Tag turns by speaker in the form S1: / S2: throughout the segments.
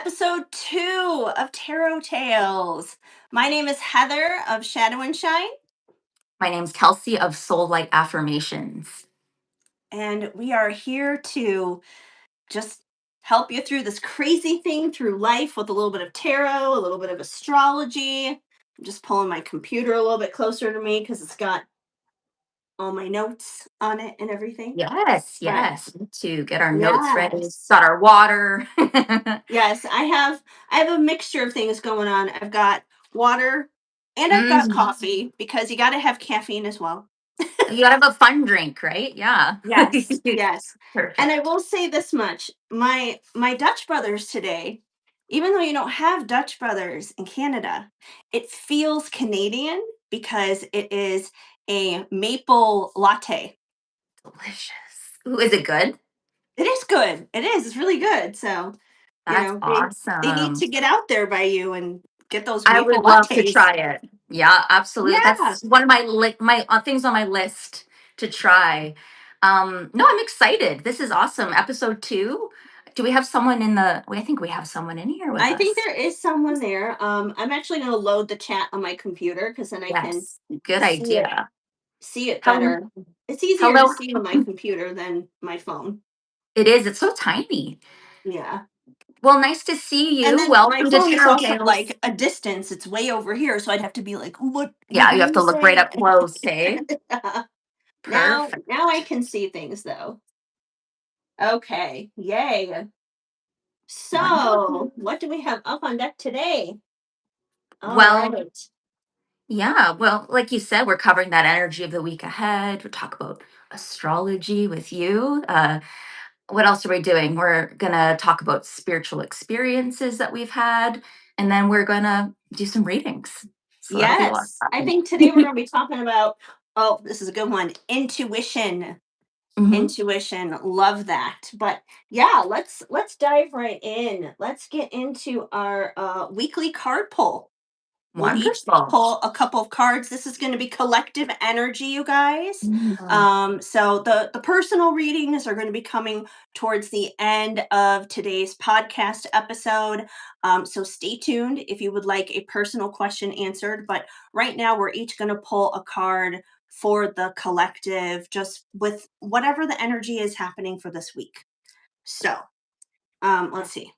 S1: Episode 2 of Tarot Tales. My name is Heather of Shadow and Shine,
S2: My name's Kelsey of Soul Light Affirmations.
S1: and we are here to just help you through this crazy thing through life with a little bit of tarot, a little bit of astrology. I'm just pulling my computer a little bit closer to me because it's got all my notes on it and everything.
S2: Yes,
S1: But
S2: yes. To get our notes ready,
S1: yes,
S2: got our water.
S1: yes, I have a mixture of things going on. I've got water and I've got
S2: Mhm.
S1: coffee because you got to have caffeine as well.
S2: You gotta have a fun drink, right? Yeah.
S1: Yes, yes. And I
S2: Perfect.
S1: will say this much. My Dutch brothers today, even though you don't have Dutch brothers in Canada, it feels Canadian because it is a maple latte.
S2: Delicious. Ooh, is it good?
S1: It is good. It is. It's really good. So,
S2: That's
S1: they need
S2: awesome.
S1: to get out there by you and get those
S2: I
S1: maple
S2: would love to
S1: lattes.
S2: try it. Yeah, absolutely.
S1: Yeah.
S2: That's one of my things on my list to try. No, I'm excited. This is awesome. Episode 2. Do we have someone in the I think we have someone in here with
S1: I think
S2: us.
S1: there is someone there. I'm actually going to load the chat on my computer because then I can
S2: Yes, good
S1: see it
S2: idea.
S1: see it
S2: Hello,
S1: better. It's easier to
S2: hello.
S1: see on my computer than my phone.
S2: It is. It's so tiny.
S1: Yeah.
S2: Well, nice to see
S1: And
S2: you.
S1: then my
S2: Welcome to
S1: phone is
S2: Tarot
S1: also
S2: Tales.
S1: like a distance. It's way over here, so I'd have to be like, what
S2: Yeah,
S1: are
S2: you have
S1: you
S2: to look right
S1: saying?"
S2: up close. Hey,
S1: now
S2: perfect.
S1: now I can see things though. Okay. Yay.
S2: Wonderful.
S1: So, what do we have up on deck today? All
S2: Well,
S1: right.
S2: yeah. Well, like you said, we're covering that energy of the week ahead. We talk about astrology with you. What else are we doing? We're gonna talk about spiritual experiences that we've had, and then we're gonna do some readings. So that'll be a lot
S1: Yes.
S2: of
S1: I
S2: fun.
S1: think today we're going to be talking about, oh, this is a good one, intuition.
S2: Hmm.
S1: Intuition, love that. But yeah, let's dive right in. Let's get into our weekly card pull. We'll each
S2: Wonderful.
S1: pull a couple of cards. This is going to be collective energy, you guys.
S2: Mm.
S1: So the personal readings are going to be coming towards the end of today's podcast episode. So stay tuned if you would like a personal question answered. But right now, we're each going to pull a card for the collective, just with whatever the energy is happening for this week. So let's see.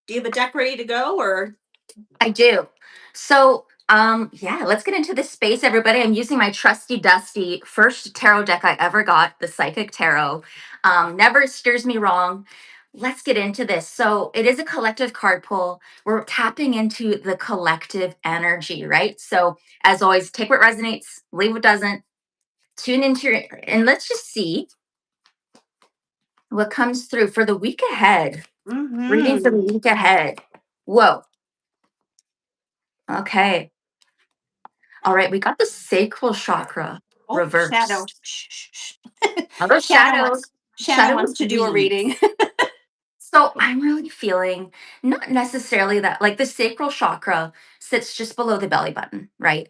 S1: Do you have a deck ready to go, or?
S2: I do. So, yeah, let's get into this space, everybody. I'm using my trusty, dusty first tarot deck I ever got, the Psychic Tarot. Never steers me wrong. Let's get into this. So, it is a collective card pull. We're tapping into the collective energy, right? So, as always, take what resonates, leave what doesn't. Tune into your, and let's just see what comes through for the week ahead. Reading for the
S1: Mm-hmm.
S2: week ahead. Whoa. Okay. All right, we got the sacral chakra
S1: Oh, Shadow.
S2: reversed.
S1: Shh, shh, shh.
S2: Although
S1: Shadow
S2: shadow,
S1: wants Shadow
S2: shadow
S1: wants
S2: was
S1: to do a reading.
S2: weeds. So I'm really feeling not necessarily that like the sacral chakra sits just below the belly button, right?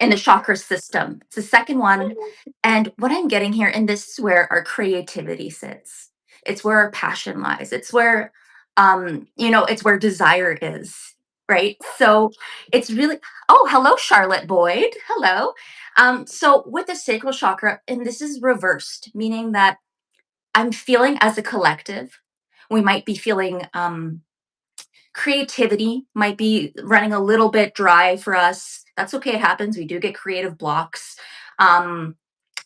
S2: In the chakra system. It's the second one. And what I'm getting here, and this is where our creativity sits. It's where our passion lies. It's where it's where desire is, right? So it's really hello, Charlotte Boyd. Hello. So with the sacral chakra, and this is reversed, meaning that I'm feeling as a collective, we might be feeling creativity might be running a little bit dry for us. That's okay. It happens. We do get creative blocks. Um,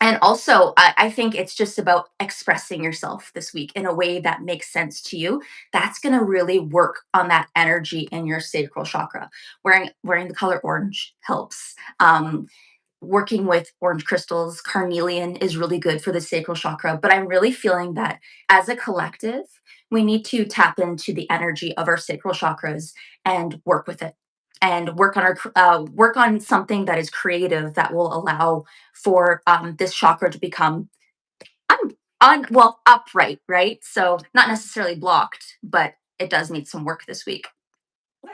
S2: and also, I think it's just about expressing yourself this week in a way that makes sense to you. That's going to really work on that energy in your sacral chakra. Wearing the color orange helps. Working with orange crystals, carnelian is really good for the sacral chakra. But I'm really feeling that as a collective, we need to tap into the energy of our sacral chakras and work with it and work on something that is creative that will allow for this chakra to become upright, right? So not necessarily blocked, but it does need some work this week.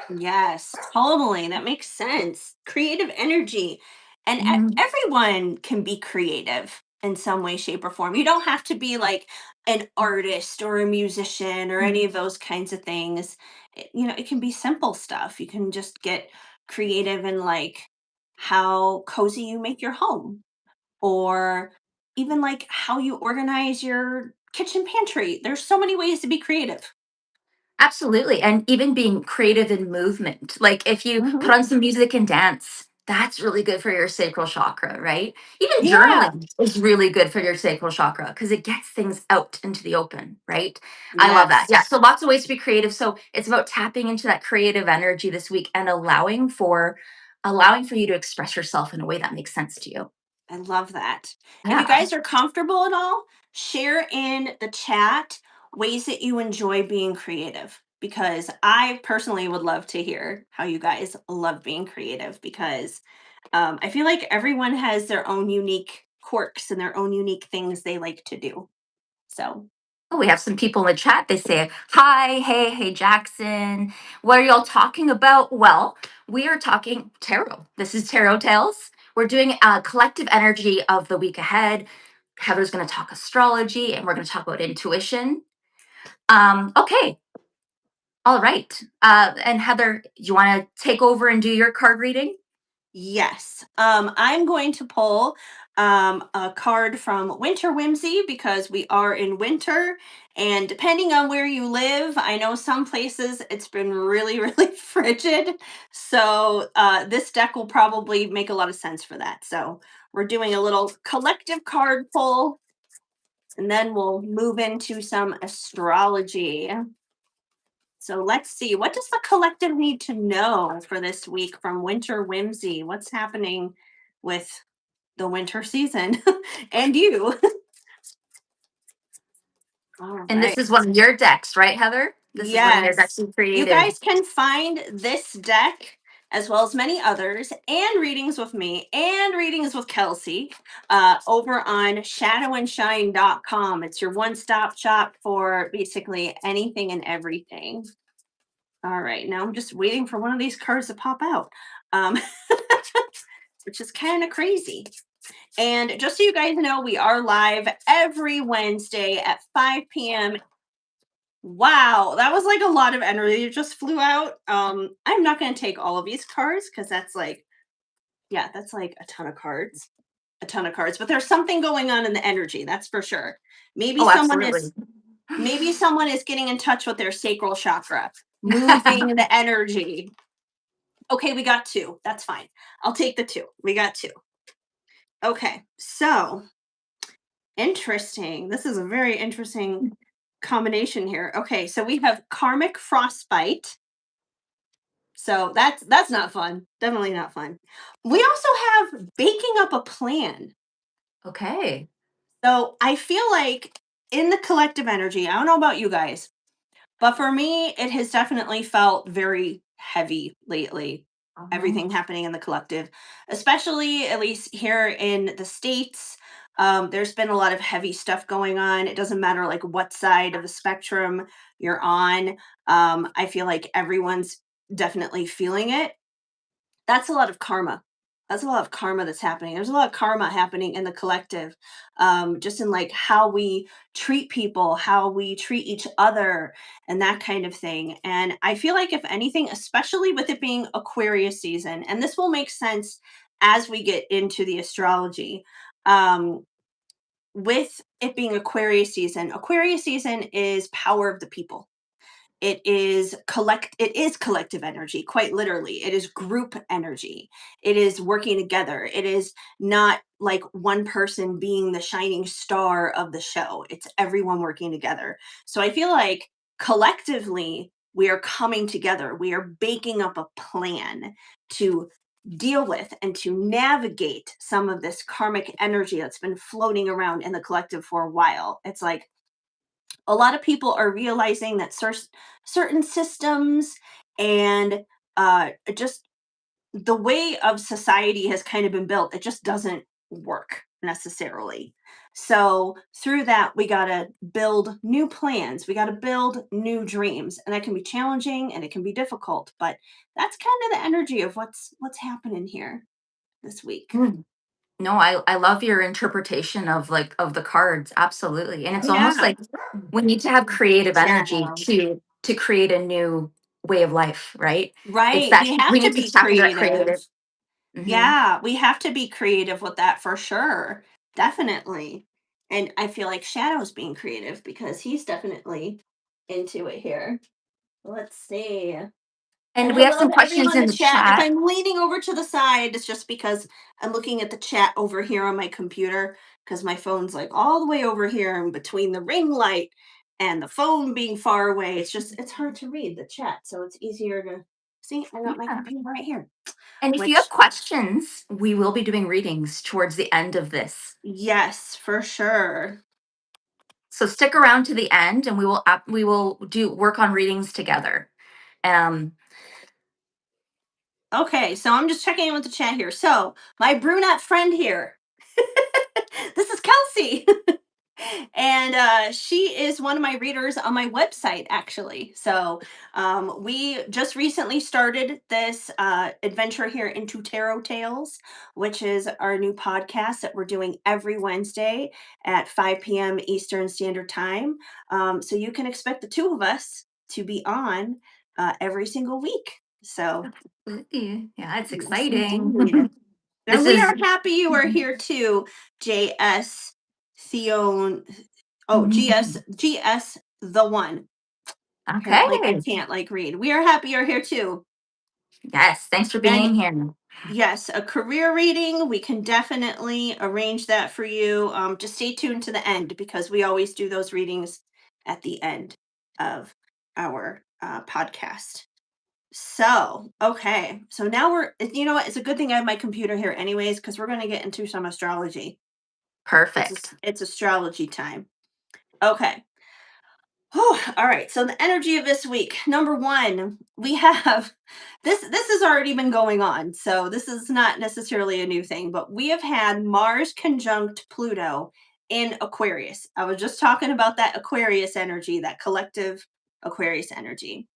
S1: Yes, totally. That makes sense. Creative energy. And
S2: Mhm.
S1: everyone can be creative in some way, shape, or form. You don't have to be like an artist or a musician or any
S2: Mhm.
S1: of those kinds of things. It can be simple stuff. You can just get creative in like how cozy you make your home, or even like how you organize your kitchen pantry. There's so many ways to be creative.
S2: Absolutely. And even being creative in movement. Like if you
S1: Hmm.
S2: put on some music and dance, that's really good for your sacral chakra, right? Even
S1: Yeah.
S2: journaling is really good for your sacral chakra because it gets things out into the open, right? I love that.
S1: Yes.
S2: Yeah. So lots of ways to be creative. So it's about tapping into that creative energy this week and allowing for you to express yourself in a way that makes sense to you.
S1: I love that. If you
S2: Yeah.
S1: guys are comfortable at all, share in the chat ways that you enjoy being creative, because I personally would love to hear how you guys love being creative, because I feel like everyone has their own unique quirks and their own unique things they like to do. So,
S2: Oh, we have some people in the chat. They say, hi, hey, Jackson. What are y'all talking about? Well, we are talking tarot. This is Tarot Tales. We're doing a collective energy of the week ahead. Heather's going to talk astrology and we're going to talk about intuition. Okay, all right. And Heather, do you want to take over and do your card reading?
S1: yes. I'm going to pull a card from Winter Whimsy, because we are in winter. And depending on where you live, I know some places it's been really, really frigid. So this deck will probably make a lot of sense for that. So we're doing a little collective card pull, and then we'll move into some astrology. So let's see. What does the collective need to know for this week from Winter Whimsy? What's happening with the winter season and you? All
S2: And this
S1: right.
S2: is one of your decks, right, Heather? This is one of your decks
S1: Yes.
S2: you
S1: You
S2: created.
S1: guys can find this deck as well as many others, and readings with me and readings with Kelsey, over on shadowandshine.com. It's your one stop shop for basically anything and everything. All right, now I'm just waiting for one of these cards to pop out, um, which is kind of crazy. And just so you guys know, we are live every Wednesday at 5 p.m. Wow, that was like a lot of energy that just flew out. I'm not going to take all of these cards because that's like, yeah, that's like a ton of cards, a ton of cards. But there's something going on in the energy, that's for sure. Maybe
S2: Oh,
S1: someone
S2: absolutely.
S1: is maybe someone is getting in touch with their sacral chakra, moving the energy. Okay, we got two. That's fine. I'll take the two. We got two. Okay, so interesting. This is a very interesting combination here. Okay, so we have karmic frostbite. So that's not fun. Definitely not fun. We also have baking up a plan.
S2: Okay.
S1: So I feel like in the collective energy, I don't know about you guys, but for me, it has definitely felt very heavy lately.
S2: Mhm.
S1: Everything happening in the collective, especially at least here in the States. There's been a lot of heavy stuff going on. It doesn't matter like what side of the spectrum you're on. I feel like everyone's definitely feeling it. That's a lot of karma. That's a lot of karma that's happening. There's a lot of karma happening in the collective, just in like how we treat people, how we treat each other, and that kind of thing. And I feel like, if anything, especially with it being Aquarius season, and this will make sense as we get into the astrology. Um, with it being Aquarius season is power of the people. It is collective energy, quite literally. It is group energy. It is working together. It is not like one person being the shining star of the show. It's everyone working together. So I feel like collectively we are coming together. We are baking up a plan to deal with and to navigate some of this karmic energy that's been floating around in the collective for a while. It's like a lot of people are realizing that certain systems and just the way of society has kind of been built, it just doesn't work necessarily. So through that, we got to build new plans. We got to build new dreams, and that can be challenging and it can be difficult. But that's kind of the energy of what's happening here this week.
S2: No, I love your interpretation of like of the cards, absolutely. And it's almost
S1: Yeah.
S2: like we need to have creative energy
S1: Shadow.
S2: to create a new way of life, right? It's
S1: Right.
S2: that
S1: We
S2: we
S1: have to
S2: need to
S1: be
S2: tap into that
S1: creative.
S2: creative. Hmm.
S1: Yeah, we have to be creative with that for sure. Definitely. And I feel like Shadow's being creative because he's definitely into it here. Let's see. And
S2: And we have
S1: hello
S2: some
S1: to
S2: questions
S1: everyone in
S2: in
S1: the
S2: the
S1: chat. If
S2: chat.
S1: I'm leaning over to the side, it's just because I'm looking at the chat over here on my computer because my phone's like all the way over here and between the ring light and the phone being far away. It's hard to read the chat, so it's easier to see. I got my
S2: Yeah.
S1: computer right here,
S2: And if you have
S1: which
S2: questions, we will be doing readings towards the end of this.
S1: yes, for sure.
S2: So stick around to the end and we will do work on readings together. Um
S1: Okay, so I'm just checking in with the chat here. So my brunette friend here, this is Kelsey. And she is one of my readers on my website, actually. So we just recently started this adventure here into Tarot Tales, which is our new podcast that we're doing every Wednesday at 5 p.m. Eastern Standard Time. So you can expect the two of us to be on every single week. So,
S2: yeah, it's
S1: yes,
S2: exciting.
S1: indeed. And
S2: This
S1: we
S2: is
S1: are happy you are here too, JS Theon. Oh, GS the one. Apparently I
S2: okay.
S1: can't like read. We are happy you're here too.
S2: Yes, thanks for
S1: And
S2: being here.
S1: yes, a career reading, we can definitely arrange that for you. Just stay tuned to the end because we always do those readings at the end of our podcast. So, okay. So now you know what? It's a good thing I have my computer here anyways, because we're going to get into some astrology.
S2: Perfect.
S1: It's astrology time. Okay. Oh, all right. So the energy of this week. Number one, we have this has already been going on. So this is not necessarily a new thing, but we have had Mars conjunct Pluto in Aquarius. I was just talking about that Aquarius energy, that collective Aquarius energy.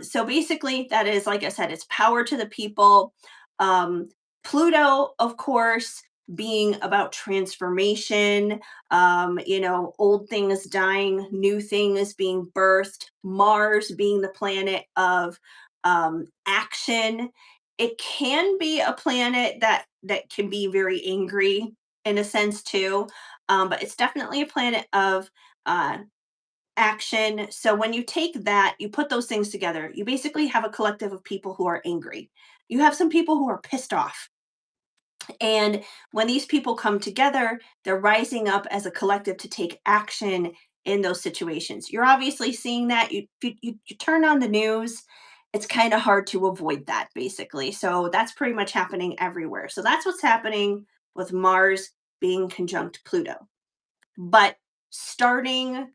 S1: So basically, that is, like I said, it's power to the people. Um, Pluto, of course, being about transformation, old things dying, new things being birthed, Mars being the planet of action. It can be a planet that can be very angry in a sense too, but it's definitely a planet of uh, action. So when you take that, you put those things together, you basically have a collective of people who are angry. You have some people who are pissed off. And when these people come together, they're rising up as a collective to take action in those situations. You're obviously seeing that. You turn on the news, it's kind of hard to avoid that, basically. So that's pretty much happening everywhere. So that's what's happening with Mars being conjunct Pluto. But starting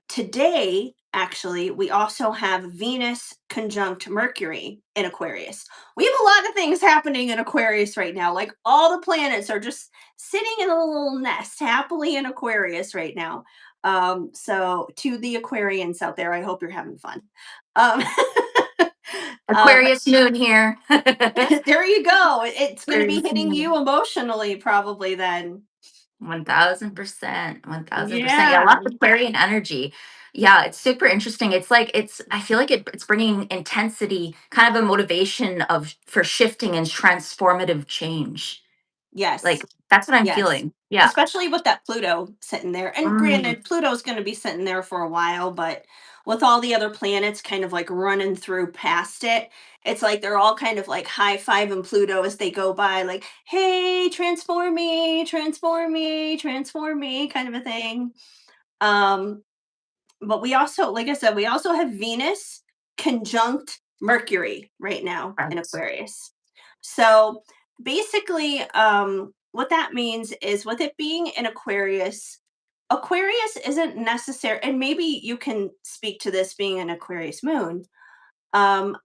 S1: today, actually, we also have Venus conjunct Mercury in Aquarius. We have a lot of things happening in Aquarius right now. Like all the planets are just sitting in a little nest happily in Aquarius right now. So, to the Aquarians out there, I hope you're having fun. Um, but
S2: Aquarius moon here.
S1: there you go. It's going to be
S2: Aquarius
S1: hitting
S2: moon.
S1: you emotionally, probably then.
S2: 1000%. 1000%. Yeah,
S1: Yeah.
S2: lots of Aquarian energy. Yeah, it's super interesting. It's like I feel like it's bringing intensity, kind of a motivation of for shifting and transformative change.
S1: Yes.
S2: Like that's what I'm
S1: Yes.
S2: feeling. Yeah.
S1: Especially with that Pluto sitting there. And
S2: Mm,
S1: granted, Pluto's going to be sitting there for a while, but with all the other planets kind of like running through past it, it's like they're all kind of like high fiving Pluto as they go by, like, hey, transform me, transform me, kind of a thing. Um, but we also, like I said, we also have Venus conjunct Mercury right now in
S2: right.
S1: Aquarius. So basically, what that means is with it being in Aquarius, Aquarius isn't necessary, and maybe you can speak to this being an Aquarius moon.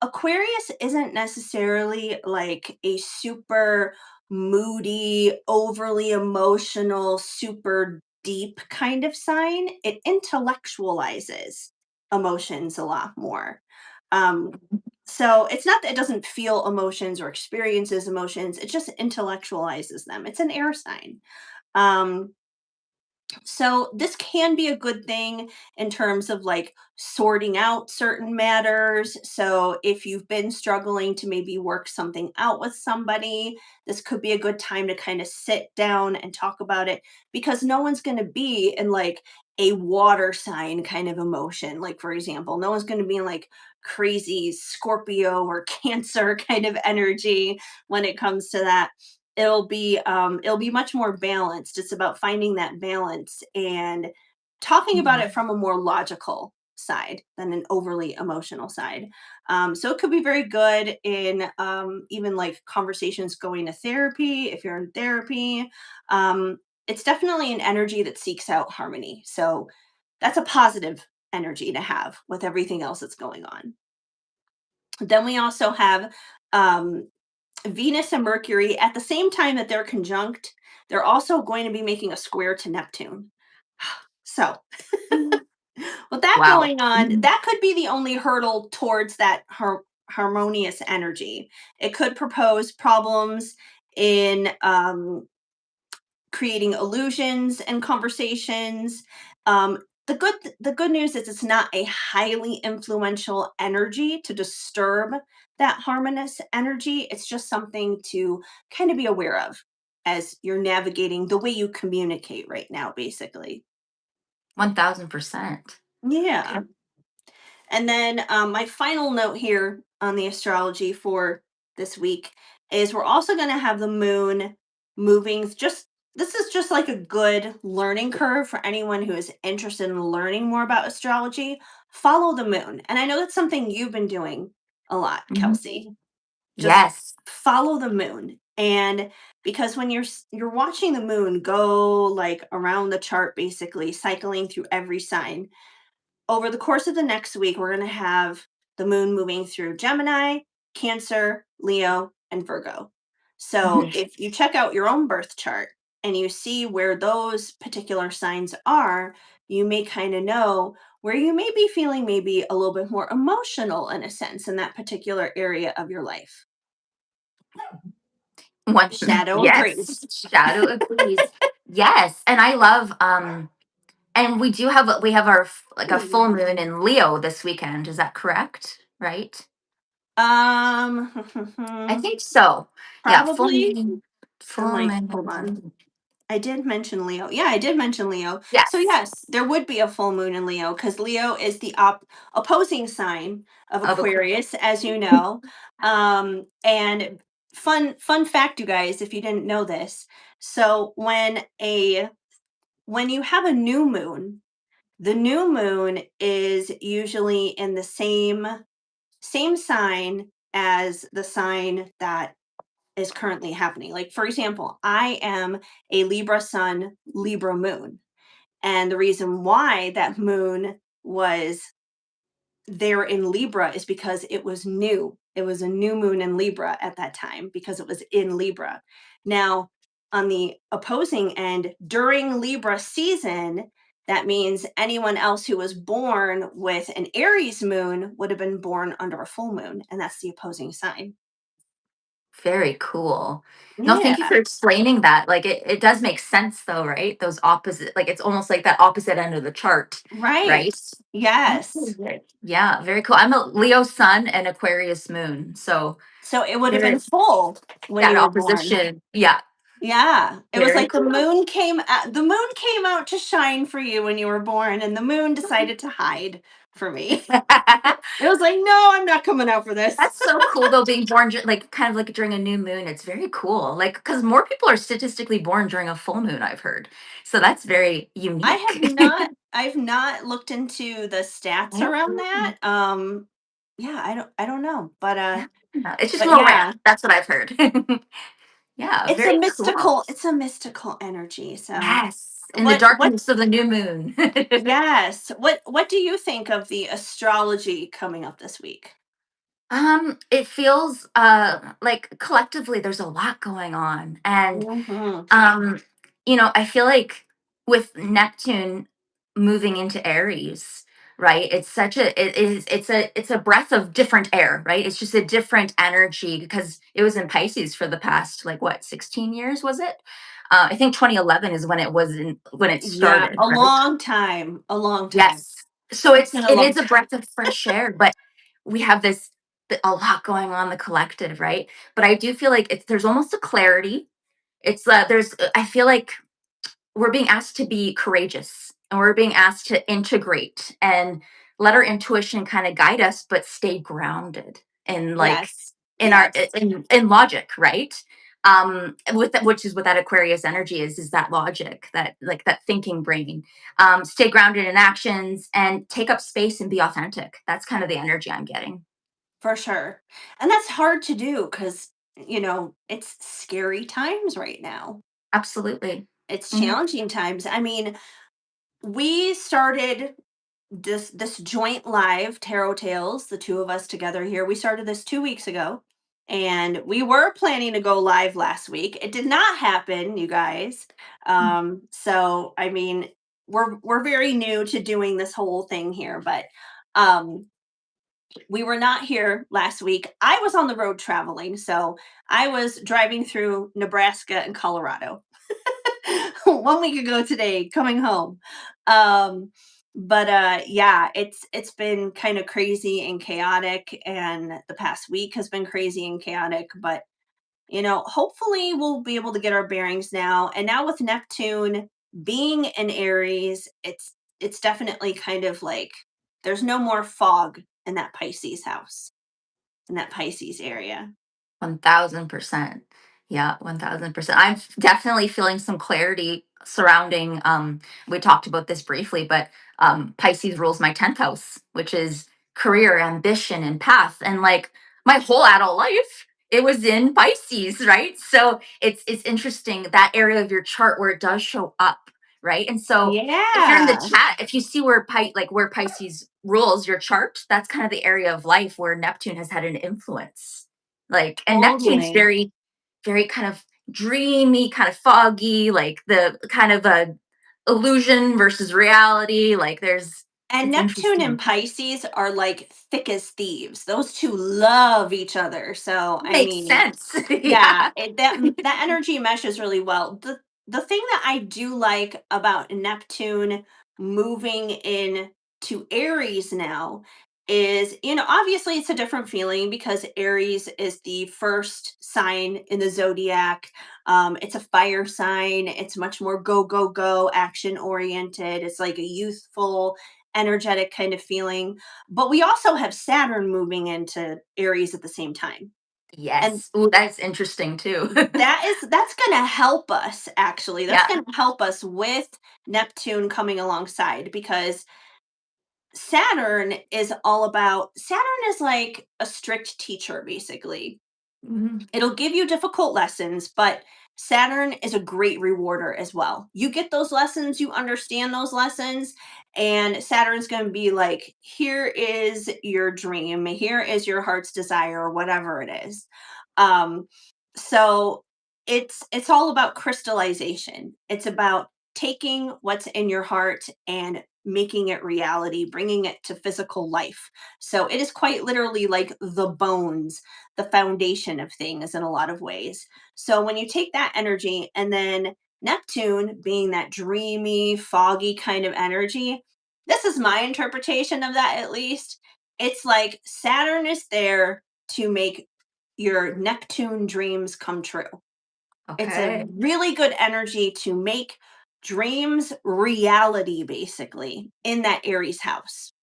S1: Aquarius isn't necessarily like a super moody, overly emotional, super deep kind of sign. It intellectualizes emotions a lot more. Um, so it's not that it doesn't feel emotions or experiences emotions, it just intellectualizes them. It's an air sign. Um, so this can be a good thing in terms of like sorting out certain matters. So if you've been struggling to maybe work something out with somebody, this could be a good time to kind of sit down and talk about it, because no one's going to be in like a water sign kind of emotion. Like for example, no one's going to be in like crazy Scorpio or Cancer kind of energy when it comes to that. It'll be much more balanced. It's about finding that balance and talking about it
S2: Mhm.
S1: from a more logical side than an overly emotional side. So it could be very good in even like conversations going to therapy if you're in therapy. um, it's definitely an energy that seeks out harmony, so that's a positive energy to have with everything else that's going on. Then we also have um, Venus and Mercury at the same time that they're conjunct. They're also going to be making a square to Neptune. So,
S2: Mhm.
S1: with that
S2: Wow.
S1: going on,
S2: Mhm.
S1: that could be the only hurdle towards that harmonious energy. It could propose problems in creating illusions and conversations. The good news is it's not a highly influential energy to disturb that harmonious energy. It's just something to kind of be aware of as you're navigating the way you communicate right now, basically.
S2: 1000%. Okay.
S1: Yeah. And then my final note here on the astrology for this week is we're also going to have the moon moving. Just this is just like a good learning curve for anyone who is interested in learning more about astrology. Follow the moon, and I know that's something you've been doing a lot,
S2: Mhm.
S1: Kelsey. Just
S2: Yes.
S1: follow the moon, and because when you're watching the moon go like around the chart, basically cycling through every sign over the course of the next week, we're going to have the moon moving through Gemini, Cancer, Leo, and Virgo. So
S2: Mhm.
S1: if you check out your own birth chart and you see where those particular signs are, you may kind of know where you may be feeling maybe a little bit more emotional in a sense in that particular area of your life.
S2: One,
S1: Shadow
S2: yes,
S1: agrees.
S2: shadow agrees. Yes, and I love and we have our like a full
S1: Hmm.
S2: moon in Leo this weekend. Is that correct? Right? I
S1: Um,
S2: think so. Yeah,
S1: probably. I'm
S2: full
S1: like, hold on.
S2: moon.
S1: I did mention Leo. Yeah, I did mention Leo. So
S2: Yes,
S1: yes, there would be a full moon in Leo because Leo is the opposing sign of
S2: of a
S1: Aquarius, as you know. And fun fact, you guys, if you didn't know this. So when you have a new moon, the new moon is usually in the same sign as the sign that is currently happening. Like, for example, I am a Libra sun, Libra moon. And the reason why that moon was there in Libra is because it was new. It was a new moon in Libra at that time because it was in Libra. Now, on the opposing end, during Libra season, that means anyone else who was born with an Aries moon would have been born under a full moon, and that's the opposing sign.
S2: very cool. No, thank you
S1: Yeah,
S2: for explaining that. Like it does make sense though, right? Those opposite, like it's almost like that opposite end of the chart,
S1: right.
S2: right? Okay,
S1: Yes.
S2: great. Yeah, very cool. I'm a Leo sun and Aquarius moon, so
S1: So it would have
S2: there
S1: been
S2: is
S1: full when
S2: that
S1: you were born.
S2: opposition. Yeah,
S1: Yeah. It was
S2: very
S1: like
S2: cool.
S1: the moon came out to shine for you when you were born, and the moon decided to hide for me. It was like, "No, I'm not coming out for this."
S2: That's so cool though, being born like kind of like during a new moon. It's very cool. Like because more people are statistically born during a full moon, I've heard. So that's very unique.
S1: I've not looked into the stats
S2: Yeah.
S1: around that. Yeah, I don't know,
S2: Yeah. It's just
S1: but
S2: more rare.
S1: yeah,
S2: That's what I've heard. Yeah, very cool.
S1: it's a mystical energy. So
S2: Yes, in the
S1: what
S2: darkness of the new moon.
S1: yes, what do you think of the astrology coming up this week?
S2: It feels like collectively there's a lot going on. And
S1: Mhm.
S2: um, I feel like with Neptune moving into Aries, right? It's a breath of different air, right? It's just a different energy because it was in Pisces for the past like what 16 years was it? I think 2011 is when it
S1: Yeah,
S2: started,
S1: a
S2: right?
S1: long time, a long time.
S2: Yes. So
S1: It's been a
S2: it
S1: long
S2: is a
S1: time.
S2: breath of fresh air, but we have a lot going on in the collective, right? But I do feel like there's almost a clarity. There's I feel like we're being asked to be courageous and we're being asked to integrate and let our intuition kind of guide us but stay grounded in like
S1: Yes,
S2: in our
S1: yes,
S2: in logic, right? Which is what that Aquarius energy is that logic, that like that thinking brain. Stay grounded in actions and take up space and be authentic. That's kind of the energy I'm getting.
S1: for sure. And that's hard to do because, it's scary times right now.
S2: Absolutely.
S1: It's
S2: Mhm.
S1: challenging times. I mean, we started this joint live tarot tales, the two of us together here. We started this 2 weeks ago, and we were planning to go live last week. It did not happen, you guys. So I mean, we're very new to doing this whole thing here, but um we were not here last week. I was on the road traveling, so I was driving through Nebraska and Colorado 1 week ago today, coming home. Um, but yeah, it's been kind of crazy and chaotic, and the past week has been crazy and chaotic. But hopefully we'll be able to get our bearings now. And now with Neptune being in Aries, it's definitely kind of like there's no more fog in that Pisces house, in that Pisces area.
S2: 1000%. Yeah, 1000%. I'm definitely feeling some clarity surrounding we talked about this briefly, but Pisces rules my 10th house, which is career, ambition and path, and like my whole adult life it was in Pisces, right? So it's interesting that area of your chart where it does show up, right? And so if you're in the
S1: Yeah,
S2: chat, if you see where Pisces rules your chart, that's kind of the area of life where Neptune has had an influence. Like, and Neptune's
S1: totally.
S2: very, very kind of dreamy, kind of foggy, like the kind of a illusion versus reality. Like,
S1: And
S2: it's
S1: Neptune and
S2: interesting.
S1: Pisces are like thick as thieves. Those two love each other. So, I
S2: Makes
S1: mean,
S2: sense.
S1: yeah,
S2: Yeah.
S1: that energy meshes really well. The thing that I do like about Neptune moving in to Aries now is, obviously it's a different feeling because Aries is the first sign in the zodiac. It's a fire sign. It's much more go go go, action oriented. It's like a youthful, energetic kind of feeling. But we also have Saturn moving into Aries at the same time. And
S2: Yes. Ooh, that's interesting too.
S1: that's gonna help us, actually. That's
S2: Yeah.
S1: gonna help us with Neptune coming alongside, because Saturn is like a strict teacher, basically.
S2: Mhm.
S1: It'll give you difficult lessons, but Saturn is a great rewarder as well. You get those lessons, you understand those lessons, and Saturn's going to be like, here is your dream, here is your heart's desire, or whatever it is. Um, so it's all about crystallization. It's about taking what's in your heart and making it reality, bringing it to physical life. So it is quite literally like the bones, the foundation of things in a lot of ways. So when you take that energy, and then Neptune being that dreamy, foggy kind of energy, this is my interpretation of that at least. It's like Saturn is there to make your Neptune dreams come true. It's a
S2: Okay.
S1: really good energy to make dreams reality, basically, in that Aries house.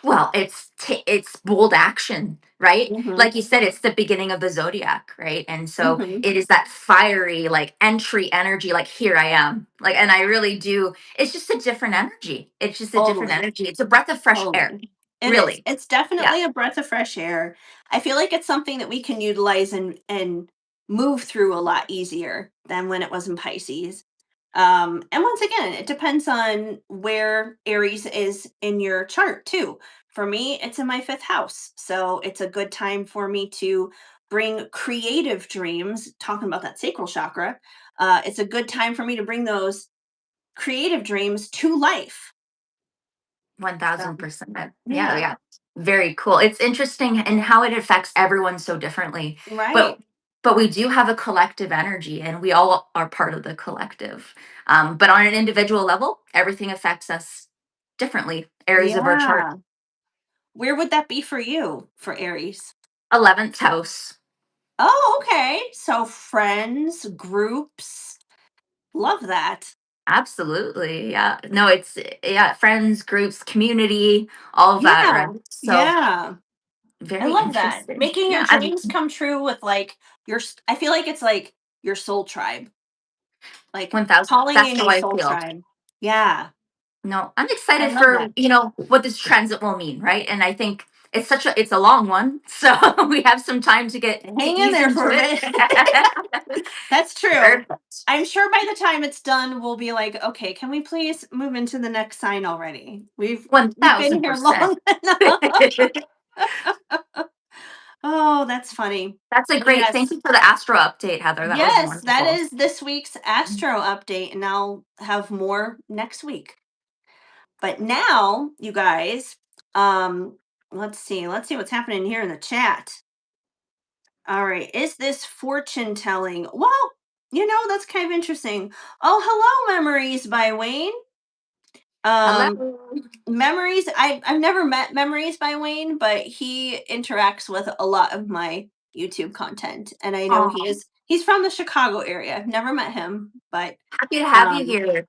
S2: Well, it's bold action, right?
S1: Hmm.
S2: Like you said, it's the beginning of the zodiac, right? And so
S1: Hmm.
S2: it is that fiery, like entry energy, like here I am. Like, and I really do, it's just a different energy. It's just a different
S1: Totally.
S2: energy. It's a breath of fresh air.
S1: Totally. It is.
S2: Really.
S1: It's
S2: Yeah.
S1: definitely a breath of fresh air. I feel like it's something that we can utilize and move through a lot easier than when it was in Pisces. And once again, it depends on where Aries is in your chart too. For me, it's in my fifth house. So it's a good time for me to bring creative dreams, talking about that sacral chakra. It's a good time for me to bring those creative dreams to life. So,
S2: 1000%. Yeah,
S1: yeah,
S2: yeah. Very cool. It's interesting and how it affects everyone so differently. But
S1: right.
S2: we do have a collective energy and we all are part of the collective. But on an individual level, everything affects us differently. Areas of our chart.
S1: Yeah. Where would that be for you for Aries?
S2: 11th house.
S1: Oh, okay. So friends, groups. Love that.
S2: Absolutely. Yeah. No, it's yeah, friends, groups, community, all of that,
S1: Yeah.
S2: right? So
S1: Yeah. I
S2: very
S1: love that.
S2: interesting.
S1: Making your
S2: Yeah.
S1: dreams come true with like I feel like it's like your soul tribe, like
S2: 1000.
S1: calling
S2: That's
S1: in
S2: how
S1: a
S2: I
S1: soul
S2: feel.
S1: tribe. Yeah.
S2: No, I'm
S1: I
S2: excited
S1: love
S2: for,
S1: that.
S2: what this transit will mean, right? And I think it's a long one. So we have some time to get
S1: Hang in
S2: ease
S1: there
S2: into
S1: for a
S2: it.
S1: bit. That's true.
S2: Perfect.
S1: I'm sure by the time it's done, we'll be like, okay, can we please move into the next sign already? We've been here
S2: 1000%.
S1: long enough. Oh, that's funny.
S2: That's a great
S1: Yes.
S2: thank you for the Astro update, Heather. That was
S1: Yes, that
S2: wonderful.
S1: is this week's Astro update, and I'll have more next week. But now, you guys, um, let's see what's happening here in the chat. All right, is this fortune telling? Well, that's kind of interesting. Oh, hello, Memories by Wayne.
S2: Hello.
S1: Um, Memories. I've never met Memories by Wayne, but he interacts with a lot of my YouTube content, and I know
S2: Oh,
S1: he's from the Chicago area. I've never met him, but
S2: happy to have you
S1: um,
S2: here.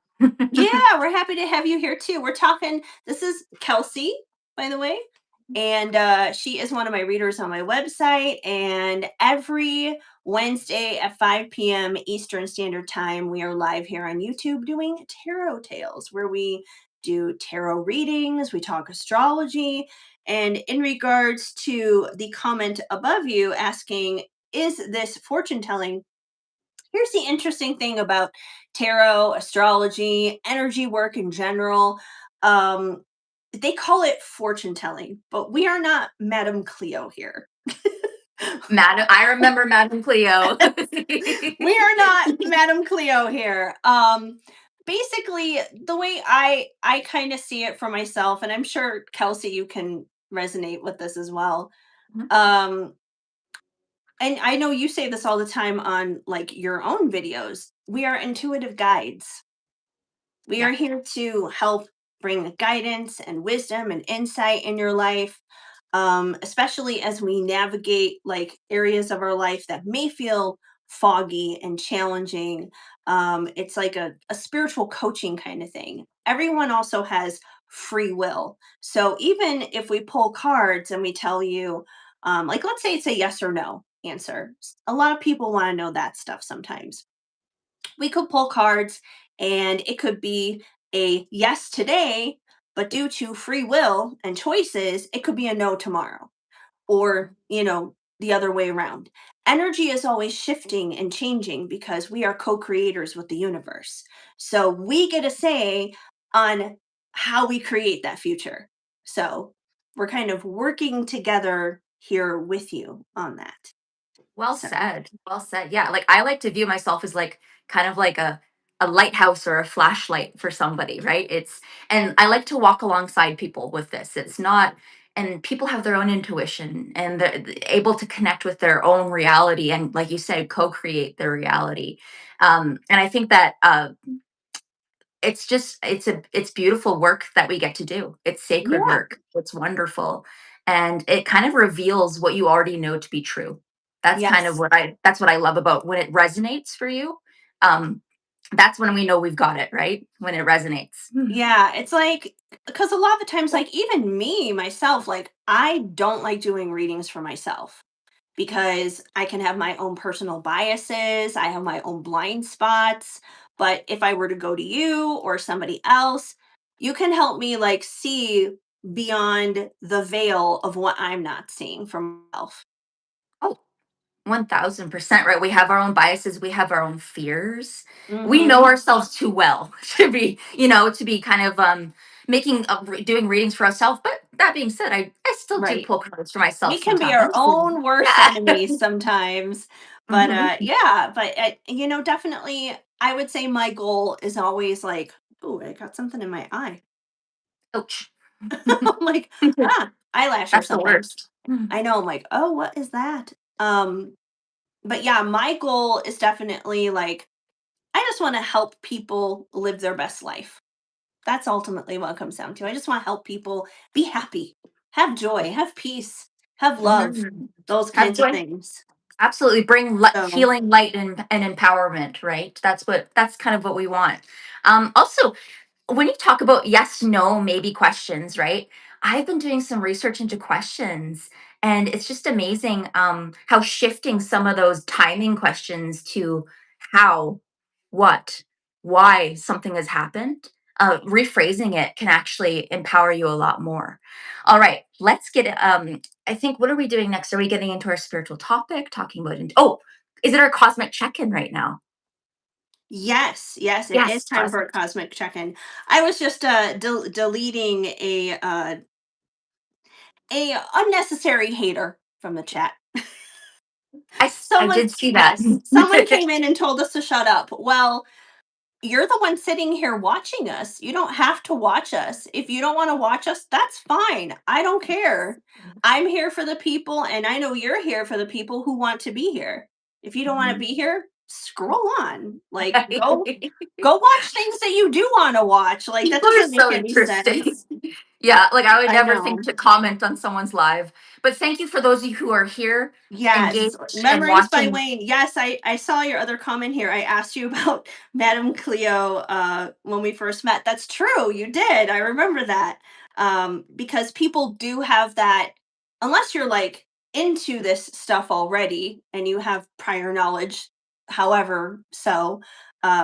S1: yeah, we're happy to have you here too. We're talking. This is Kelsey, by the way, and she is one of my readers on my website. And every Wednesday at 5 p.m. Eastern Standard Time, we are live here on YouTube doing Tarot Tales, where we do tarot readings, we talk astrology. And in regards to the comment above you asking, is this fortune telling? Here's the interesting thing about tarot, astrology, energy work in general. Um, they call it fortune telling, but we are not Madame Cleo here.
S2: Madam, I remember Madam Cleo.
S1: We are not Madame Cleo here. Basically, the way I kind of see it for myself, and I'm sure Kelsey, you can resonate with this as well. Um, and I know you say this all the time on like your own videos. We are intuitive guides. We
S2: Yeah.
S1: are here to help bring guidance and wisdom and insight in your life, especially as we navigate like areas of our life that may feel foggy and challenging. It's like a spiritual coaching kind of thing. Everyone also has free will. So even if we pull cards and we tell you, like, let's say it's a yes or no answer, a lot of people want to know that stuff sometimes. We could pull cards and it could be a yes today, but due to free will and choices, it could be a no tomorrow, or, the other way around. Energy is always shifting and changing because we are co creators with the universe. So we get a say on how we create that future. So we're kind of working together here with you on that.
S2: Well
S1: So,
S2: said. Well said. Yeah, like I like to view myself as like kind of like a lighthouse or a flashlight for somebody, right? It's and I like to walk alongside people with this. It's not and people have their own intuition and they're able to connect with their own reality and like you said co-create their reality. And I think that it's just it's beautiful work that we get to do. It's sacred
S1: yeah,
S2: work. It's wonderful. And it kind of reveals what you already know to be true.
S1: yes.
S2: That's what I love about when it resonates for you. Um that's when we know we've got it, right? When it resonates.
S1: Yeah, it's like because a lot of the times, like even me myself, like I don't like doing readings for myself because I can have my own personal biases, I have my own blind spots. But if I were to go to you or somebody else, you can help me like see beyond the veil of what I'm not seeing for myself.
S2: Oh, 1000%, right? We have our own biases, we have our own fears. We know
S1: Hmm.
S2: ourselves too well to be kind of doing readings for ourselves. But that being said, I still do
S1: Right.
S2: pull cards for
S1: We
S2: myself
S1: can be our
S2: sometimes.
S1: own worst
S2: Yeah.
S1: enemies sometimes. But
S2: Mhm.
S1: yeah, but definitely I would say my goal is always like, oh, I got something in my eye.
S2: Ouch.
S1: I'm like, ah, eyelash or
S2: That's the
S1: something.
S2: worst. Mm.
S1: I know. I'm like, oh, what is that? Um, but yeah, my goal is definitely like, I just want to help people live their best life. That's ultimately what it comes down to. I just want to help people be happy, have joy, have peace, have love,
S2: Mhm.
S1: those
S2: Have
S1: kinds of
S2: joy.
S1: things.
S2: Absolutely, bring
S1: So,
S2: healing, light, and empowerment. Right. That's kind of what we want. Also, when you talk about yes, no, maybe questions, right? I've been doing some research into questions, and it's just amazing how shifting some of those timing questions to how, what, why something has happened, rephrasing it can actually empower you a lot more. All right, let's get. I think what are we doing next? Are we getting into our spiritual topic? Talking about oh, is it our cosmic check-in right now?
S1: yes, yes, it is
S2: Yes,
S1: time for a
S2: cosmic.
S1: cosmic check-in. I was just deleting a unnecessary hater from the chat.
S2: I
S1: Someone,
S2: did see that.
S1: yes, someone came in and told us to shut up. Well, you're the one sitting here watching us. You don't have to watch us. If you don't want to watch us, that's fine. I don't care. I'm here for the people, and I know you're here for the people who want to be here. If you don't want to
S2: Mhm.
S1: be here, scroll on. Like, go watch things that you do want to watch. Like, that
S2: People are
S1: doesn't make
S2: so
S1: any
S2: interesting.
S1: sense.
S2: Yeah, like I would
S1: I
S2: never think
S1: know.
S2: to comment on someone's live. But thank you for those of you who are here,
S1: Yes,
S2: engaged and
S1: Memories by
S2: watching.
S1: Wayne. Yes, I saw your other comment here. I asked you about Madame Cleo when we first met. That's true. You did. I remember that. Because people do have that, unless you're like into this stuff already and you have prior knowledge, however, so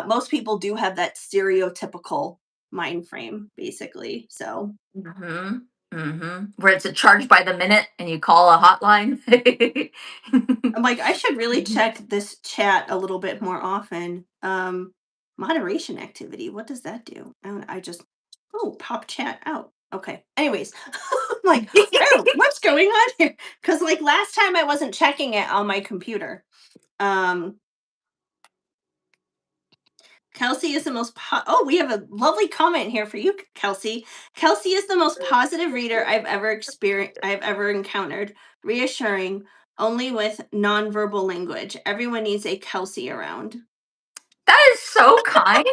S1: most people do have that stereotypical mind frame, basically. So
S2: Mhm. Mhm. Where it's a charge by the minute and you call a hotline.
S1: I'm like, I should really
S2: Mhm.
S1: check this chat a little bit more often. Moderation activity. What does that do? And I just, oh, pop chat out. Okay. Anyways, I'm like, oh, what's going on here? Because like last time I wasn't checking it on my computer. Um, Kelsey is the most. Oh, we have a lovely comment here for you, Kelsey. Kelsey is the most positive reader I've ever experienced. I've ever encountered. Reassuring, only with nonverbal language. Everyone needs a Kelsey around.
S2: That is so kind.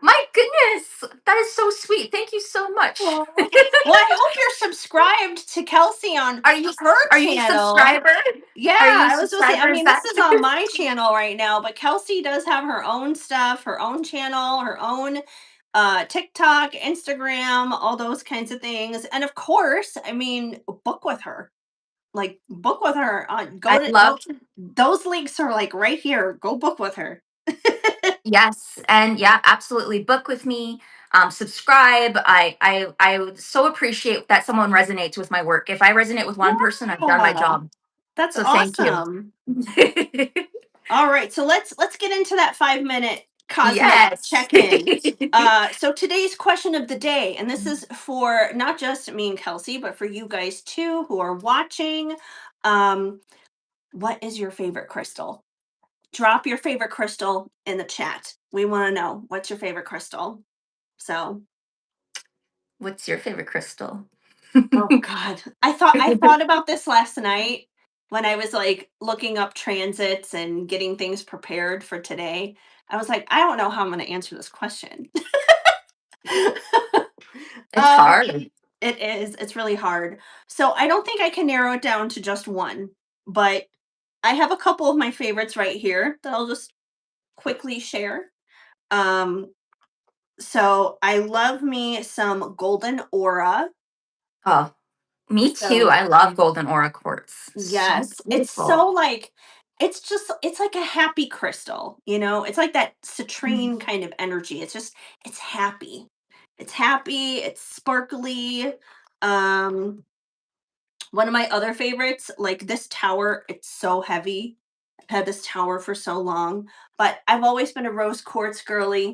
S2: My goodness. That is so sweet. Thank you so much.
S1: Aw. Well, I hope you're subscribed to Kelsey on
S2: Are you
S1: her
S2: are you a
S1: channel.
S2: subscriber?
S1: Yeah,
S2: Are you a
S1: I was gonna say, I
S2: subscriber? Is
S1: mean, this
S2: that
S1: is on my channel right now, but Kelsey does have her own stuff, her own channel, her own TikTok, Instagram, all those kinds of things. And of course, I mean, book with her. Like book with her.
S2: I
S1: Go
S2: love.
S1: those links are like right here. Go book with her.
S2: Yes, and yeah, absolutely. Book with me. Subscribe. I would so appreciate that someone resonates with my work. If I resonate with one person, I've done my
S1: Yeah.
S2: job.
S1: That's
S2: So thank you.
S1: awesome. All right, so let's get into that 5 minute cosmic
S2: Yes.
S1: check-in. So today's question of the day, and this is for not just me and Kelsey, but for you guys too who are watching. Um, what is your favorite crystal? Drop your favorite crystal in the chat. We want to know what's your favorite crystal. So,
S2: What's your favorite crystal?
S1: oh God, I thought about this last night when I was like looking up transits and getting things prepared for today. I was like, I don't know how I'm going to answer this question.
S2: It's
S1: um,
S2: hard.
S1: it is. It's really hard. So I don't think I can narrow it down to just one, but I have a couple of my favorites right here that I'll just quickly share. Um, so I love me some golden aura.
S2: Oh, me too.
S1: So
S2: I love golden aura quartz. So
S1: yes, it's
S2: beautiful.
S1: so like it's like a happy crystal, you know? It's like that citrine kind of energy. It's happy. It's happy, it's sparkly. Um One of my other favorites, like this tower, it's so heavy. I've had this tower for so long, but I've always been a rose quartz girly.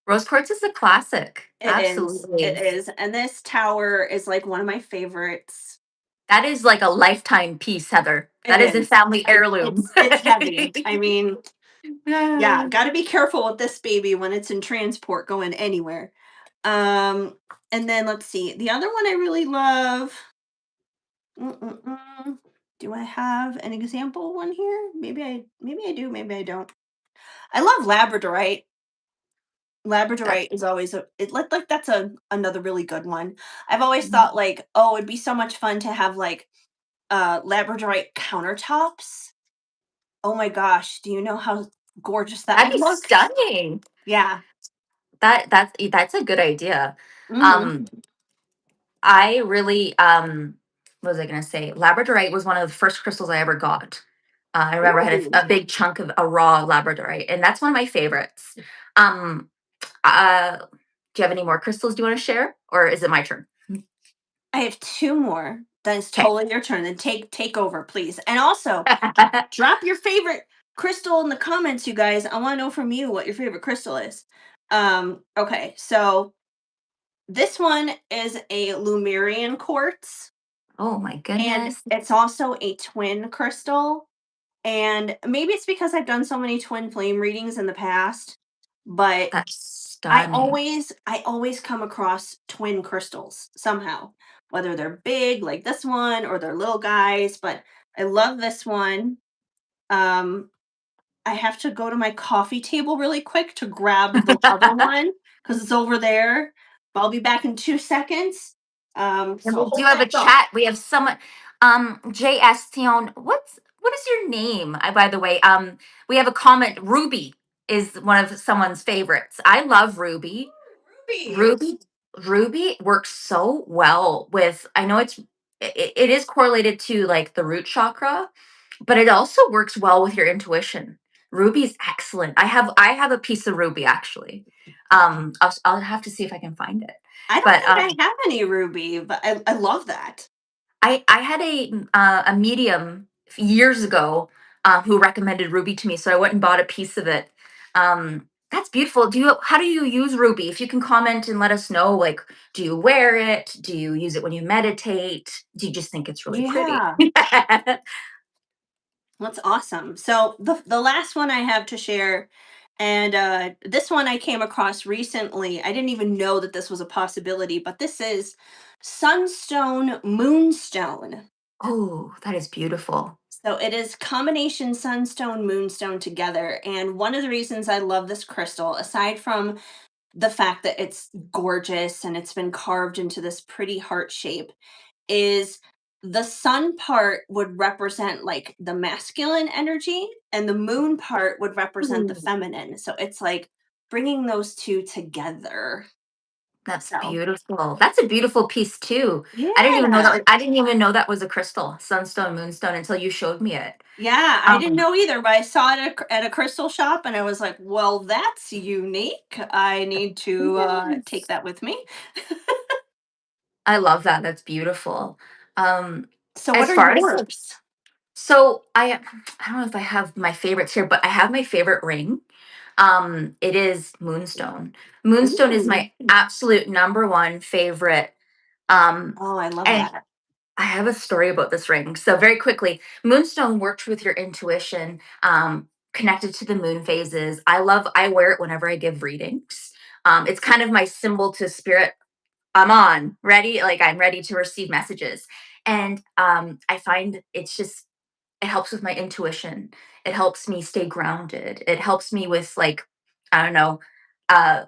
S2: Rose quartz is a classic.
S1: It is. It
S2: Absolutely.
S1: is. And this tower is like one of my favorites.
S2: That is like a lifetime piece, Heather.
S1: It
S2: That is a
S1: is.
S2: family heirloom.
S1: It's heavy. I mean, yeah, got to be careful with this baby when it's in transport going anywhere. Um, and then let's see. The other one I really love. Mm-mm-mm. Do I have an example one here? Maybe I do, maybe I don't. I love Labradorite.
S2: That's
S1: Labradorite is always like that's a another really good one. I've always
S2: Mhm.
S1: thought like, oh, it'd be so much fun to have like Labradorite countertops. Oh my gosh, do you know how gorgeous that
S2: That'd
S1: would
S2: be
S1: look?
S2: stunning.
S1: Yeah.
S2: That's a good idea.
S1: Mhm.
S2: Um, I really what was I gonna say? Labradorite was one of the first crystals I ever got. I remember I had
S1: Ooh.
S2: a big chunk of a raw Labradorite, and that's one of my favorites. Um, uh, do you have any more crystals do you want to share, or is it my turn?
S1: I have two more. Then it's
S2: Okay.
S1: totally your turn. Then take over, please. And also, drop your favorite crystal in the comments, you guys. I want to know from you what your favorite crystal is. Okay, so this one is a Lumerian quartz,
S2: Oh my
S1: and
S2: goodness,
S1: it's also a twin crystal. And maybe it's because I've done so many twin flame readings in the past, but
S2: that's
S1: I
S2: stunning.
S1: always I always come across twin crystals somehow, whether they're big like this one or they're little guys, but I love this one. Um I have to go to my coffee table really quick to grab the other one because it's over there. But I'll be back in 2 seconds.
S2: And
S1: So
S2: we do
S1: hold
S2: have a
S1: that thought.
S2: chat. We have someone, JS Tion. What is your name? By the way, we have a comment. Ruby is one of someone's favorites. I love Ruby.
S1: Ruby.
S2: Ruby, Ruby works so well with. I know it is correlated to like the root chakra, but it also works well with your intuition. Ruby's excellent. I have a piece of Ruby actually. I'll have to see if I can find it.
S1: I don't
S2: But
S1: think I have any ruby, but I love that.
S2: I had a medium years ago who recommended ruby to me, so I went and bought a piece of it. That's beautiful. How do you use ruby? If you can comment and let us know, like, do you wear it? Do you use it when you meditate? Do you just think it's really pretty?
S1: Yeah. That's awesome. So the last one I have to share, and this one I came across recently. I didn't even know that this was a possibility, but this is sunstone moonstone.
S2: Oh, that is beautiful.
S1: So it is combination sunstone moonstone together. And one of the reasons I love this crystal, aside from the fact that it's gorgeous and it's been carved into this pretty heart shape, is the sun part would represent like the masculine energy and the moon part would represent the
S2: Ooh,
S1: feminine. So it's like bringing those two together.
S2: that's
S1: So,
S2: beautiful. That's a beautiful piece too.
S1: yeah.
S2: I didn't even know that was a crystal, sunstone, moonstone, until you showed me it.
S1: Yeah, I didn't
S2: Um,
S1: know either, but I saw it at a crystal shop and I was like, well, that's unique. I need to take
S2: yes.
S1: that with me.
S2: I love that. That's beautiful. Um,
S1: So, what
S2: as
S1: are
S2: far as
S1: yours?
S2: so I don't know if I have my favorites here, but I have my favorite ring. It is Moonstone. Moonstone is
S1: Ooh.
S2: my absolute number one favorite. Um,
S1: Oh, I love
S2: and
S1: that.
S2: I have a story about this ring. So very quickly, Moonstone works with your intuition, connected to the moon phases. I wear it whenever I give readings. It's kind of my symbol to spirit. I'm on, ready, like I'm ready to receive messages. And I find it helps with my intuition. It helps me stay grounded. It helps me with like, I don't know,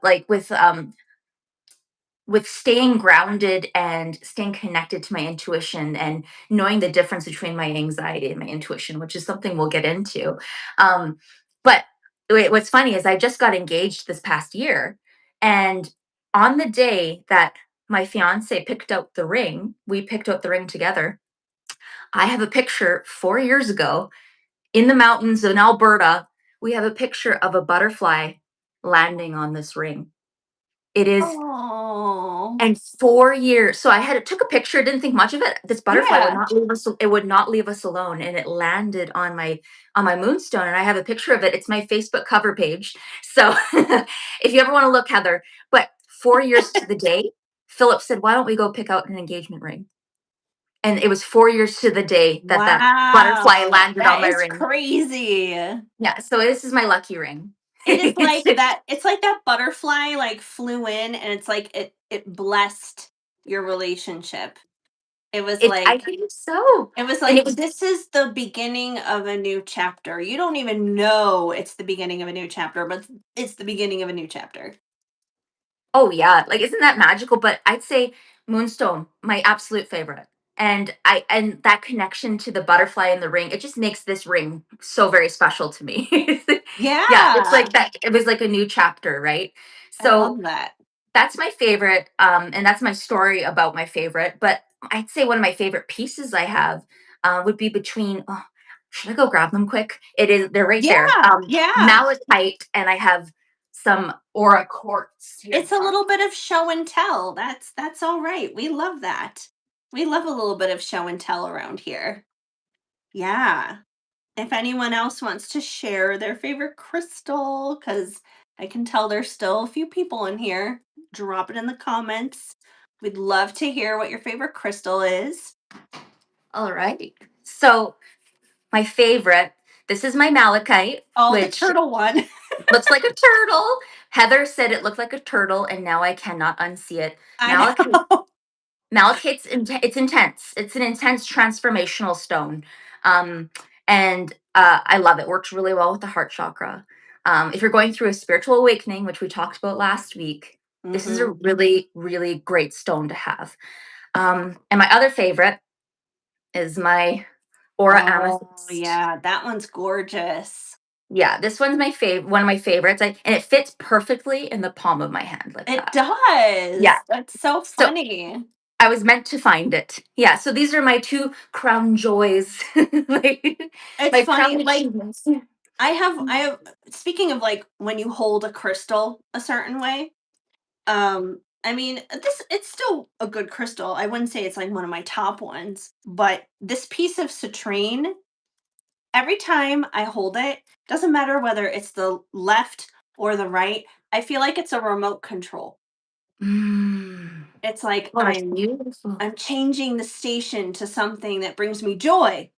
S2: like with staying grounded and staying connected to my intuition and knowing the difference between my anxiety and my intuition, which is something we'll get into. But what's funny is I just got engaged this past year, and on the day that my fiance picked out the ring, we picked out the ring together. I have a picture 4 years ago in the mountains in Alberta. We have a picture of a butterfly landing on this ring. It is
S1: Oh,
S2: and 4 years, so I took a picture, didn't think much of it. This butterfly would
S1: yeah.
S2: not leave us it would not leave us alone, and it landed on my moonstone, and I have a picture of it. It's my Facebook cover page. So, if you ever wanna look, Heather, but 4 years to the day, Philip said, "Why don't we go pick out an engagement ring?" And it was 4 years to the day that butterfly
S1: Wow,
S2: landed
S1: that
S2: on my
S1: is
S2: ring.
S1: crazy.
S2: Yeah, so this is my lucky ring.
S1: It is like that it's like that butterfly, like, flew in, and it's like it blessed your relationship. It was
S2: I
S1: like
S2: think so.
S1: it was
S2: And
S1: like,
S2: it was
S1: "This is the beginning of a new chapter." You don't even know it's the beginning of a new chapter, but it's the beginning of a new chapter.
S2: Oh yeah, like isn't that magical? But I'd say Moonstone, my absolute favorite. And that connection to the butterfly in the ring, it just makes this ring so very special to me. Yeah, it's
S1: Yeah,
S2: like that it was like a new chapter, right?
S1: I love
S2: So
S1: that.
S2: that's my favorite, and that's my story about my favorite. But I'd say one of my favorite pieces I have would be between. Oh, should I go grab them quick? They're right there.
S1: Yeah, yeah.
S2: Malachite, and I have some aura quartz here in
S1: It's a
S2: front.
S1: little bit of show and tell. That's all right. We love that. We love a little bit of show and tell around here. Yeah. If anyone else wants to share their favorite crystal, because I can tell there's still a few people in here, drop it in the comments. We'd love to hear what your favorite crystal is.
S2: All right. So my favorite. This is my malachite,
S1: Oh, the
S2: which
S1: turtle one.
S2: looks like a turtle. Heather said it looked like a turtle, and now I cannot unsee it.
S1: I
S2: Malachite
S1: know.
S2: It's intense. It's an intense transformational stone, um, and I love it. Works really well with the heart chakra. If you're going through a spiritual awakening, which we talked about last week, this is a
S1: Hmm.
S2: really great stone to have. And my other favorite is my aura
S1: Oh,
S2: amethyst.
S1: yeah. That one's gorgeous.
S2: Yeah, this one's my favorite. One of my favorites, and it fits perfectly in the palm of my hand like
S1: It
S2: that. Yeah.
S1: does. That's so
S2: So
S1: funny.
S2: I was meant to find it. Yeah, so these are my 2 crown joys. Like,
S1: It's
S2: my crown
S1: funny. Like,
S2: achievements.
S1: I have, speaking of like when you hold a crystal a certain way, I mean, this it's still a good crystal. I wouldn't say it's like one of my top ones, but this piece of citrine, every time I hold it, doesn't matter whether it's the left or the right, I feel like it's a remote control.
S2: Mm.
S1: It's like
S2: Oh, that's beautiful.
S1: I'm changing the station to something that brings me joy.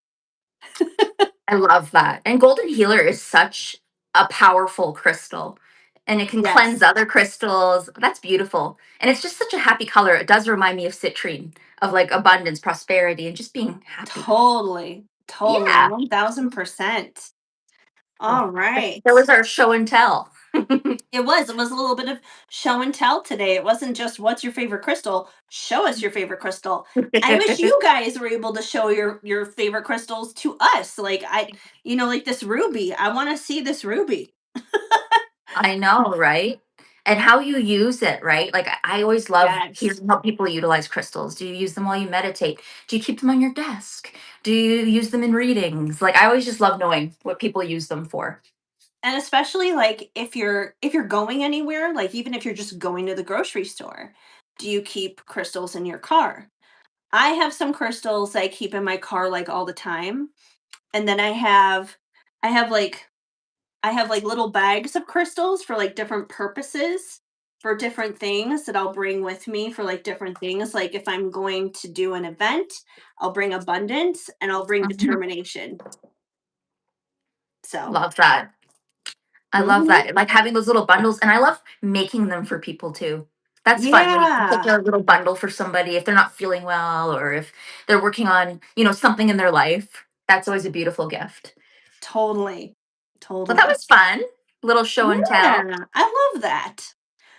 S2: I love that. And golden healer is such a powerful crystal, and it can cleanse
S1: Yes.
S2: other crystals. That's beautiful. And it's just such a happy color. It does remind me of citrine, of like abundance, prosperity, and just being happy.
S1: Totally. Totally.
S2: Yeah.
S1: 1000%.
S2: Oh,
S1: All right.
S2: that was our show and tell.
S1: It was a little bit of show and tell today. It wasn't just what's your favorite crystal, show us your favorite crystal. I wish you guys were able to show your favorite crystals to us. Like like this ruby. I want to see this ruby.
S2: I know, right? And how you use it, right? Like I always love
S1: Yes.
S2: hearing how people utilize crystals. Do you use them while you meditate? Do you keep them on your desk? Do you use them in readings? Like I always just love knowing what people use them for.
S1: And especially like if you're going anywhere, like even if you're just going to the grocery store, do you keep crystals in your car? I have some crystals I keep in my car like all the time. And then I have like I have like little bags of crystals for like different purposes, for different things that I'll bring with me for like different things. Like if I'm going to do an event, I'll bring abundance and I'll bring
S2: Mhm.
S1: determination. So,
S2: Love that. I love
S1: mhm.
S2: that. Like having those little bundles, and I love making them for people too. That's fun when you can pick
S1: Yeah,
S2: a little bundle for somebody if they're not feeling well or if they're working on, something in their life. That's always a beautiful gift.
S1: totally.
S2: But that
S1: Totally.
S2: was fun. Little show and tell.
S1: Yeah, I love that.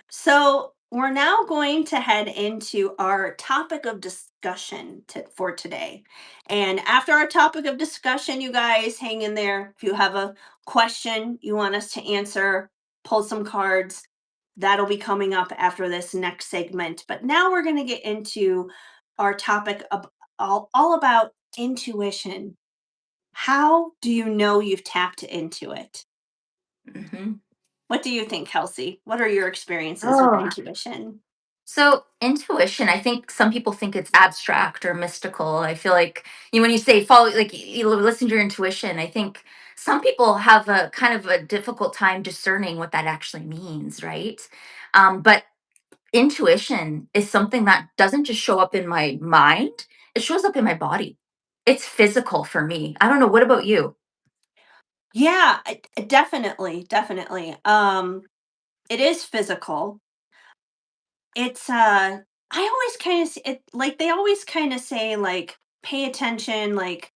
S1: So, we're now going to head into our topic of discussion for today. And after our topic of discussion, you guys hang in there. If you have a question you want us to answer, pull some cards. That'll be coming up after this next segment. But now we're going to get into our topic of all about intuition. How do you know you've tapped into it?
S2: Mhm.
S1: What do you think, Kelsey? What are your experiences with
S2: Oh,
S1: intuition?
S2: so intuition, I think some people think it's abstract or mystical. I feel like when you say follow, like you listen to your intuition, I think some people have a kind of a difficult time discerning what that actually means, right? But intuition is something that doesn't just show up in my mind; it shows up in my body. It's physical for me. I don't know. What about you?
S1: Yeah, definitely, definitely. It is physical. It's I always kind of it like they always kind of say like pay attention like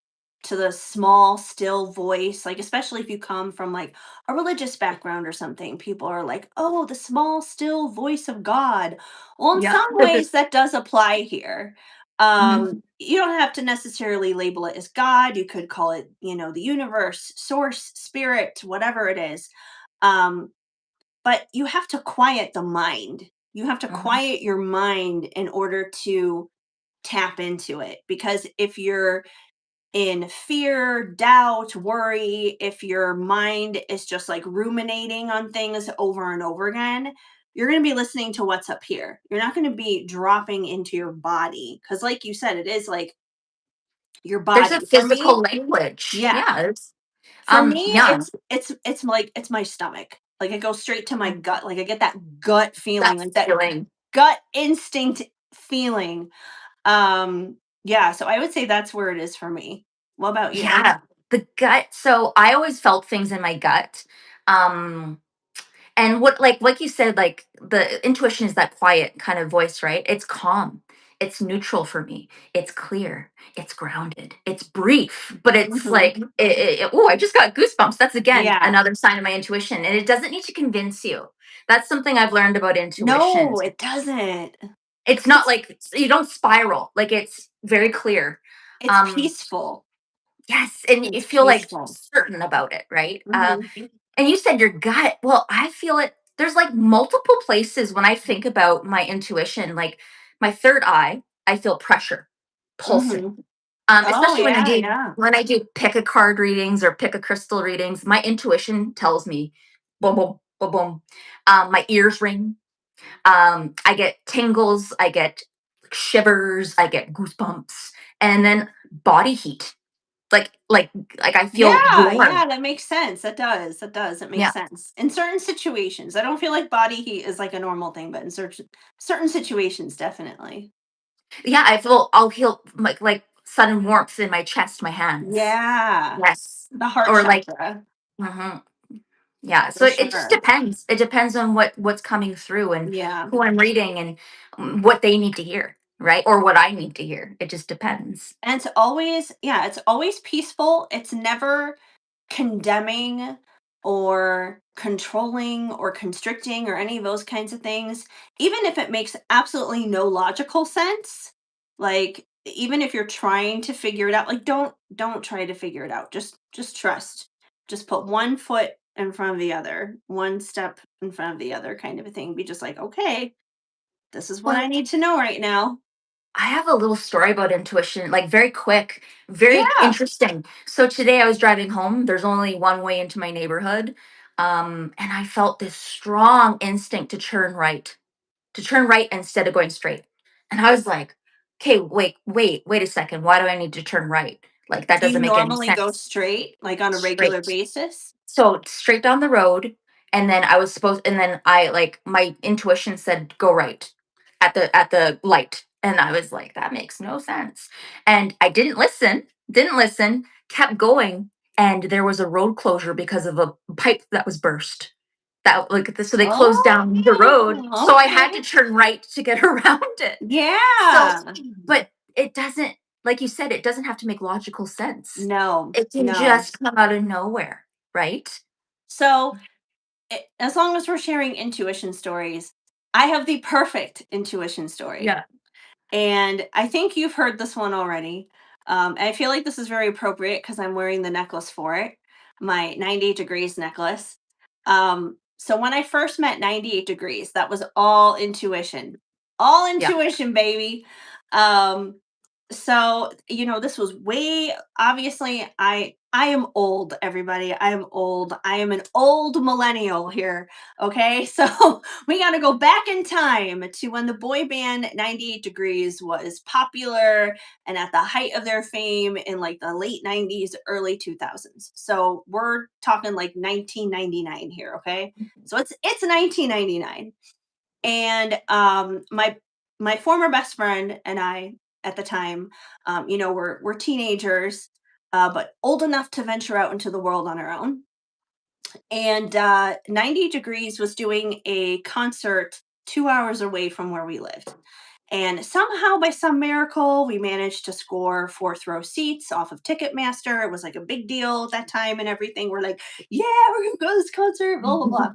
S1: to the small still voice, like especially if you come from like a religious background or something. People are like, "Oh, the small still voice of God." Well, in
S2: Yeah.
S1: some ways that does apply here.
S2: Mhm.
S1: You don't have to necessarily label it as God. You could call it, the universe, source, spirit, whatever it is. Um but you have to quiet the mind. You have to
S2: Mhm.
S1: quiet your mind in order to tap into it. Because if you're in fear, doubt, worry, if your mind is just like ruminating on things over and over again, you're going to be listening to what's up here. You're not going to be dropping into your body. Because, like you said, it is like your
S2: There's a
S1: body. For me,
S2: physical language.
S1: yeah.
S2: Yeah, it's,
S1: For me,
S2: yeah,
S1: it's like it's my stomach. Like it goes straight to my
S2: mm,
S1: gut. Like I get that gut feeling,
S2: that
S1: like that
S2: feeling.
S1: gut instinct feeling. Yeah, so I would say that's where it is for me. What about you?
S2: Yeah, the gut. So I always felt things in my gut. Um, and what, like you said, like the intuition is that quiet kind of voice, right? It's calm. It's neutral for me. It's clear. It's grounded. It's brief, but it's
S1: Mhm.
S2: like, oh, I just got goosebumps. That's again
S1: Yeah.
S2: another sign of my intuition, and it doesn't need to convince you. That's something I've learned about intuition.
S1: No, it doesn't.
S2: It's not
S1: It's
S2: like you don't spiral. Like it's very clear.
S1: it's
S2: Um,
S1: peaceful.
S2: yes, and you
S1: It's
S2: feel like
S1: peaceful.
S2: certain about it, right?
S1: Mhm.
S2: And you said your gut. Well, I feel it. There's like multiple places when I think about my intuition, like my third eye, I feel pressure pulsing.
S1: Mhm. Oh,
S2: Especially
S1: yeah, yeah.
S2: when I do pick a card readings or pick a crystal readings, my intuition tells me boom, boom, boom, boom. My ears ring. I get tingles, I get shivers, I get goosebumps, and then body heat. Like like like I feel
S1: Yeah,
S2: warm.
S1: yeah, that makes sense. That does. That does. It makes
S2: Yeah.
S1: sense. In certain situations, I don't feel like body heat is like a normal thing, but in certain situations, definitely.
S2: Yeah, I'll feel like sudden warmth in my chest, my hands.
S1: Yeah.
S2: Yes.
S1: The heart
S2: Or like
S1: chakra,
S2: mhm. Yeah, so
S1: for
S2: it just
S1: sure.
S2: depends. It depends on what's coming through and
S1: Yeah.
S2: who I'm reading and what they need to hear, right? Or what I need to hear. It just depends.
S1: And it's always, yeah, it's always peaceful. It's never condemning or controlling or constricting or any of those kinds of things. Even if it makes absolutely no logical sense, like even if you're trying to figure it out, like don't try to figure it out. Just trust. Just put one foot in front of the other, one step in front of the other kind of a thing. Be just like, okay, this is what I
S2: Well,
S1: need to know right now.
S2: I have a little story about intuition, like very quick, very
S1: Yeah.
S2: interesting. So today I was driving home. There's only one way into my neighborhood. And I felt this strong instinct to turn right instead of going straight. And I was like, okay, wait a second. Why do I need to turn right? Like that
S1: Do you
S2: doesn't make any
S1: normally go
S2: sense.
S1: straight, like, on a regular
S2: Straight.
S1: basis?
S2: So straight down the road, and then and then I like my intuition said go right at the light, and I was like, that makes no sense, and I didn't listen, kept going, and there was a road closure because of a pipe that was burst. So they closed down the road,
S1: Oh,
S2: so I had to
S1: okay.
S2: turn right to get around it. So,
S1: Yeah.
S2: but it doesn't, like you said, it doesn't have to make logical sense.
S1: No,
S2: It can
S1: no.
S2: just come out of nowhere, right?
S1: So, as long as we're sharing intuition stories, I have the perfect intuition story.
S2: Yeah.
S1: And I think you've heard this one already. I feel like this is very appropriate because I'm wearing the necklace for it, my 98 degrees necklace. So when I first met 98 degrees, that was all
S2: Yeah.
S1: intuition, baby. Um, so this was way obviously I am old, everybody. I am old. I am an old millennial here. Okay, so we got to go back in time to when the boy band 98 Degrees was popular and at the height of their fame in like the late 90s, early 2000s. So we're talking like 1999 here, okay? So it's 1999. And my former best friend and I at the time, we're teenagers, but old enough to venture out into the world on our own. And 90 Degrees was doing a concert 2 hours away from where we lived. And somehow, by some miracle, we managed to score fourth row seats off of Ticketmaster. It was like a big deal at that time and everything. We're like, yeah, we're going to go to this concert, blah, blah, blah.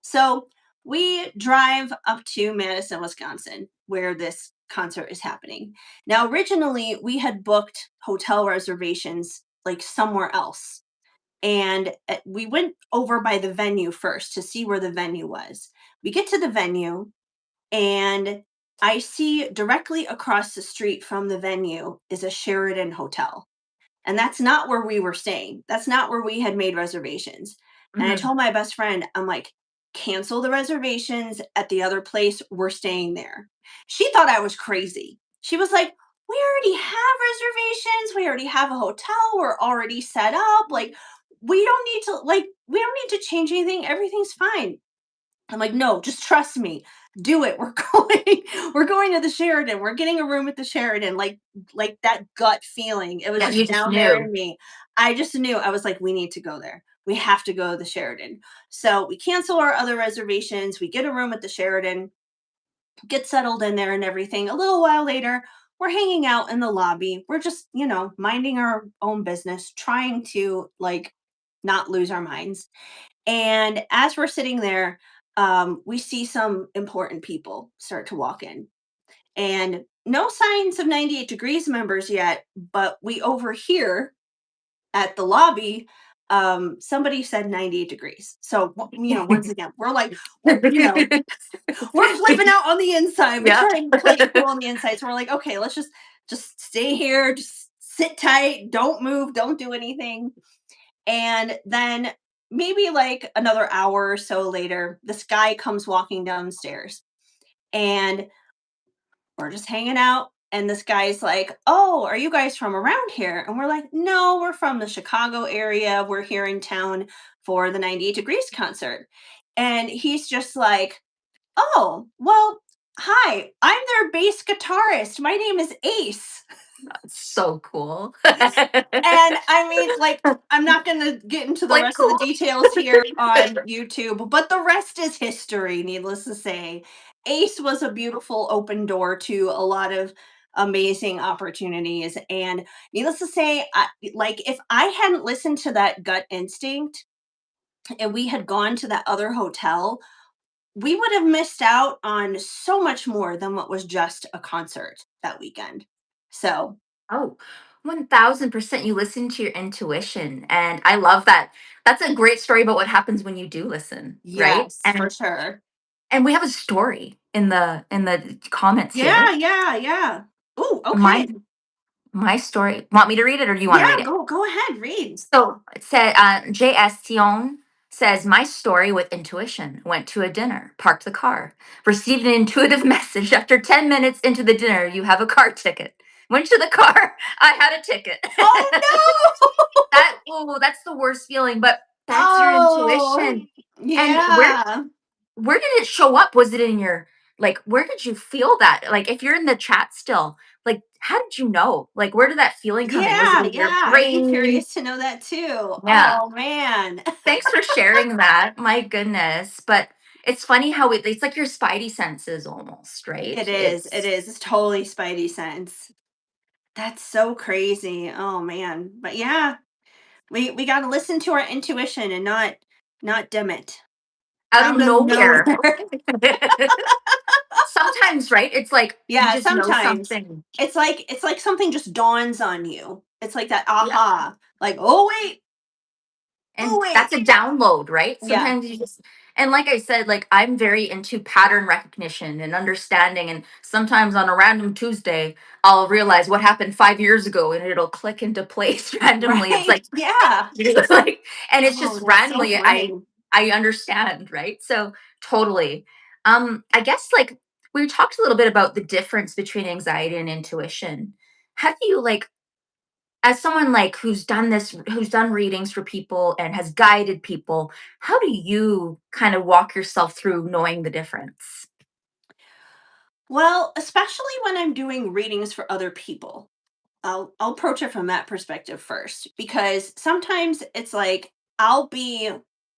S1: So we drive up to Madison, Wisconsin, where this concert is happening. Now, originally, we had booked hotel reservations like somewhere else. And we went over by the venue first to see where the venue was. We get to the venue, and I see directly across the street from the venue is a Sheraton hotel. And that's not where we were staying. That's not where we had made reservations. And I
S2: Mhm.
S1: told my best friend, I'm like, cancel the reservations at the other place. We're staying there. She thought I was crazy. She was like, we already have reservations. We already have a hotel. We're already set up. Like, we don't need to change anything. Everything's fine. I'm like, no, just trust me. Do it. We're going, we're going to the Sheridan. We're getting a room at the Sheridan. Like that gut feeling. It was
S2: Yeah, you
S1: just
S2: just
S1: down there in
S2: knew.
S1: me. I just knew. I was like, we need to go there. We have to go to the Sheridan. So we cancel our other reservations. We get a room at the Sheridan, get settled in there and everything. A little while later, we're hanging out in the lobby. We're just, minding our own business, trying to not lose our minds. And as we're sitting there, we see some important people start to walk in. And no signs of 98 Degrees members yet, but we overhear at the lobby, somebody said 98 degrees. So, once again, we're like, we're flipping out on the inside. We
S2: Yep.
S1: try and play it cool on the inside. So we're like, okay, let's just stay here, just sit tight, don't move, don't do anything. And then maybe like another hour or so later, this guy comes walking downstairs, and we're just hanging out. And this guy's like, oh, are you guys from around here? And we're like, no, we're from the Chicago area. We're here in town for the 98 Degrees concert. And he's just like, oh, well, hi, I'm their bass guitarist. My name is Ace.
S2: So cool.
S1: And I mean, I'm not going to get into the
S2: Like,
S1: rest of the
S2: cool.
S1: details here on YouTube, but the rest is history, needless to say. Ace was a beautiful open door to a lot of amazing opportunities. And needless to say, if I hadn't listened to that gut instinct and we had gone to that other hotel, we would have missed out on so much more than what was just a concert that weekend. So,
S2: Oh, 1000% you listen to your intuition. And I love that. That's a great story about what happens when you do listen, right?
S1: yes, for
S2: And
S1: sure.
S2: we have a story in the comments
S1: Yeah,
S2: here.
S1: yeah, yeah. Ooh,
S2: My
S1: okay.
S2: my story. Want me to read it or do you want to
S1: Yeah,
S2: read it?
S1: go ahead, read.
S2: So it said, J.S. Tion says, my story with intuition went to a dinner, parked the car, received an intuitive message. After 10 minutes into the dinner, you have a car ticket. Went to the car, I had a ticket.
S1: Oh no!
S2: That's the worst feeling, but that's your
S1: Oh,
S2: intuition. And
S1: yeah.
S2: where did it show up? Was it in your, like, where did you feel that? Like, if you're in the chat still, like, how did you know? Like, where did that feeling come in? Was it
S1: Yeah,
S2: in your
S1: yeah, I'd be
S2: brain?
S1: curious to know that too.
S2: Yeah.
S1: Oh, man.
S2: Thanks for sharing that. My goodness. But it's funny how it's like your spidey senses almost, right?
S1: It is, it
S2: It's
S1: is. It's totally spidey sense. That's so crazy. Oh, man. But yeah, we gotta listen to our intuition and not dim it.
S2: out of
S1: Out of
S2: nowhere.
S1: nowhere.
S2: Sometimes, right? It's like you
S1: Yeah,
S2: just know
S1: sometimes.
S2: something.
S1: It's like something just dawns on you. It's like that
S2: Yeah.
S1: aha. Like, "Oh, wait. Oh,
S2: And
S1: wait."
S2: that's a download, right?
S1: Yeah.
S2: Sometimes you just, and like I said, like I'm very into pattern recognition and understanding. And sometimes on a random Tuesday, I'll realize what happened 5 years ago and it'll click into place randomly. It's
S1: Right?
S2: like,
S1: Yeah.
S2: it's like, and it's
S1: Oh,
S2: just
S1: that's so
S2: randomly
S1: funny.
S2: I understand, right? So totally. I guess like we talked a little bit about the difference between anxiety and intuition. How do you like, as someone like who's done readings for people and has guided people, how do you kind of walk yourself through knowing the difference?
S1: Well, especially when I'm doing readings for other people. I'll approach it from that perspective first because sometimes it's like I'll be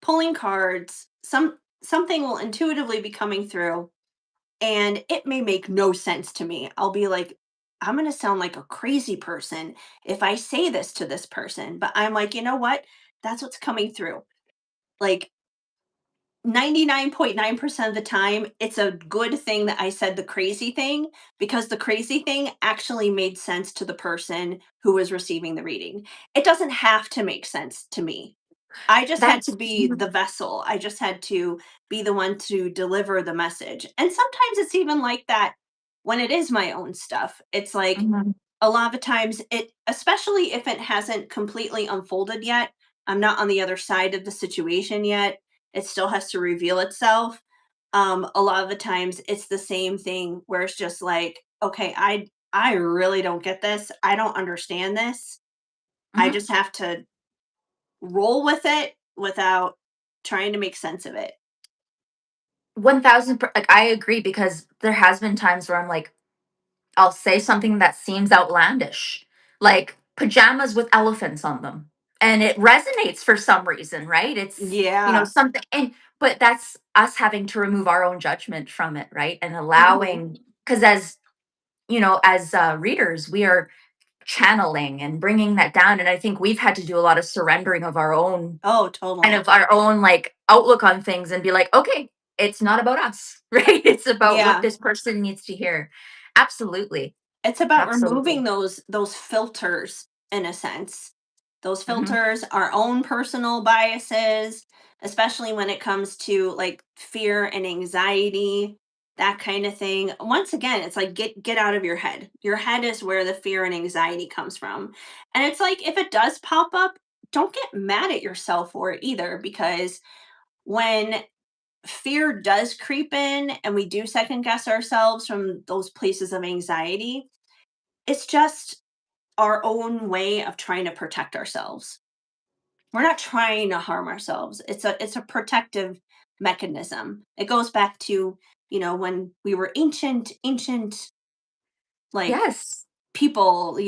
S1: pulling cards, something will intuitively be coming through, and it may make no sense to me. I'll be like, I'm going to sound like a crazy person if I say this to this person, but I'm like, you know what? That's what's coming through. Like 99.9% of the time, it's a good thing that I said the crazy thing, because the crazy thing actually made sense to the person who was receiving the reading. It doesn't have to make sense to me. I just had to
S2: That's
S1: be the vessel. I just had to be the one to deliver the message. And sometimes it's even like that when it is my own stuff. It's like
S2: Mhm,
S1: a lot of the times it, especially if it hasn't completely unfolded yet, I'm not on the other side of the situation yet. It still has to reveal itself. A lot of the times it's the same thing where it's just like, okay, I really don't get this. I don't understand this. I
S2: mhm.
S1: just have to roll with it without trying to make sense of it.
S2: 1000 like I agree because there has been times where I'm like I'll say something that seems outlandish, like pajamas with elephants on them. And it resonates for some reason, right? It's,
S1: Yeah.
S2: something and but that's us having to remove our own judgment from it, right? And
S1: Mhm.
S2: allowing because as as readers, we are channeling and bringing that down. And I think we've had to do a lot of surrendering of our own
S1: Oh,
S2: kind
S1: totally.
S2: of our own like outlook on things and be like, okay, it's not about us, right? It's about what
S1: Yeah.
S2: this person needs to hear. Absolutely.
S1: It's about
S2: Absolutely.
S1: removing those filters in a sense. Those
S2: Mhm.
S1: filters, our own personal biases, especially when it comes to like fear and anxiety, that kind of thing. Once again, it's like get out of your head. Your head is where the fear and anxiety comes from. And it's like if it does pop up, don't get mad at yourself for it either, because when fear does creep in and we do second guess ourselves from those places of anxiety, it's just our own way of trying to protect ourselves. We're not trying to harm ourselves. It's a protective mechanism. It goes back to, when we were ancient like
S2: Yes.
S1: people,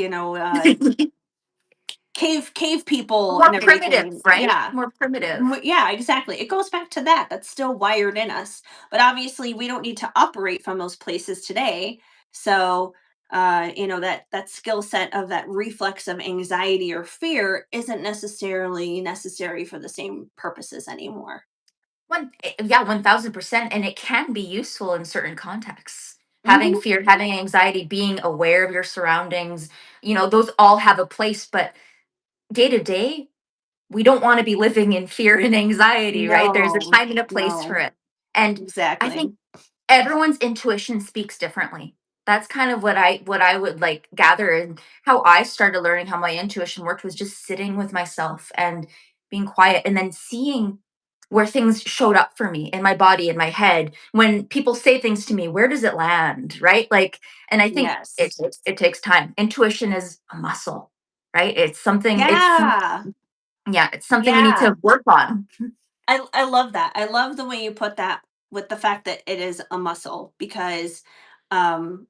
S1: cave people
S2: More
S1: and
S2: primitive,
S1: everything.
S2: right?
S1: Yeah.
S2: More primitive.
S1: Yeah, exactly. It goes back to that. That's still wired in us. But obviously, we don't need to operate from those places today. So, that skill set of that reflex of anxiety or fear isn't necessarily necessary for the same purposes anymore.
S2: Yeah, 1000%. And it can be useful in certain contexts. Having
S1: Hmm.
S2: fear, having anxiety, being aware of your surroundings, those all have a place. But day to day, we don't want to be living in fear and anxiety, right? There's a
S1: No,
S2: time and a place for
S1: no,
S2: it. And I
S1: exactly.
S2: think everyone's intuition speaks differently. That's kind of what I would like gather, and how I started learning how my intuition worked was just sitting with myself and being quiet and then seeing where things showed up for me in my body, in my head. When people say things to me, where does it land, right? Like, and I think
S1: Yes.
S2: it takes time. Intuition is a muscle, right?
S1: Yeah.
S2: Yeah, it's something we need
S1: Yeah.
S2: to work on.
S1: I love that. I love the way you put that, with the fact that it is a muscle, because um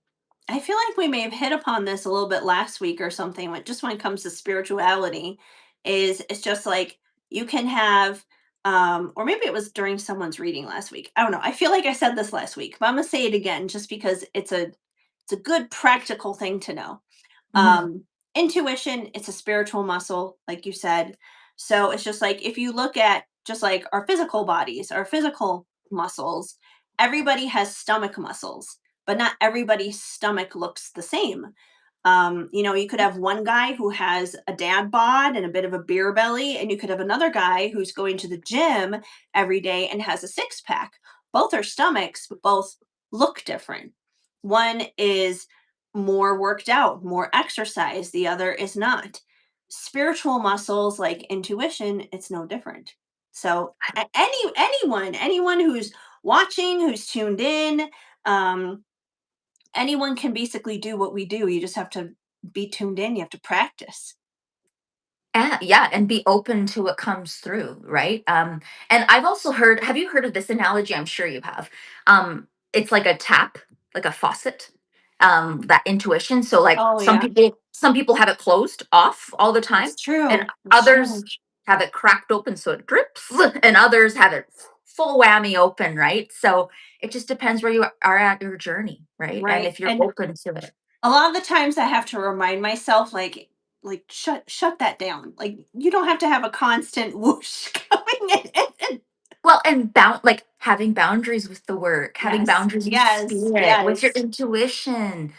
S1: I feel like we may have hit upon this a little bit last week or something, when it comes to spirituality, is it's just like you can have, or maybe it was during someone's reading last week. I don't know. I feel like I said this last week, but I'm going to say it again just because it's a good practical thing to know.
S2: Mhm.
S1: Intuition, it's a spiritual muscle, like you said. So it's just like if you look at just like our physical bodies, our physical muscles, everybody has stomach muscles, but not everybody's stomach looks the same. You could have one guy who has a dad bod and a bit of a beer belly, and you could have another guy who's going to the gym every day and has a six pack. Both are stomachs, but both look different. One is more worked out, more exercise, the other is not. Spiritual muscles like intuition, it's no different. So anyone who's watching, who's tuned in, um, anyone can basically do what we do. You just have to be tuned in. You have to practice.
S2: Yeah, and be open to what comes through, right? And I've also heard, have you heard of this analogy? I'm sure you have. It's like a tap, like a faucet, that intuition. So like
S1: Oh yeah,
S2: some people have it closed off all the time,
S1: it's
S2: and
S1: true. It's
S2: others
S1: true.
S2: have it cracked open so it drips, and others have it full whammy open, right? So it just depends where you are at your journey, right? And
S1: Right.
S2: if you're
S1: And
S2: open to it.
S1: a lot of the times I have to remind myself, like shut that down. Like you don't have to have a constant whoosh going in.
S2: Well, and like having boundaries with the work, having
S1: Yes.
S2: boundaries with
S1: Yes.
S2: spirit, with your
S1: Yes.
S2: intuition.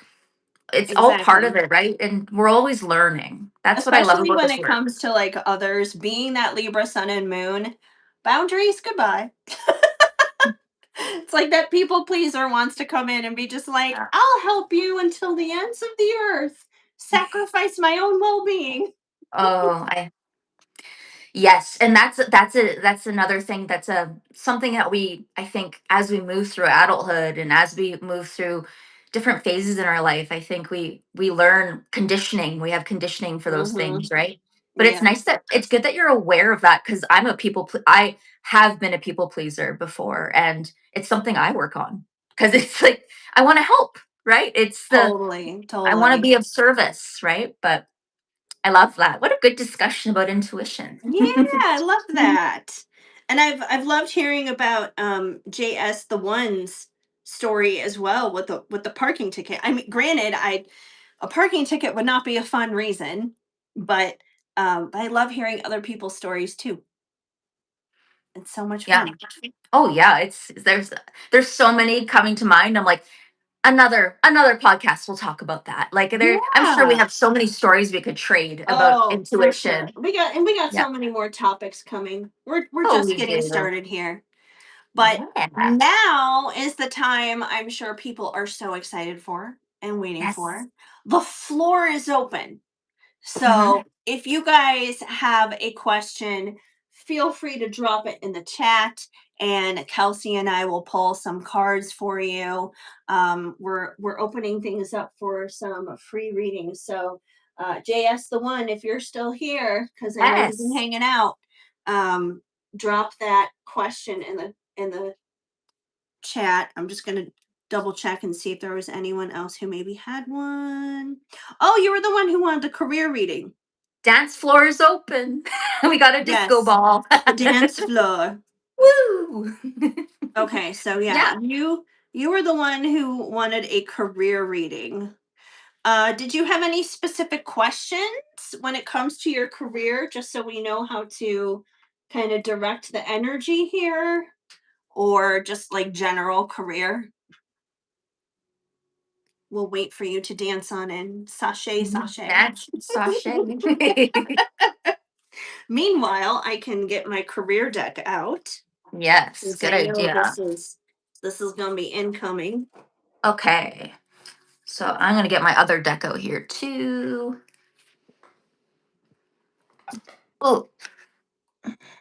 S2: It's all part of
S1: Exactly.
S2: it, right? And we're always learning. That's what I love
S1: Especially
S2: about
S1: when
S2: this
S1: it
S2: work.
S1: comes to like others being that Libra sun and moon. Boundaries, goodbye. It's like that people pleaser wants to come in and be just like,
S2: Yeah.
S1: I'll help you until the ends of the earth. Sacrifice my own well-being.
S2: Oh, I Yes, and that's another thing that's a something that we I think as we move through adulthood and as we move through different phases in our life, I think we learn conditioning. We have conditioning for those
S1: Mm-hmm.
S2: things, right? But it's
S1: Yeah,
S2: nice that it's good that you're aware of that because I have been a people pleaser before, and it's something I work on because it's like I want to help, right?
S1: totally,
S2: I want to
S1: totally.
S2: be of service, right? But I love that. What a good discussion about intuition.
S1: Yeah, I love that. And I've loved hearing about JS the One's story as well with the parking ticket. I mean, granted, I a parking ticket would not be a fun reason, but I love hearing other people's stories too. It's so much
S2: Yeah.
S1: fun.
S2: Oh yeah, it's there's so many coming to mind. I'm like another podcast we'll talk about that. Like there I'm sure we
S1: Yeah.
S2: have so many stories we could trade about
S1: Oh, for sure.
S2: intuition.
S1: We got
S2: Yeah.
S1: so many more topics coming. We're
S2: Oh,
S1: just
S2: we
S1: getting
S2: do.
S1: started here. But
S2: Yeah.
S1: now is the time I'm sure people are so excited for and waiting
S2: Yes.
S1: for. The floor is open.
S2: Hmm.
S1: So if you guys have a question, feel free to drop it in the chat, and Kelsey and I will pull some cards for you. We're opening things up for some free readings. So JS the One, if you're still here, because I know you've been
S2: Yes.
S1: hanging out, um, drop that question in the chat. I'm just gonna double check and see if there was anyone else who maybe had one. Oh, you were the one who wanted the career reading.
S2: Dance floor is open. We got a disco
S1: Yes,
S2: ball.
S1: the dance floor.
S2: Woo!
S1: Okay, so yeah,
S2: Yeah.
S1: you were the one who wanted a career reading. Did you have any specific questions when it comes to your career, just so we know how to kind of direct the energy here, or just like general career? We'll wait for you to dance on in. Sashay, sashay.
S2: That's sachet.
S1: Meanwhile, I can get my career deck out
S2: Yes,
S1: since
S2: good
S1: I know
S2: idea.
S1: this is gonna be incoming.
S2: Okay. So I'm gonna get my other deco here too. Oh,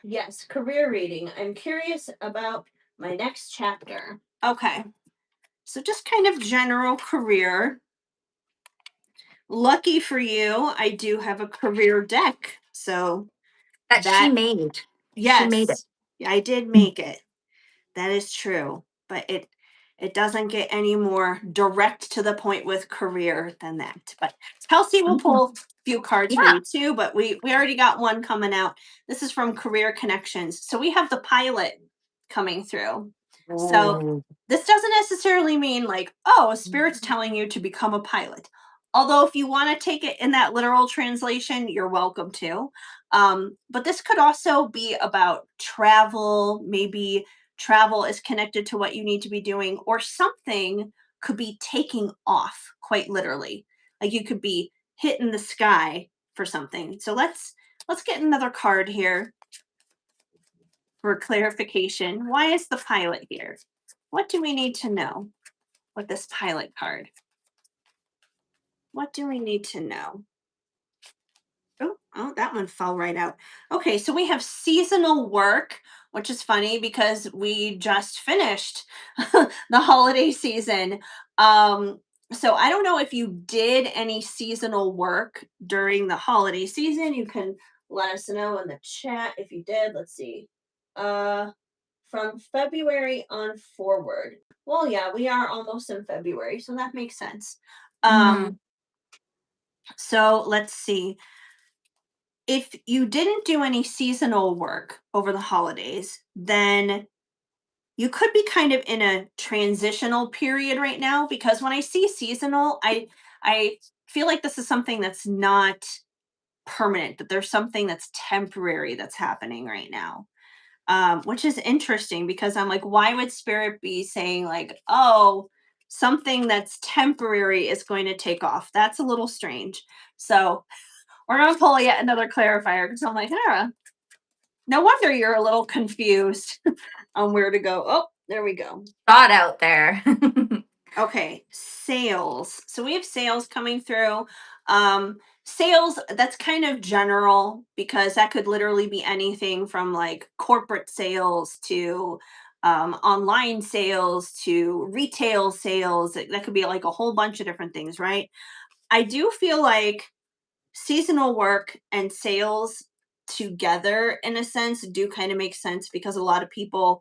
S1: Yes, career reading. I'm curious about my next chapter. Okay, so just kind of general career. Lucky for you, I do have a career deck. So
S2: that she
S1: that,
S2: made. She made it.
S1: yes, I did make it. That is true, but it doesn't get any more direct to the point with career than that. But Kelsey will
S2: Mhm.
S1: pull a few cards for
S2: Yeah.
S1: you too, but we already got one coming out. This is from Career Connections. So we have the pilot coming through. So
S2: Ooh.
S1: this doesn't necessarily mean like, oh, a spirit's telling you to become a pilot. Although if you want to take it in that literal translation, you're welcome to. But this could also be about travel, maybe travel is connected to what you need to be doing, or something could be taking off quite literally, like you could be hitting the sky for something. So let's get another card here for clarification. Why is the pilot here? What do we need to know with this pilot card? What do we need to know? Oh, that one fell right out. Okay, so we have seasonal work, which is funny because we just finished the holiday season. So I don't know if you did any seasonal work during the holiday season. You can let us know in the chat if you did. Let's see. Uh, from February on forward. Well, yeah, we are almost in February, so that makes sense.
S2: Mm.
S1: So let's see. if you didn't do any seasonal work over the holidays, then you could be kind of in a transitional period right now, because when I see seasonal, I feel like this is something that's not permanent, that there's something that's temporary that's happening right now. Which is interesting, because I'm like, why would spirit be saying, like, oh, something that's temporary is going to take off? That's a little strange. So we're going to pull yet another clarifier, because I'm like, Hera, no wonder you're a little confused on where to go. Oh, there we go.
S2: Thought out there.
S1: Okay, sales. So we have sales coming through. Sales, that's kind of general, because that could literally be anything from like corporate sales to online sales to retail sales. That could be like a whole bunch of different things, right? I do feel like seasonal work and sales together, in a sense, do kind of make sense, because a lot of people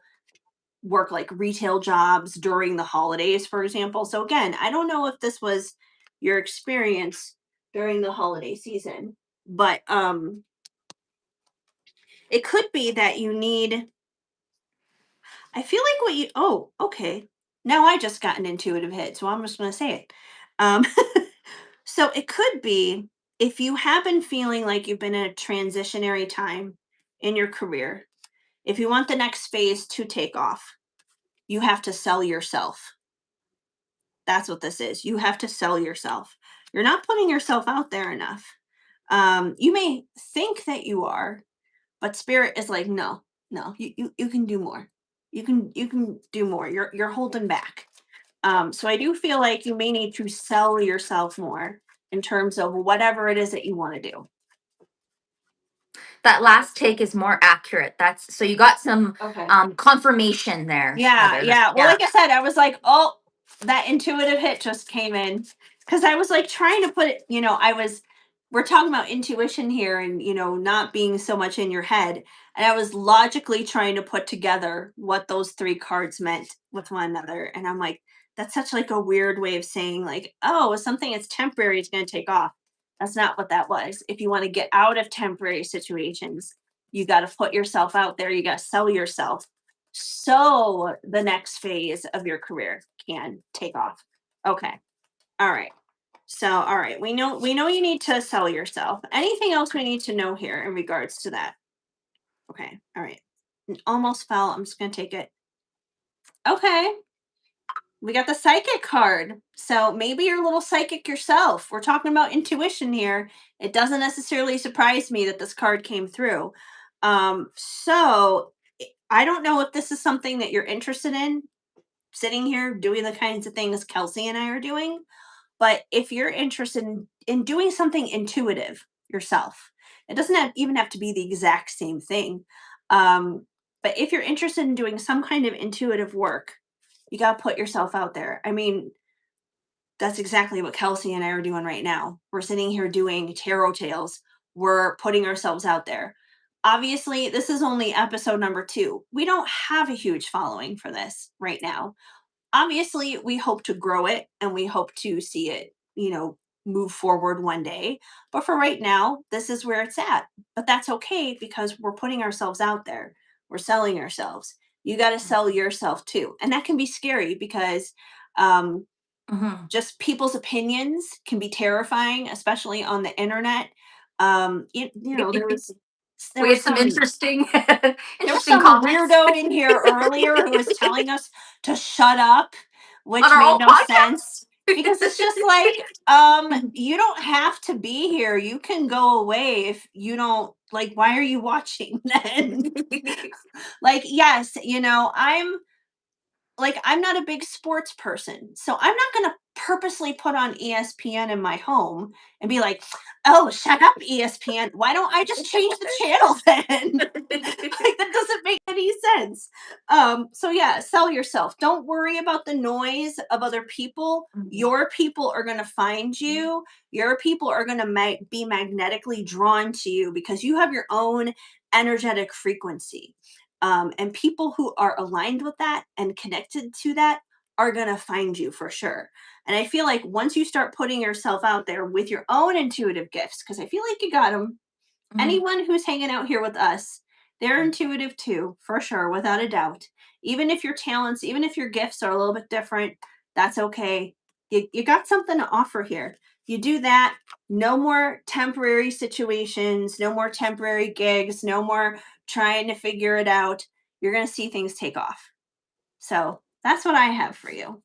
S1: work like retail jobs during the holidays, for example. So again, I don't know if this was your experience during the holiday season, but it could be that you need, I feel like what you, oh, okay. Now I just got an intuitive hit, so I'm just going to say it. Um so it could be, if you have been feeling like you've been in a transitionary time in your career, if you want the next phase to take off, you have to sell yourself. That's what this is. You have to sell yourself. You're not putting yourself out there enough. You may think that you are, but spirit is like, no, no, you can do more. You can do more. You're holding back. So I do feel like you may need to sell yourself more in terms of whatever it is that you want to do.
S2: That last take is more accurate. That's so you got some
S1: Okay.
S2: confirmation there,
S1: Yeah,
S2: Heather.
S1: yeah. Well,
S2: Yeah.
S1: like I said, I was like, oh, that intuitive hit just came in, because I was like trying to put it, we're talking about intuition here, and, not being so much in your head. And I was logically trying to put together what those three cards meant with one another. And I'm like, that's such like a weird way of saying, like, oh, something that's temporary is going to take off. That's not what that was. If you want to get out of temporary situations, you got to put yourself out there. You got to sell yourself, so the next phase of your career can take off. Okay. All right. So, all right, we know you need to sell yourself. Anything else we need to know here in regards to that? Okay. All right. Almost fell. I'm just going to take it. Okay. We got the psychic card. So maybe you're a little psychic yourself. We're talking about intuition here. It doesn't necessarily surprise me that this card came through. So I don't know if this is something that you're interested in, sitting here doing the kinds of things Kelsey and I are doing. But if you're interested in doing something intuitive yourself, it doesn't even have to be the exact same thing. But if you're interested in doing some kind of intuitive work, you got to put yourself out there. I mean, that's exactly what Kelsey and I are doing right now. We're sitting here doing tarot tales. We're putting ourselves out there. Obviously, this is only episode number 2. We don't have a huge following for this right now. Obviously, we hope to grow it, and we hope to see it, move forward one day. But for right now, this is where it's at. But that's okay, because we're putting ourselves out there. We're selling ourselves. You got to sell yourself too. And that can be scary, because um,
S2: Hmm.
S1: just people's opinions can be terrifying, especially on the internet. There was there
S2: We
S1: was
S2: had some
S1: some
S2: interesting
S1: there was
S2: interesting
S1: some
S2: comments
S1: weirdo in here earlier who was telling us to shut up,
S2: on
S1: which
S2: our
S1: made
S2: own
S1: no
S2: podcast.
S1: sense, because it's just like, you don't have to be here. You can go away if you don't like. Why are you watching then? Like, yes, I'm not a big sports person, so I'm not going to purposely put on ESPN in my home and be like, "Oh, shut up, ESPN. Why don't I just change the channel then?" Like, that doesn't make any sense. So yeah, sell yourself. Don't worry about the noise of other people. Your people are going to find you. Your people are going to be magnetically drawn to you, because you have your own energetic frequency. And people who are aligned with that and connected to that are going to find you for sure. And I feel like once you start putting yourself out there with your own intuitive gifts, because I feel like you got them,
S2: Mhm.
S1: Anyone who's hanging out here with us, they're intuitive too, for sure, without a doubt. Even if your talents, even if your gifts are a little bit different, that's okay. You got something to offer here. You do that, no more temporary situations, no more temporary gigs, no more trying to figure it out. You're going to see things take off. So that's what I have for you.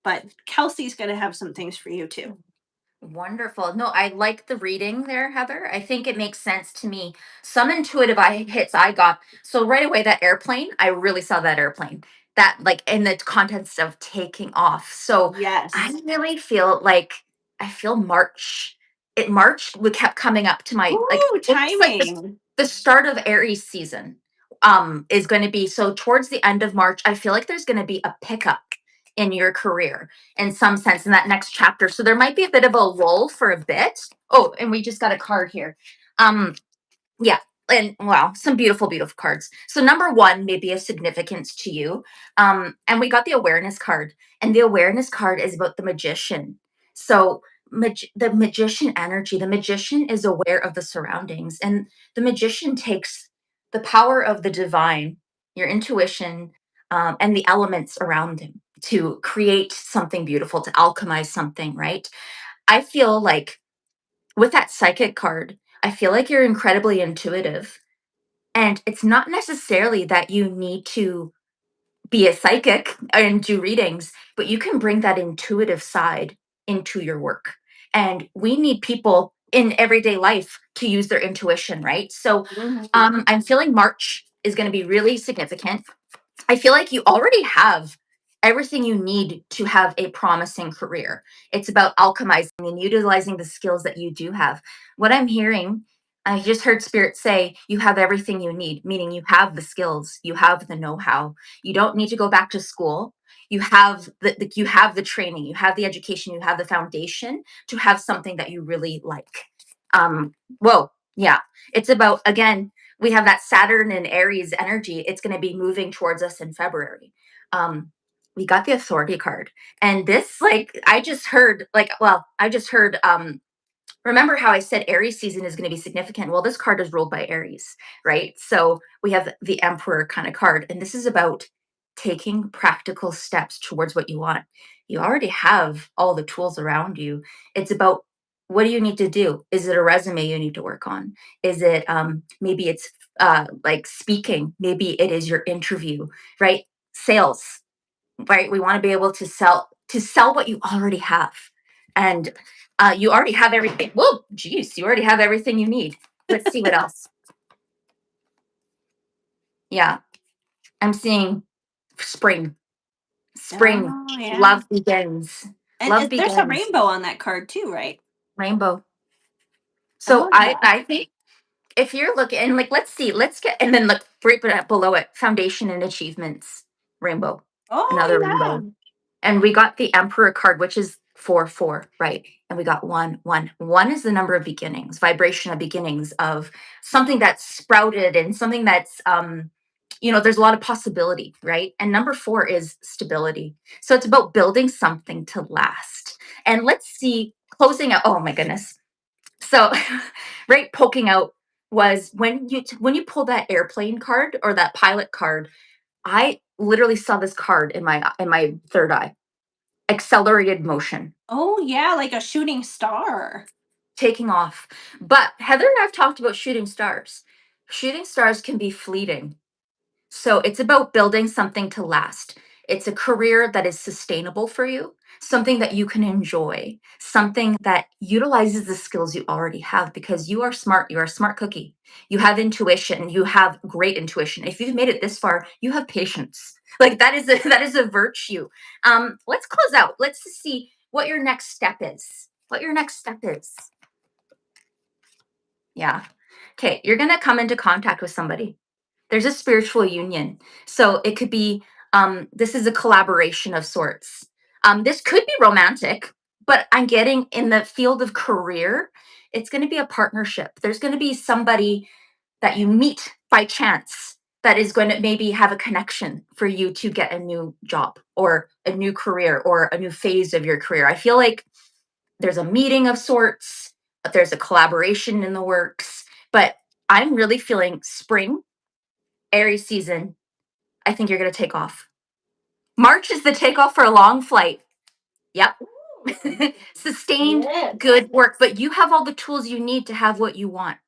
S1: But Kelsey's going to have some things for you too.
S2: Wonderful. No, I like the reading there, Heather. I think it makes sense to me. Some intuitive eye hits I got. So right away, that airplane, I really saw that airplane. That like in the context of taking off. So I
S1: Yes.
S2: really feel like I feel March. March we kept coming up to my like
S1: Ooh,
S2: it's like
S1: timing.
S2: the start of Aries season is going to be so towards the end of March. I feel like there's going to be a pickup in your career in some sense in that next chapter. So there might be a bit of a lull for a bit. Oh, and we just got a card here. Um, yeah. And wow, some beautiful, beautiful cards. So number one may be of significance to you. And we got the awareness card. And the awareness card is about the magician. So the magician energy, the magician is aware of the surroundings. And the magician takes the power of the divine, your intuition, and the elements around him to create something beautiful, to alchemize something, right? I feel like with that psychic card, I feel like you're incredibly intuitive. And it's not necessarily that you need to be a psychic and do readings, but you can bring that intuitive side into your work. And we need people in everyday life to use their intuition, right? So
S1: Mhm.
S2: I'm feeling March is going to be really significant. I feel like you already have everything you need to have a promising career. It's about alchemizing and utilizing the skills that you do have. What I'm hearing, I just heard Spirit say, you have everything you need, meaning you have the skills, you have the know-how. You don't need to go back to school. You have you have the training, you have the education, you have the foundation to have something that you really like. Whoa, yeah. It's about again we have that Saturn and Aries energy. It's going to be moving towards us in February. Um, we got the authority card. And this, like, I just heard, like, well, I just heard remember how I said Aries season is going to be significant? Well, this card is ruled by Aries, right? So we have the Emperor kind of card, and this is about taking practical steps towards what you want. You already have all the tools around you. It's about what do you need to do? Is it a resume you need to work on? Is it maybe it's like speaking? Maybe it is your interview, right? Sales, right? We want to be able to sell what you already have, and you already have everything. Whoa, geez, you already have everything you need. Let's see what else. Yeah, I'm seeing spring. Spring,
S1: Oh, yeah.
S2: love begins.
S1: And
S2: Love
S1: there's a
S2: begins.
S1: rainbow on that card too, right?
S2: Rainbow. So
S1: Oh,
S2: I
S1: yeah.
S2: I think if you're looking and like let's see, let's get and then look right below it, foundation and achievements. Rainbow.
S1: Oh,
S2: Another
S1: yeah.
S2: rainbow. And we got the Emperor card, which is 4 4, right? And we got 1 1. 1 is the number of beginnings, vibration of beginnings of something that's sprouted and something that's there's a lot of possibility, right? And number 4 is stability. So it's about building something to last. And let's see, closing out. Oh my goodness. So right, poking out was when you pull that airplane card or that pilot card. I literally saw this card in my third eye. Accelerated motion,
S1: Oh, yeah, like a shooting star.
S2: taking off. But Heather and I've talked about shooting stars. Shooting stars can be fleeting. So it's about building something to last. It's a career that is sustainable for you, something that you can enjoy, something that utilizes the skills you already have because you are smart. You're a smart cookie. You have intuition. You have great intuition. If you've made it this far, you have patience. Like that is that is a virtue. Let's close out. Let's just see what your next step is. What your next step is. Yeah. Okay, you're gonna come into contact with somebody. There's a spiritual union. So it could be this is a collaboration of sorts. This could be romantic, but I'm getting in the field of career, it's going to be a partnership. There's going to be somebody that you meet by chance that is going to maybe have a connection for you to get a new job or a new career or a new phase of your career. I feel like there's a meeting of sorts, but there's a collaboration in the works. But I'm really feeling spring, Aries season. I think you're going to take off. March is the takeoff for a long flight. Yep.
S1: Ooh,
S2: Sustained
S1: yes.
S2: good work, but you have all the tools you need to have what you want.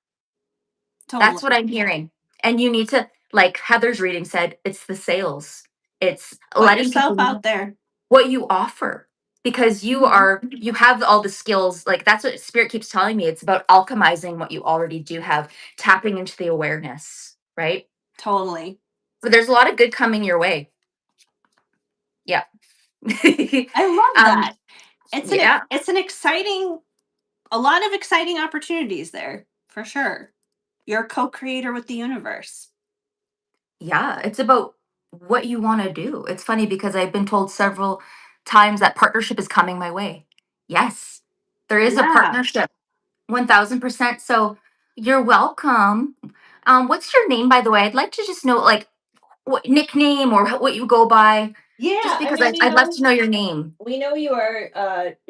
S2: That's what
S1: Totally.
S2: I'm hearing. And you need to, like Heather's reading said, it's the sales. It's
S1: Put
S2: letting
S1: yourself
S2: people
S1: out
S2: know
S1: there.
S2: what you offer because
S1: Mhm.
S2: you have all the skills. Like that's what spirit keeps telling me. It's about alchemizing what you already do have, tapping into the awareness, right?
S1: Totally.
S2: But there's a lot of good coming your way. Yeah.
S1: I love
S2: um,
S1: that.
S2: yeah.
S1: It's an exciting a lot of exciting opportunities there, for sure. You're a co-creator with the universe.
S2: Yeah, it's about what you want to do. It's funny because I've been told several times that partnership is coming my way. Yes, there is a
S1: Yeah.
S2: partnership, 1000%. So you're welcome. What's your name, by the way? I'd like to just know, like, what nickname or what you go by, just
S1: Yeah, I
S2: because
S1: mean,
S2: I'd love to know your name.
S1: we know you are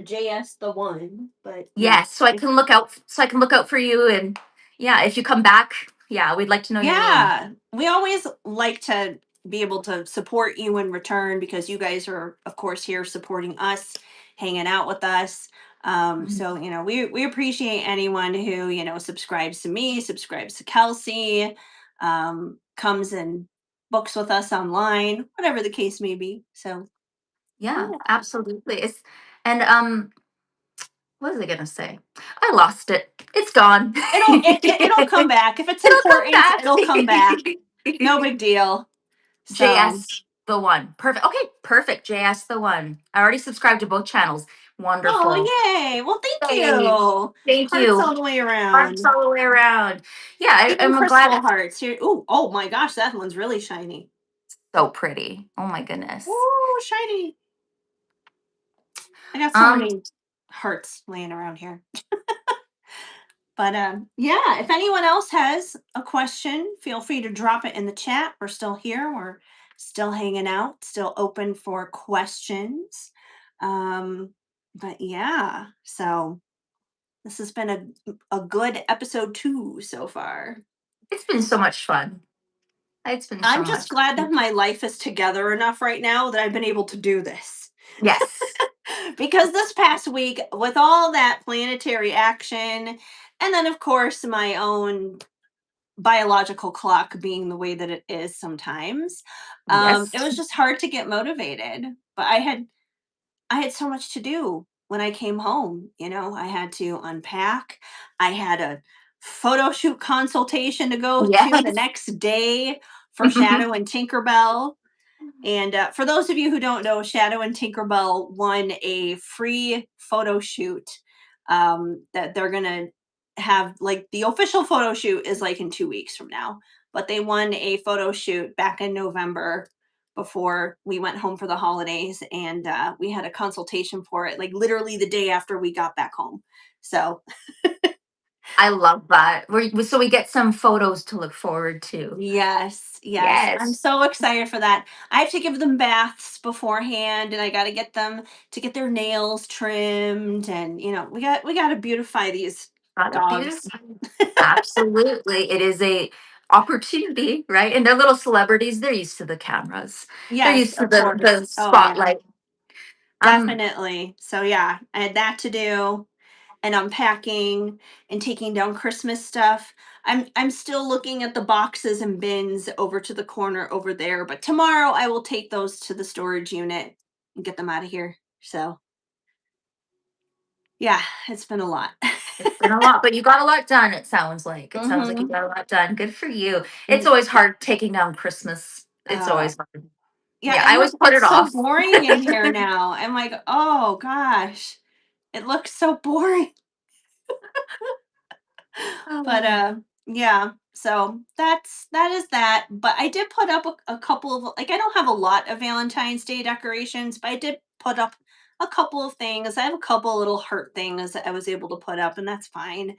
S1: JS the one, but yeah.
S2: Yes, so I can look out for you, and yeah, if you come back, yeah, we'd like to know your name.
S1: Yeah, we always like to be able to support you in return because you guys are, of course, here supporting us, hanging out with us.
S2: Mhm.
S1: So we appreciate anyone who subscribes to me, subscribes to Kelsey, comes and books with us online, whatever the case may be. So
S2: Yeah,
S1: yeah,
S2: absolutely. It's and what was I gonna say? I lost it. It's gone.
S1: it'll come back if it's
S2: It'll come
S1: important.
S2: back.
S1: It'll come back. No big deal. So.
S2: JS the one. Perfect. Okay, perfect. JS the one. I already subscribed to both channels.
S1: Oh,
S2: Wonderful.
S1: yay. Well, thank
S2: Yay.
S1: you.
S2: Thank
S1: Hearts
S2: you.
S1: all the way
S2: Arms
S1: around.
S2: all the way around. Yeah,
S1: Even
S2: I'm glad.
S1: crystal hearts. Here. Ooh, oh my gosh, that one's really shiny.
S2: So pretty. Oh my goodness.
S1: Ooh, shiny. I got so
S2: Um,
S1: many hearts laying around here. But yeah, if anyone else has a question, feel free to drop it in the chat. We're still here. We're still hanging out, still open for questions. Um, but yeah, so this has been a good episode 2 so far.
S2: it's been so much fun. It's been
S1: I'm
S2: so
S1: just
S2: much
S1: glad
S2: fun.
S1: that my life is together enough right now that I've been able to do this.
S2: Yes.
S1: Because this past week, with all that planetary action, and then of course my own biological clock being the way that it is sometimes, it
S2: Yes.
S1: was just hard to get motivated. But I had so much to do when I came home. I had to unpack. I had a photo shoot consultation to go to the
S2: Yes.
S1: next day for Shadow and Tinkerbell. And for those of you who don't know, Shadow and Tinkerbell won a free photo shoot that they're going to have. Like the official photo shoot is like in 2 weeks from now, but they won a photo shoot back in November before we went home for the holidays. And we had a consultation for it, like literally the day after we got back home. So
S2: I love that. So we get some photos to look forward to.
S1: yes, yes. I'm
S2: Yes.
S1: so excited for that. I have to give them baths beforehand and I got to get them to get their nails trimmed and we got to beautify these
S2: Gotta
S1: dogs.
S2: beautify. Absolutely. It is a opportunity, right? And they're little celebrities. They're used to the cameras. They're
S1: Yes,
S2: used to
S1: of
S2: the
S1: course. Oh yeah.
S2: spotlight. Um,
S1: Definitely. So yeah, I had that to do and unpacking and taking down Christmas stuff. I'm still looking at the boxes and bins over to the corner over there, but tomorrow I will take those to the storage unit and get them out of here. So yeah, it's been a lot.
S2: it's been a lot, but you got a lot done, it sounds like. It sounds like you
S1: Mhm.
S2: got a lot done. Good for you. It's
S1: Mm,
S2: always hard taking down Christmas. It's
S1: uh,
S2: always hard.
S1: yeah,
S2: Yeah,
S1: and
S2: I
S1: look,
S2: always put it
S1: it's so
S2: off.
S1: boring in here now. I'm like, oh gosh, it looks so boring. But
S2: Oh,
S1: yeah, so that is that. But I did put up a couple of, like, I don't have a lot of Valentine's Day decorations, but I did put up a couple of things. I have a couple little heart things that I was able to put up, and that's fine.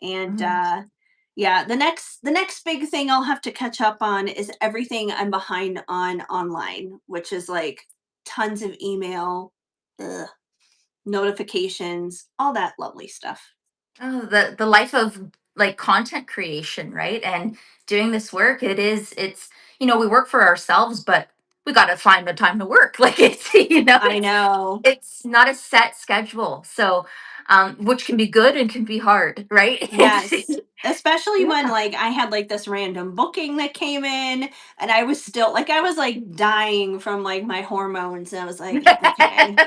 S1: And
S2: mhm.
S1: yeah, the next big thing I'll have to catch up on is everything I'm behind on online, which is like tons of email, ugh, notifications, all that lovely stuff.
S2: Oh, the life of like content creation, right? And doing this work, it's, we work for ourselves, but we got to find the time to work. Like it's,
S1: I know.
S2: it's not a set schedule. So, which can be good and can be hard, right?
S1: Yes. Especially when,
S2: Yeah.
S1: like, I had, like, this random booking that came in, and I was still like, I was, like, dying from, like, my hormones, and I was like, "Okay,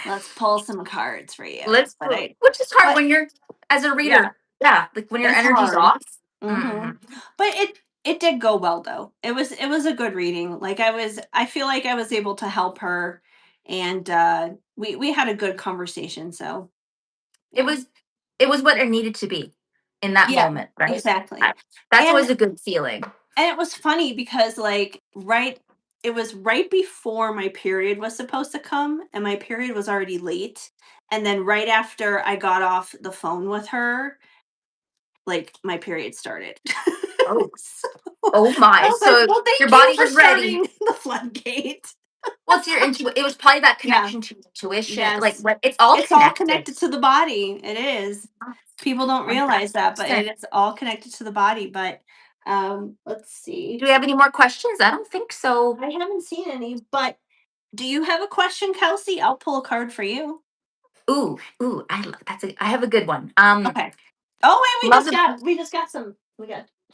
S1: let's pull some cards for you."
S2: Which is hard
S1: But
S2: when you're, as a
S1: yeah,
S2: reader. Yeah, like when your
S1: it's
S2: energy's
S1: hard.
S2: off.
S1: Mhm.
S2: Mhm.
S1: But it did go well, though. It was a good reading. Like, I feel like I was able to help her, and, we had a good conversation, so,
S2: It
S1: yeah.
S2: was it was what it needed to be in that
S1: Yeah,
S2: moment, right?
S1: exactly.
S2: I That's
S1: And
S2: always a good feeling.
S1: it was funny because, like, it was right before my period was supposed to come, and my period was already late, and then right after I got off the phone with her, like, my period started.
S2: Oh.
S1: So,
S2: Oh
S1: I
S2: my.
S1: was like,
S2: So
S1: "Well,
S2: your
S1: thank you
S2: body
S1: for
S2: was ready.
S1: starting the floodgate."
S2: Well, it was probably that
S1: Yeah,
S2: connection to intuition. Like
S1: yes.
S2: what it's all
S1: It's all
S2: connected.
S1: connected to the body, it is. People don't realize that, but
S2: 1,000%.
S1: it is all connected to the body, but, let's see.
S2: Do we have any more questions? I don't think so.
S1: I haven't seen any, but do you have a question, Kelsey? I'll pull a card for you.
S2: Ooh, I have a good one.
S1: Okay. Oh wait,
S2: Love the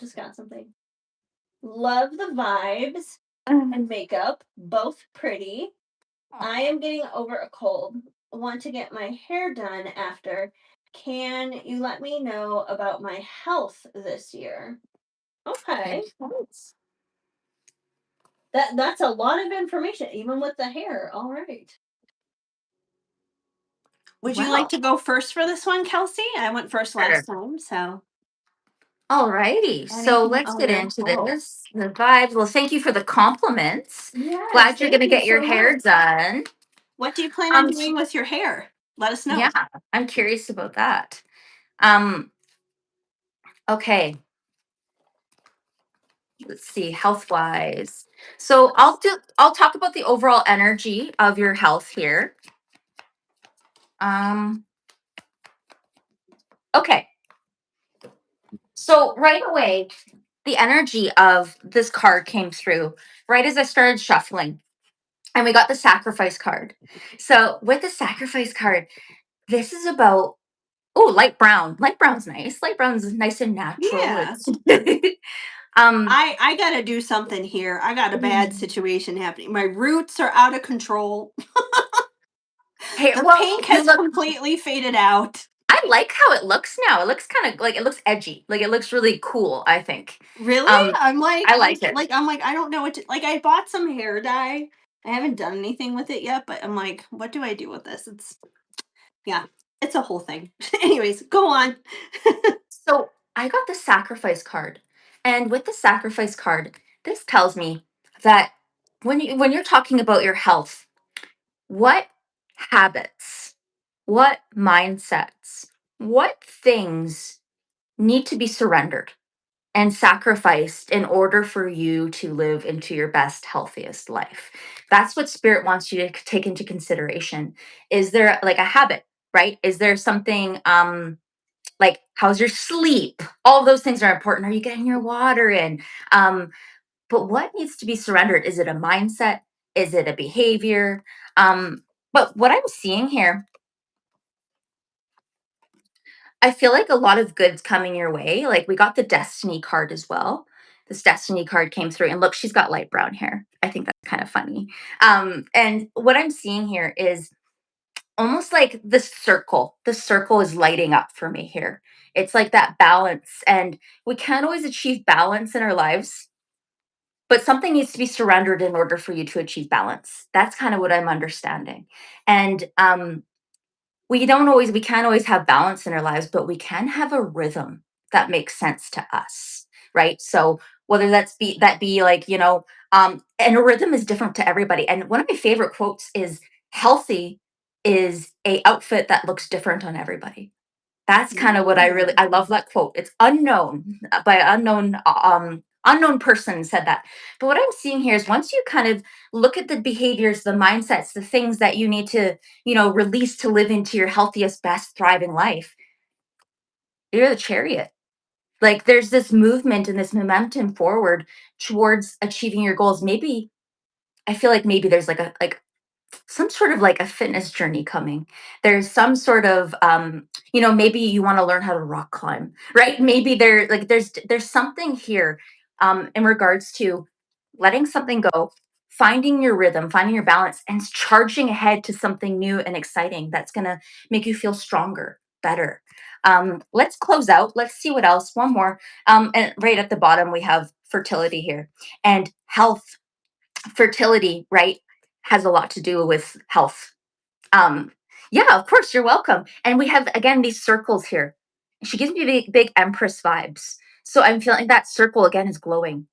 S1: just got something. Love the vibes and makeup, both pretty. I am getting over a cold. Want to get my hair done after. Can you let me know about my health this year? Okay.
S2: intense.
S1: That's a lot of information, even with the hair. All right. Would you like
S2: Well,
S1: to go first for this one, Kelsey? I went first
S2: sure.
S1: last time, so
S2: Alrighty, so
S1: anything
S2: let's
S1: on
S2: get
S1: your
S2: into
S1: health?
S2: this. The vibes. Well, thank you for the compliments.
S1: Yes,
S2: Glad you're
S1: thank
S2: gonna
S1: you
S2: get your
S1: so
S2: hair
S1: much.
S2: done.
S1: What do you plan on
S2: Um,
S1: doing with your hair? Let us
S2: yeah,
S1: know.
S2: I'm curious about that. Um, okay, let's see, health wise. So I'll talk about the overall energy of your health here. Um, okay, so right away, the energy of this card came through right as I started shuffling, and we got the sacrifice card. So with the sacrifice card, this is about, oh, light brown. Light brown's nice. Light brown's nice and natural.
S1: Yeah.
S2: It's um
S1: I gotta do something here. I got a bad situation happening. My roots are out of control.
S2: hey,
S1: The
S2: well,
S1: pink
S2: you
S1: has
S2: look,
S1: completely faded out.
S2: I like how it looks now. It looks kind of like, it looks edgy. Like it looks really cool, I think.
S1: Really?
S2: Um I like it.
S1: I'm like, I don't know what to like. I bought some hair dye. I haven't done anything with it yet, but I'm like, what do I do with this? Yeah, it's a whole thing. Anyways, go on.
S2: So, I got the sacrifice card. And with the sacrifice card, this tells me that when you're talking about your health, what habits, what mindsets, what things need to be surrendered and sacrificed in order for you to live into your best, healthiest life? That's what spirit wants you to take into consideration. Is there like a habit, right? Is there something like how's your sleep? All of those things are important. Are you getting your water in? Um, but what needs to be surrendered? Is it a mindset? Is it a behavior? But what I'm seeing here, I feel like a lot of good's coming your way. Like we got the destiny card as well. This destiny card came through, and look, she's got light brown hair. I think that's kind of funny. And what I'm seeing here is almost like this circle. The circle is lighting up for me here. It's like that balance, and we can't always achieve balance in our lives, but something needs to be surrendered in order for you to achieve balance. That's kind of what I'm understanding. And we can't always have balance in our lives, but we can have a rhythm that makes sense to us, right? So whether that be like, and a rhythm is different to everybody. And one of my favorite quotes is, healthy is a outfit that looks different on everybody. That's kind of what
S1: Mm.
S2: I love that quote. It's unknown, by an unknown person said that. But what I'm seeing here is, once you kind of look at the behaviors, the mindsets, the things that you need to, release to live into your healthiest, best thriving life, you're the chariot. Like there's this movement and this momentum forward towards achieving your goals. Maybe I feel like maybe there's like some sort of like a fitness journey coming. There's some sort of maybe you want to learn how to rock climb, right? Maybe there's something here in regards to letting something go, finding your rhythm, finding your balance, and charging ahead to something new and exciting that's going to make you feel stronger, better. Let's close out. Let's see what else. One more. And right at the bottom, we have fertility here and health. Fertility, right, has a lot to do with health. Um, yeah, of course, you're welcome. And we have again these circles here. She gives me big Empress vibes. So I'm feeling that circle again is glowing.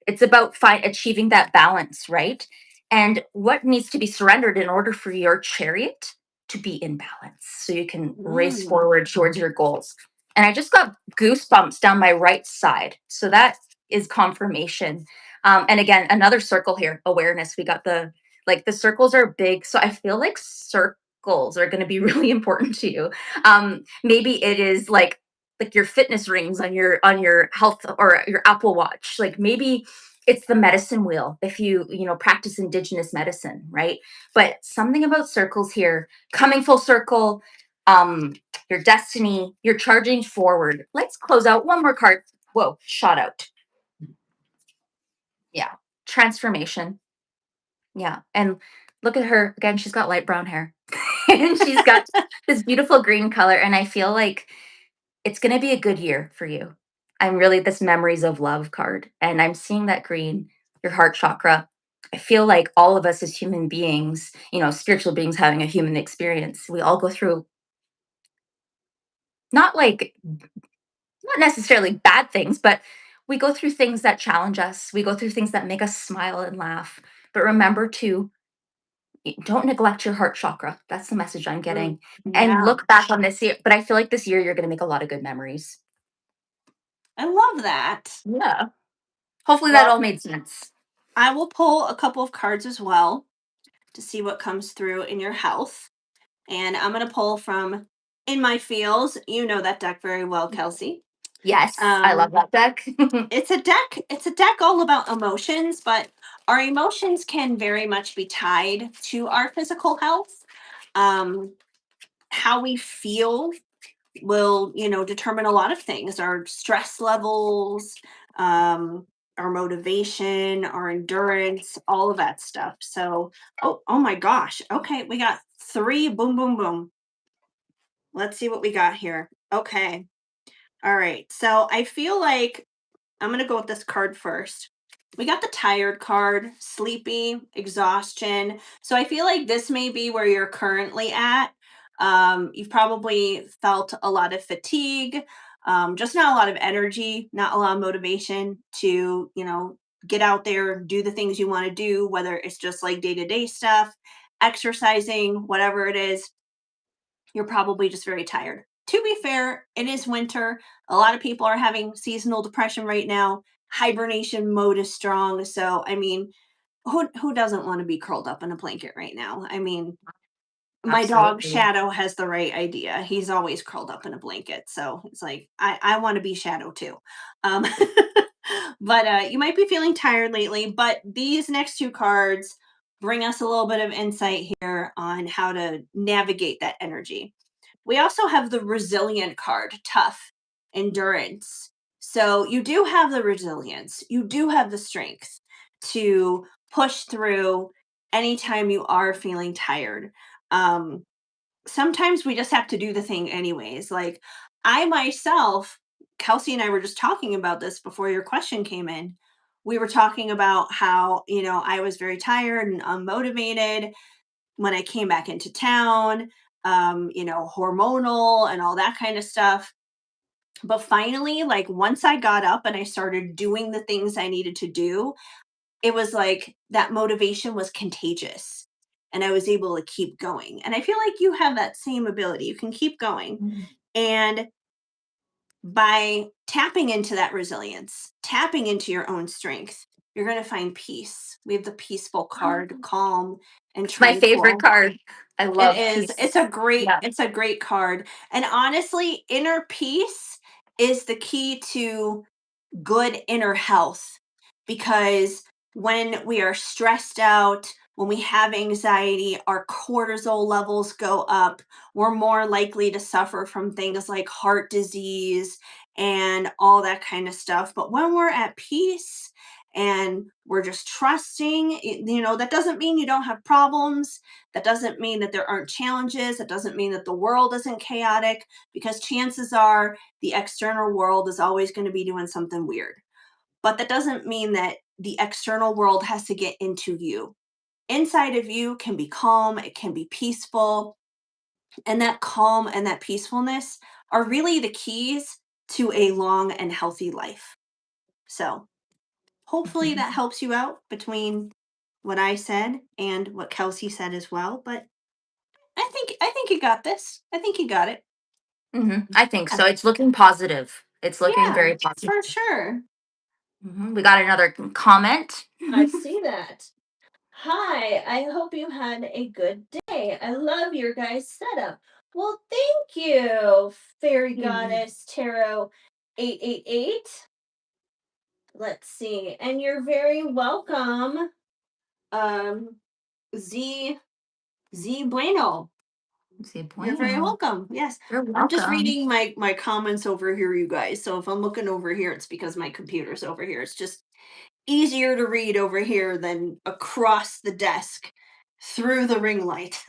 S2: It's about achieving that balance, right? And what needs to be surrendered in order for your chariot to be in balance so you can race
S1: Mm.
S2: forward towards your goals. And I just got goosebumps down my right side. So that is confirmation. And again, another circle here, awareness. We got the circles are big. So I feel like circles are going to be really important to you. Maybe it is like your fitness rings on your health or your Apple Watch. Like maybe it's the medicine wheel if you practice indigenous medicine, right? But something about circles here coming full circle, um your destiny, you're charging forward. Let's close out one more card. Whoa, shot out. Yeah, transformation. Yeah, and look at her again, she's got light brown hair and she's got this beautiful green color, and I feel like it's going to be a good year for you. I'm really this memories of love card, and I'm seeing that green, your heart chakra. I feel like all of us as human beings, spiritual beings having a human experience, we all go through not like not necessarily bad things, but we go through things that challenge us. We go through things that make us smile and laugh. But remember to don't neglect your heart chakra. That's the message I'm
S1: Mm.
S2: getting. And
S1: Yeah,
S2: look back on this year. But I feel like this year you're going to make a lot of good memories.
S1: I love that.
S2: Yeah. Hopefully that
S1: Well,
S2: all made sense.
S1: I will pull a couple of cards as well to see what comes through in your health. And I'm going to pull from In My Feels. You know that deck very well, Kelsey.
S2: Yes, I love
S1: Um,
S2: that deck.
S1: it's a deck all about emotions, but our emotions can very much be tied to our physical health. Um, how we feel will, determine a lot of things, our stress levels, um, our motivation, our endurance, all of that stuff. So, oh my gosh. Okay, we got three. Boom, boom, boom. Let's see what we got here. Okay. All right. So I feel like I'm going to go with this card first. We got the tired card, sleepy, exhaustion. So I feel like this may be where you're currently at. You've probably felt a lot of fatigue, just not a lot of energy, not a lot of motivation to, get out there, do the things you want to do, whether it's just like day to day stuff, exercising, whatever it is. You're probably just very tired. To be fair, it is winter. A lot of people are having seasonal depression right now. Hibernation mode is strong. So, I mean, who doesn't want to be curled up in a blanket right now? I mean, my dog
S2: Absolutely.
S1: Shadow has the right idea. He's always curled up in a blanket. So it's like, I want to be Shadow too. Um, but you might be feeling tired lately. But these next two cards bring us a little bit of insight here on how to navigate that energy. We also have the resilient card, tough, endurance. So you do have the resilience, you do have the strength to push through anytime you are feeling tired. Um, Sometimes we just have to do the thing anyways. Like I myself, Kelsey and I were just talking about this before your question came in. We were talking about how, I was very tired and unmotivated when I came back into town, hormonal and all that kind of stuff. But finally, like once I got up and I started doing the things I needed to do, it was like that motivation was contagious and I was able to keep going. And I feel like you have that same ability. You can keep going.
S2: Mhm.
S1: And by tapping into that resilience, tapping into your own strength, you're going to find peace. We have the peaceful card, calm and
S2: It's my favorite
S1: tranquil.
S2: card. I
S1: It
S2: love
S1: is.
S2: peace. Yeah.
S1: It's a great card. And honestly, inner peace is the key to good inner health, because when we are stressed out, when we have anxiety, our cortisol levels go up. We're more likely to suffer from things like heart disease and all that kind of stuff. But when we're at peace and we're just trusting, that doesn't mean you don't have problems. That doesn't mean that there aren't challenges. That doesn't mean that the world isn't chaotic, because chances are the external world is always going to be doing something weird. But that doesn't mean that the external world has to get into you. Inside of you can be calm, it can be peaceful, and that calm and that peacefulness are really the keys to a long and healthy life. So, hopefully that
S2: Mhm.
S1: helps you out between what I said and what Kelsey said as well, but I think you got this. I think you got it.
S2: I think
S1: Yeah.
S2: so. It's looking positive. It's looking
S1: Yeah,
S2: very positive.
S1: for sure.
S2: We got another comment.
S1: I see that. Hi, I hope you had a good day. I love your guys' setup. Well, thank you, Fairy
S2: Mhm.
S1: Goddess Tarot 888. Let's see. And you're very welcome. Um Z Z Bueno.
S2: Say
S1: You're very
S2: bueno.
S1: welcome. Yes.
S2: You're
S1: I'm just
S2: welcome.
S1: reading my comments over here, you guys. So if I'm looking over here, it's because my computer's over here. It's just easier to read over here than across the desk through the ring light.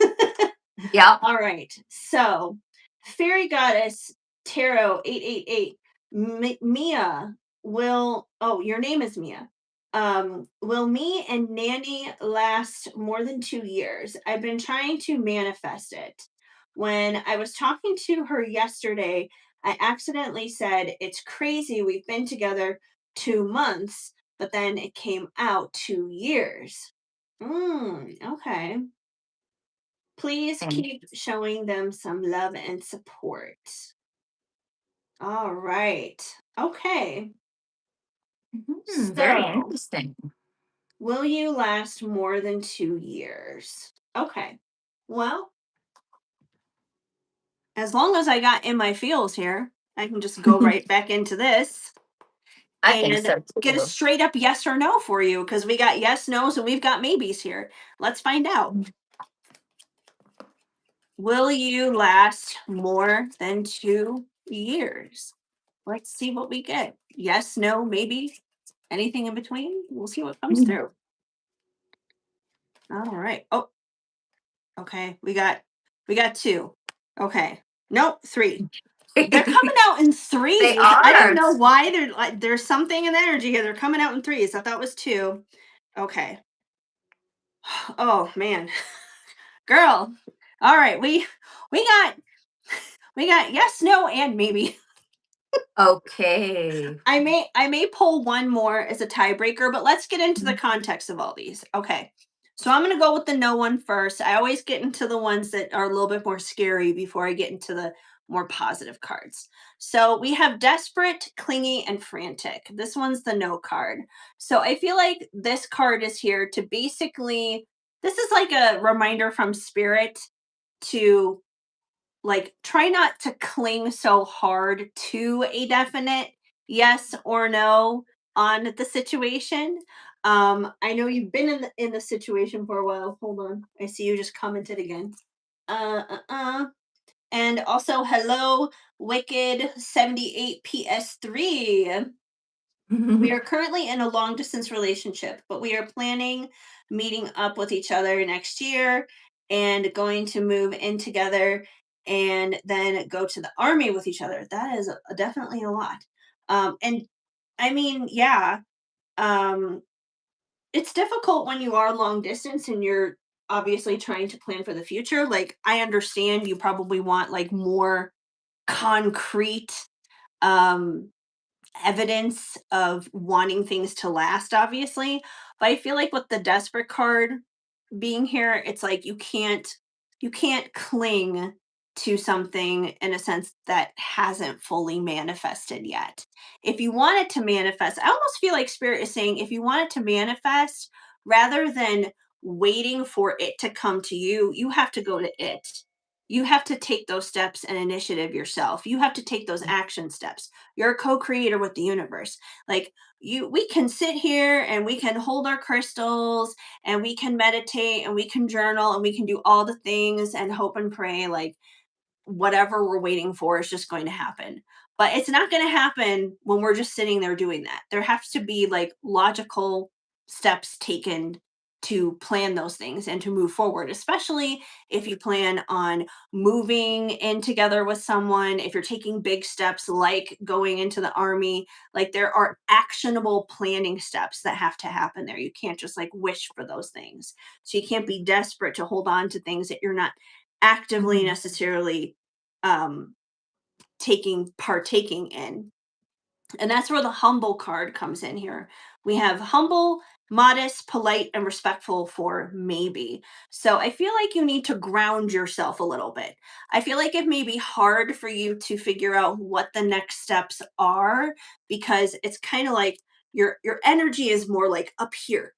S2: Yep.
S1: All right. So, Fairy Goddess Tarot 888. Mia will, oh, your name is Mia. Will me and Nanny last more than 2 years? I've been trying to manifest it. When I was talking to her yesterday, I accidentally said, "It's crazy. We've been together 2 months," but then it came out 2 years. Okay. Please
S2: And
S1: keep showing them some love and support. All right. Okay.
S2: very
S1: So,
S2: interesting.
S1: will you last more than 2 years? Okay. Well, as long as I got in my feels here, I can just go right back into this
S2: I think
S1: and
S2: so
S1: get a
S2: too.
S1: straight up yes or no for you, because we got yes, no's, and we've got maybes here. Let's find out. Will you last more than 2 years? Let's see what we get. Yes, no, maybe, anything in between. We'll see what comes
S2: Mhm.
S1: through. All right. Oh, okay. We got two. Okay. Nope, three. They're coming out in
S2: They
S1: threes. I don't
S2: are.
S1: know why. They're like, there's something in the energy here. They're coming out in threes. I thought it was two. Okay. Oh man. Girl. All right. We got yes, no, and maybe.
S2: Okay.
S1: I may pull one more as a tiebreaker, but let's get into the context of all these. Okay. So I'm going to go with the no one first. I always get into the ones that are a little bit more scary before I get into the more positive cards. So we have desperate, clingy, and frantic. This one's the no card. So I feel like this card is here to basically, this is like a reminder from spirit to, like, try not to cling so hard to a definite yes or no on the situation. I know you've been in the situation for a while. Hold on, I see you just commented again. And also, hello, Wicked 78 PS3. We are currently in a long distance relationship, but we are planning meeting up with each other next year and going to move in together and then go to the army with each other. That is definitely a lot. And I mean, yeah, um, it's difficult when you are long distance and you're obviously trying to plan for the future. Like, I understand you probably want like more concrete um evidence of wanting things to last, obviously. But I feel like with the desperate card being here, it's like you can't cling to something in a sense that hasn't fully manifested yet. If you want it to manifest, I almost feel like spirit is saying, if you want it to manifest, rather than waiting for it to come to you, you have to go to it. you have to take those steps and initiative yourself. You have to take those action steps. You're a co-creator with the universe. Like we can sit here and we can hold our crystals and we can meditate and we can journal and we can do all the things and hope and pray like whatever we're waiting for is just going to happen. But it's not going to happen when we're just sitting there doing that. There has to be like logical steps taken to plan those things and to move forward, especially if you plan on moving in together with someone, if you're taking big steps like going into the army, like there are actionable planning steps that have to happen there. You can't just like wish for those things. So you can't be desperate to hold on to things that you're not actively
S2: Mhm.
S1: necessarily um, partaking in. And that's where the humble card comes in here. We have humble, modest, polite, and respectful for maybe. So I feel like you need to ground yourself a little bit. I feel like it may be hard for you to figure out what the next steps are because it's kind of like your energy is more like up here.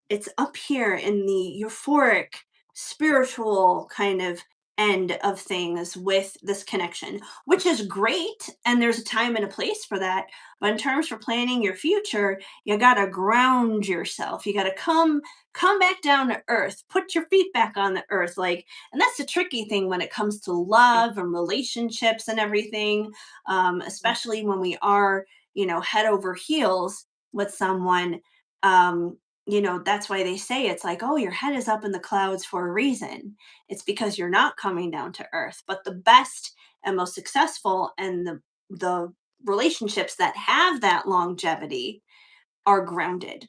S1: It's up here in the euphoric, spiritual kind of end of things with this connection, which is great. And there's a time and a place for that. But in terms for planning your future, you gotta ground yourself. You gotta come back down to earth, put your feet back on the earth. Like, and that's the tricky thing when it comes to love and relationships and everything, especially when we are, head over heels with someone. Um, that's why they say it's like, oh, your head is up in the clouds for a reason. It's because you're not coming down to earth. But the best and most successful and the relationships that have that longevity are grounded.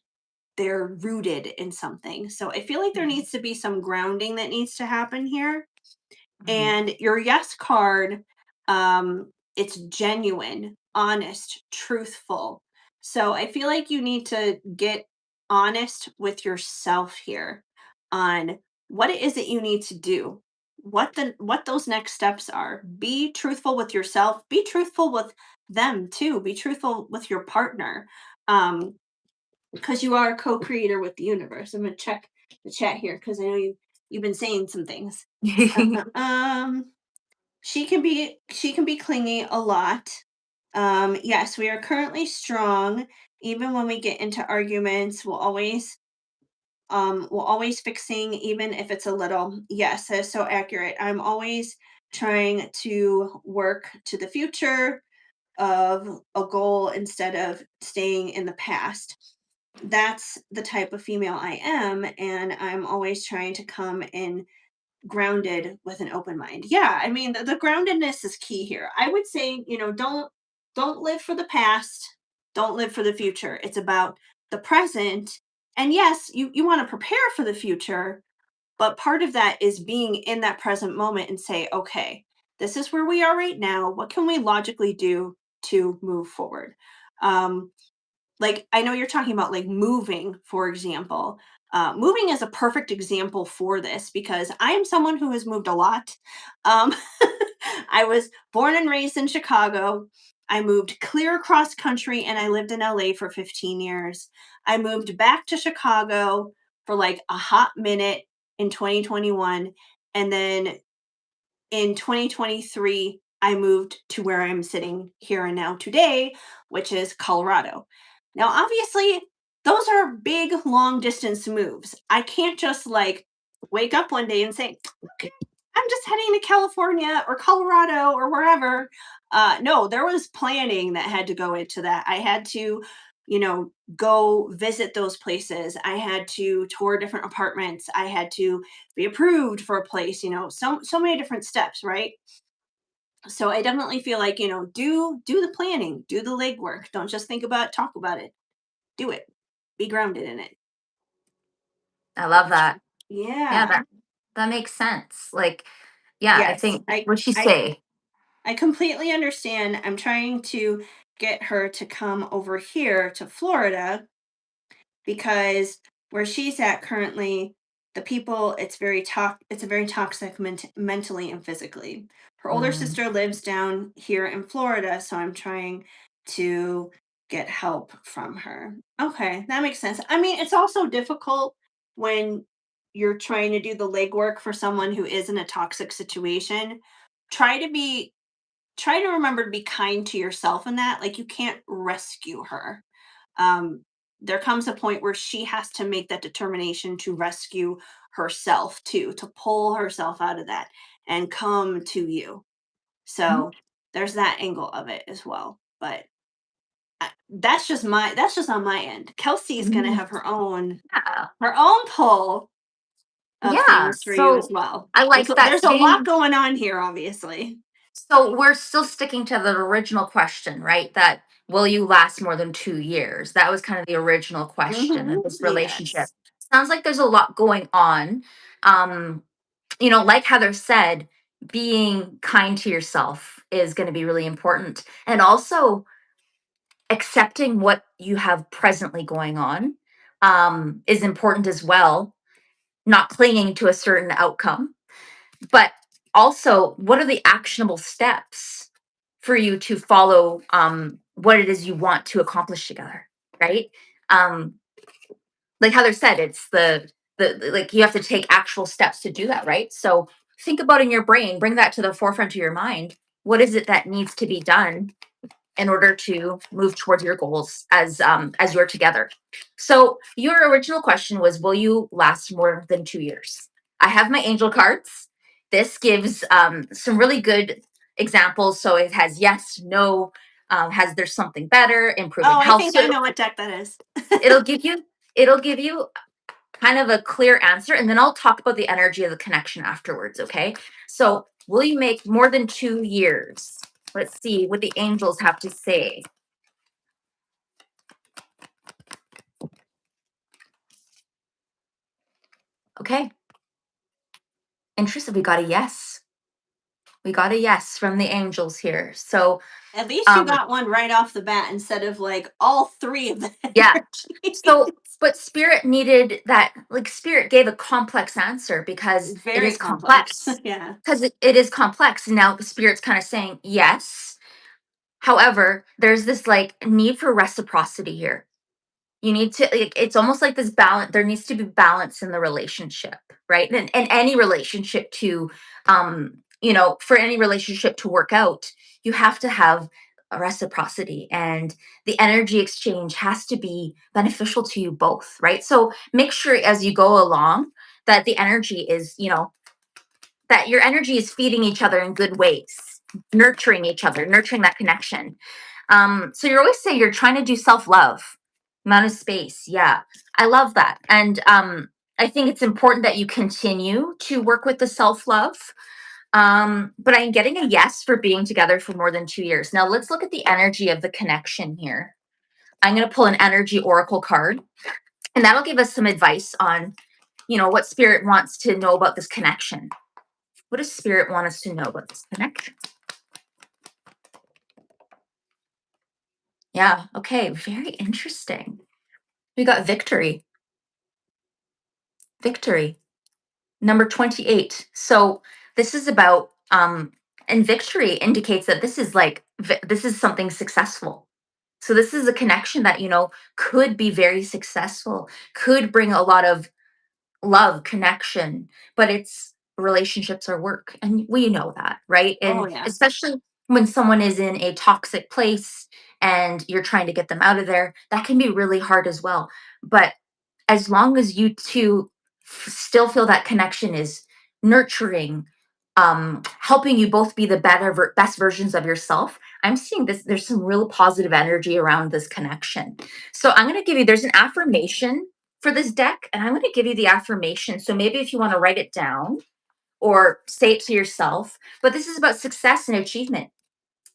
S1: They're rooted in something. So I feel like there
S2: Mhm.
S1: needs to be some grounding that needs to happen here.
S2: Mhm.
S1: And your yes card, it's genuine, honest, truthful. So I feel like you need to get honest with yourself here on what it is that you need to do, what those next steps are. Be truthful with yourself, be truthful with them too, be truthful with your partner. Because you are a co-creator with the universe. I'm gonna check the chat here because I know you've been saying some things. Um, she can be clingy a lot. Yes, we are currently strong. Even when we get into arguments, we'll always fixing, even if it's a little. Yes, that is so accurate. I'm always trying to work to the future of a goal instead of staying in the past. That's the type of female I am, and I'm always trying to come in grounded with an open mind. Yeah, I mean the groundedness is key here. I would say, don't live for the past, don't live for the future. It's about the present. And yes, you want to prepare for the future, but part of that is being in that present moment and say, okay, this is where we are right now. What can we logically do to move forward? Um, like I know you're talking about like moving, for example. Moving is a perfect example for this because I am someone who has moved a lot. um, I was born and raised in Chicago. I moved clear across country and I lived in LA for 15 years. I moved back to Chicago for like a hot minute in 2021, and then in 2023, I moved to where I'm sitting here and now today, which is Colorado. Now, obviously, those are big, long distance moves. I can't just like wake up one day and say, okay, I'm just heading to California or Colorado or wherever. No, there was planning that had to go into that. I had to, go visit those places. I had to tour different apartments. I had to be approved for a place, so many different steps, right? So I definitely feel like, do the planning, do the legwork. Don't just think about it, talk about it. Do it. Be grounded in it.
S2: I love
S1: Gotcha.
S2: that. Yeah,
S1: Yeah.
S2: that makes sense. Like, yeah, I
S1: Yes.
S2: think
S1: I
S2: what'd she
S1: I
S2: say?
S1: I completely understand. I'm trying to get her to come over here to Florida because where she's at currently, the people, it's a very toxic mentally and physically. Her older
S2: Mm,
S1: sister lives down here in Florida, so I'm trying to get help from her. Okay, that makes sense. I mean, it's also difficult when you're trying to do the legwork for someone who is in a toxic situation, try to be try to remember to be kind to yourself in that. Like, you can't rescue her. um, there comes a point where she has to make that determination to rescue herself too, to pull herself out of that and come to you.
S2: Mhm.
S1: So there's that angle of it as well. But that's just on my end. Kelsey's gonna
S2: Mhm.
S1: have
S2: Yeah.
S1: her own pull of
S2: Yeah.
S1: things for you as
S2: So
S1: well.
S2: I like that.
S1: There's a lot
S2: Staying.
S1: going on here, obviously.
S2: So we're still sticking to the original question, right? That will you last more than 2 years? That was kind of the original question
S1: Hmm.
S2: of this relationship.
S1: Yes.
S2: Sounds like there's a lot going on. Um, like Heather said, being kind to yourself is going to be really important. And also accepting what you have presently going on is important as well, not clinging to a certain outcome, but also what are the actionable steps for you to follow what it is you want to accomplish together, right? um, like Heather said, it's like you have to take actual steps to do that, right? So think about in your brain, bring that to the forefront of your mind. What is it that needs to be done in order to move towards your goals as you're together? So your original question was, will you last more than 2 years? I have my angel cards. This gives some really good examples. So it has yes, no, has there's something better, improving
S1: Oh, I
S2: health.
S1: think I
S2: So
S1: know what deck that is.
S2: it'll give you it'll give you kind of a clear answer, and then I'll talk about the energy of the connection afterwards, okay? So will you make more than 2 years? Let's see what the angels have to say. Okay, interesting. We got a yes. We got a yes from the angels here. So
S1: At least you
S2: um
S1: got one right off the bat instead of like all three of the
S2: yeah.
S1: energies.
S2: So but spirit needed that, like spirit gave a complex answer because it
S1: Very
S2: is
S1: complex.
S2: complex.
S1: Yeah.
S2: Because it is complex. And now the spirit's kind of saying yes. However, there's this like need for reciprocity here. You need to, like, it's almost like this balance. There needs to be balance in the relationship, right? And any relationship to for any relationship to work out, you have to have a reciprocity, and the energy exchange has to be beneficial to you both, right? So make sure as you go along that the energy is, that your energy is feeding each other in good ways, nurturing each other, nurturing that connection. So you're always saying you're trying to do self-love, amount of space. Yeah, I love that. And I think it's important that you continue to work with the self-love. But I'm getting a yes for being together for more than 2 years. Now let's look at the energy of the connection here. I'm going to pull an energy oracle card, and that'll give us some advice on, what spirit wants to know about this connection. What does spirit want us to know about this connection? Yeah, okay, very interesting. We got victory. Victory. Number 28. So this is about and victory indicates that this is like this is something successful. So this is a connection that could be very successful, could bring a lot of love, connection, but it's relationships are work. And we know that, right?
S1: Oh
S2: And
S1: yeah.
S2: especially when someone is in a toxic place and you're trying to get them out of there, that can be really hard as well. But as long as you two still feel that connection is nurturing, helping you both be the best versions of yourself, I'm seeing this. There's some real positive energy around this connection. So I'm going to give you, there's an affirmation for this deck, and I'm going to give you the affirmation. So maybe if you want to write it down or say it to yourself, but this is about success and achievement.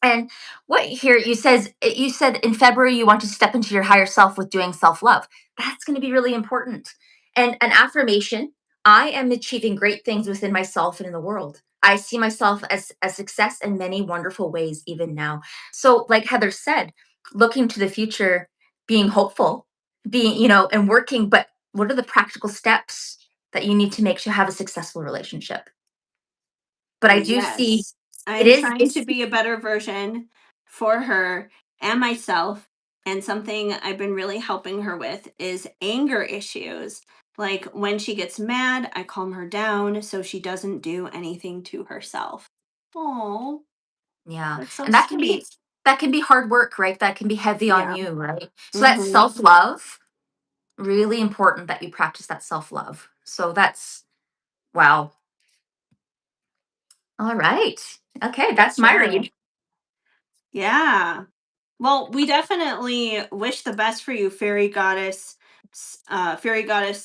S2: And what here you said in February you want to step into your higher self with doing self-love. That's going to be really important. And an affirmation, I am achieving great things within myself and in the world. I see myself as a success in many wonderful ways even now. So like Heather said, looking to the future, being hopeful, being, and working, but what are the practical steps that you need to make to have a successful relationship? But I do see
S1: Yes.
S2: it
S1: I'm
S2: is
S1: trying to
S2: it's
S1: be a better version for her and myself. And something I've been really helping her with is anger issues. Like when she gets mad, I calm her down so she doesn't do anything to herself. Oh,
S2: Yeah.
S1: that's so
S2: And
S1: sweet.
S2: that can be hard work, right? That can be heavy on
S1: Yeah.
S2: you, right? So that's
S1: Hmm.
S2: self-love. Really important that you practice that self-love. So that's wow. All right. Okay,
S1: For
S2: that's my
S1: sure.
S2: read.
S1: Yeah. Well, we definitely wish the best for you, Fairy Goddess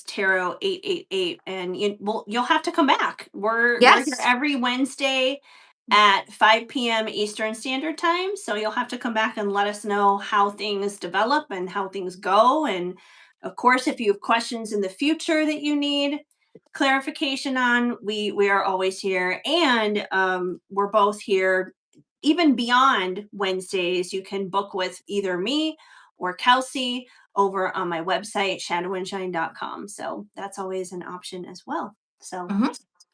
S1: Tarot 888, and you'll have to come back. We're here
S2: Yes.
S1: every Wednesday at 5 p.m. Eastern Standard Time, so you'll have to come back and let us know how things develop and how things go. And of course, if you have questions in the future that you need clarification on, we are always here, and we're both here even beyond Wednesdays. You can book with either me or Kelsey over on my website, shadowandshine.com. So that's always an option as well. So,
S2: Mhm.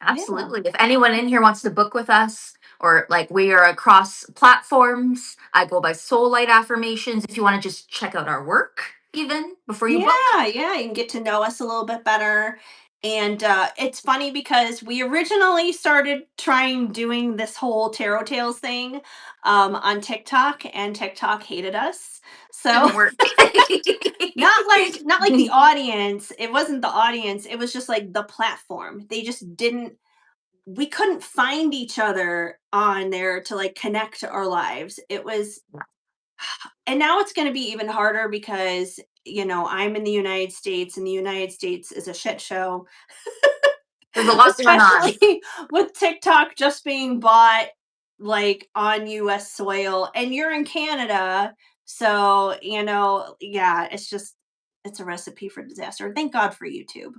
S1: yeah.
S2: Absolutely. If anyone in here wants to book with us, or like we are across platforms, I go by Soul Light Affirmations. If you want to just check out our work, even before you book.
S1: Yeah, yeah, you can get to know us a little bit better. And it's funny because we originally started trying doing this whole tarot tales thing on TikTok, and TikTok hated us. So
S2: Didn't work.
S1: not like the audience. It wasn't the audience. It was just like the platform. They just didn't. We couldn't find each other on there to like connect to our lives. It was, and now it's going to be even harder because I'm in the United States, and the United States is a shit show,
S2: There's a lot going on.
S1: especially with TikTok just being bought like on US soil, and you're in Canada. So, yeah, it's a recipe for disaster. Thank God for YouTube.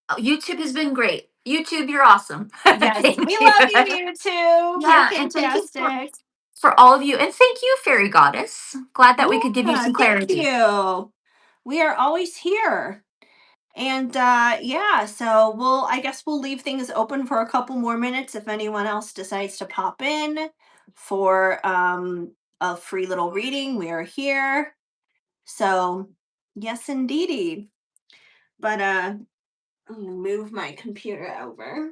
S2: Oh, YouTube has been great. YouTube, you're awesome.
S1: Yes, we
S2: Thank you.
S1: love you, YouTube. You're
S2: Yeah, and thank you
S1: fantastic.
S2: for all of you. And thank you, Fairy Goddess. Glad that we could give you
S1: Yeah,
S2: some
S1: thank
S2: clarity.
S1: you. We are always here. And yeah, so I guess we'll leave things open for a couple more minutes if anyone else decides to pop in for a free little reading. We are here. So, yes indeedy. But I'm gonna move my computer over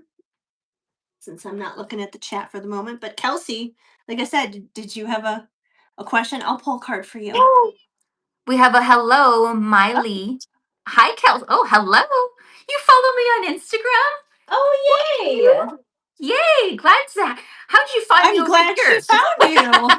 S1: since I'm not looking at the chat for the moment. But Kelsey, like I said, did you have a question? I'll pull a card for you.
S2: We have a hello, Miley. Hi, Kel. Oh, hello. You follow me on Instagram?
S1: Oh,
S2: Woo!
S1: yay!
S2: Yay! Glad to. How did you find me
S1: I'm
S2: over
S1: glad she
S2: here?
S1: found you.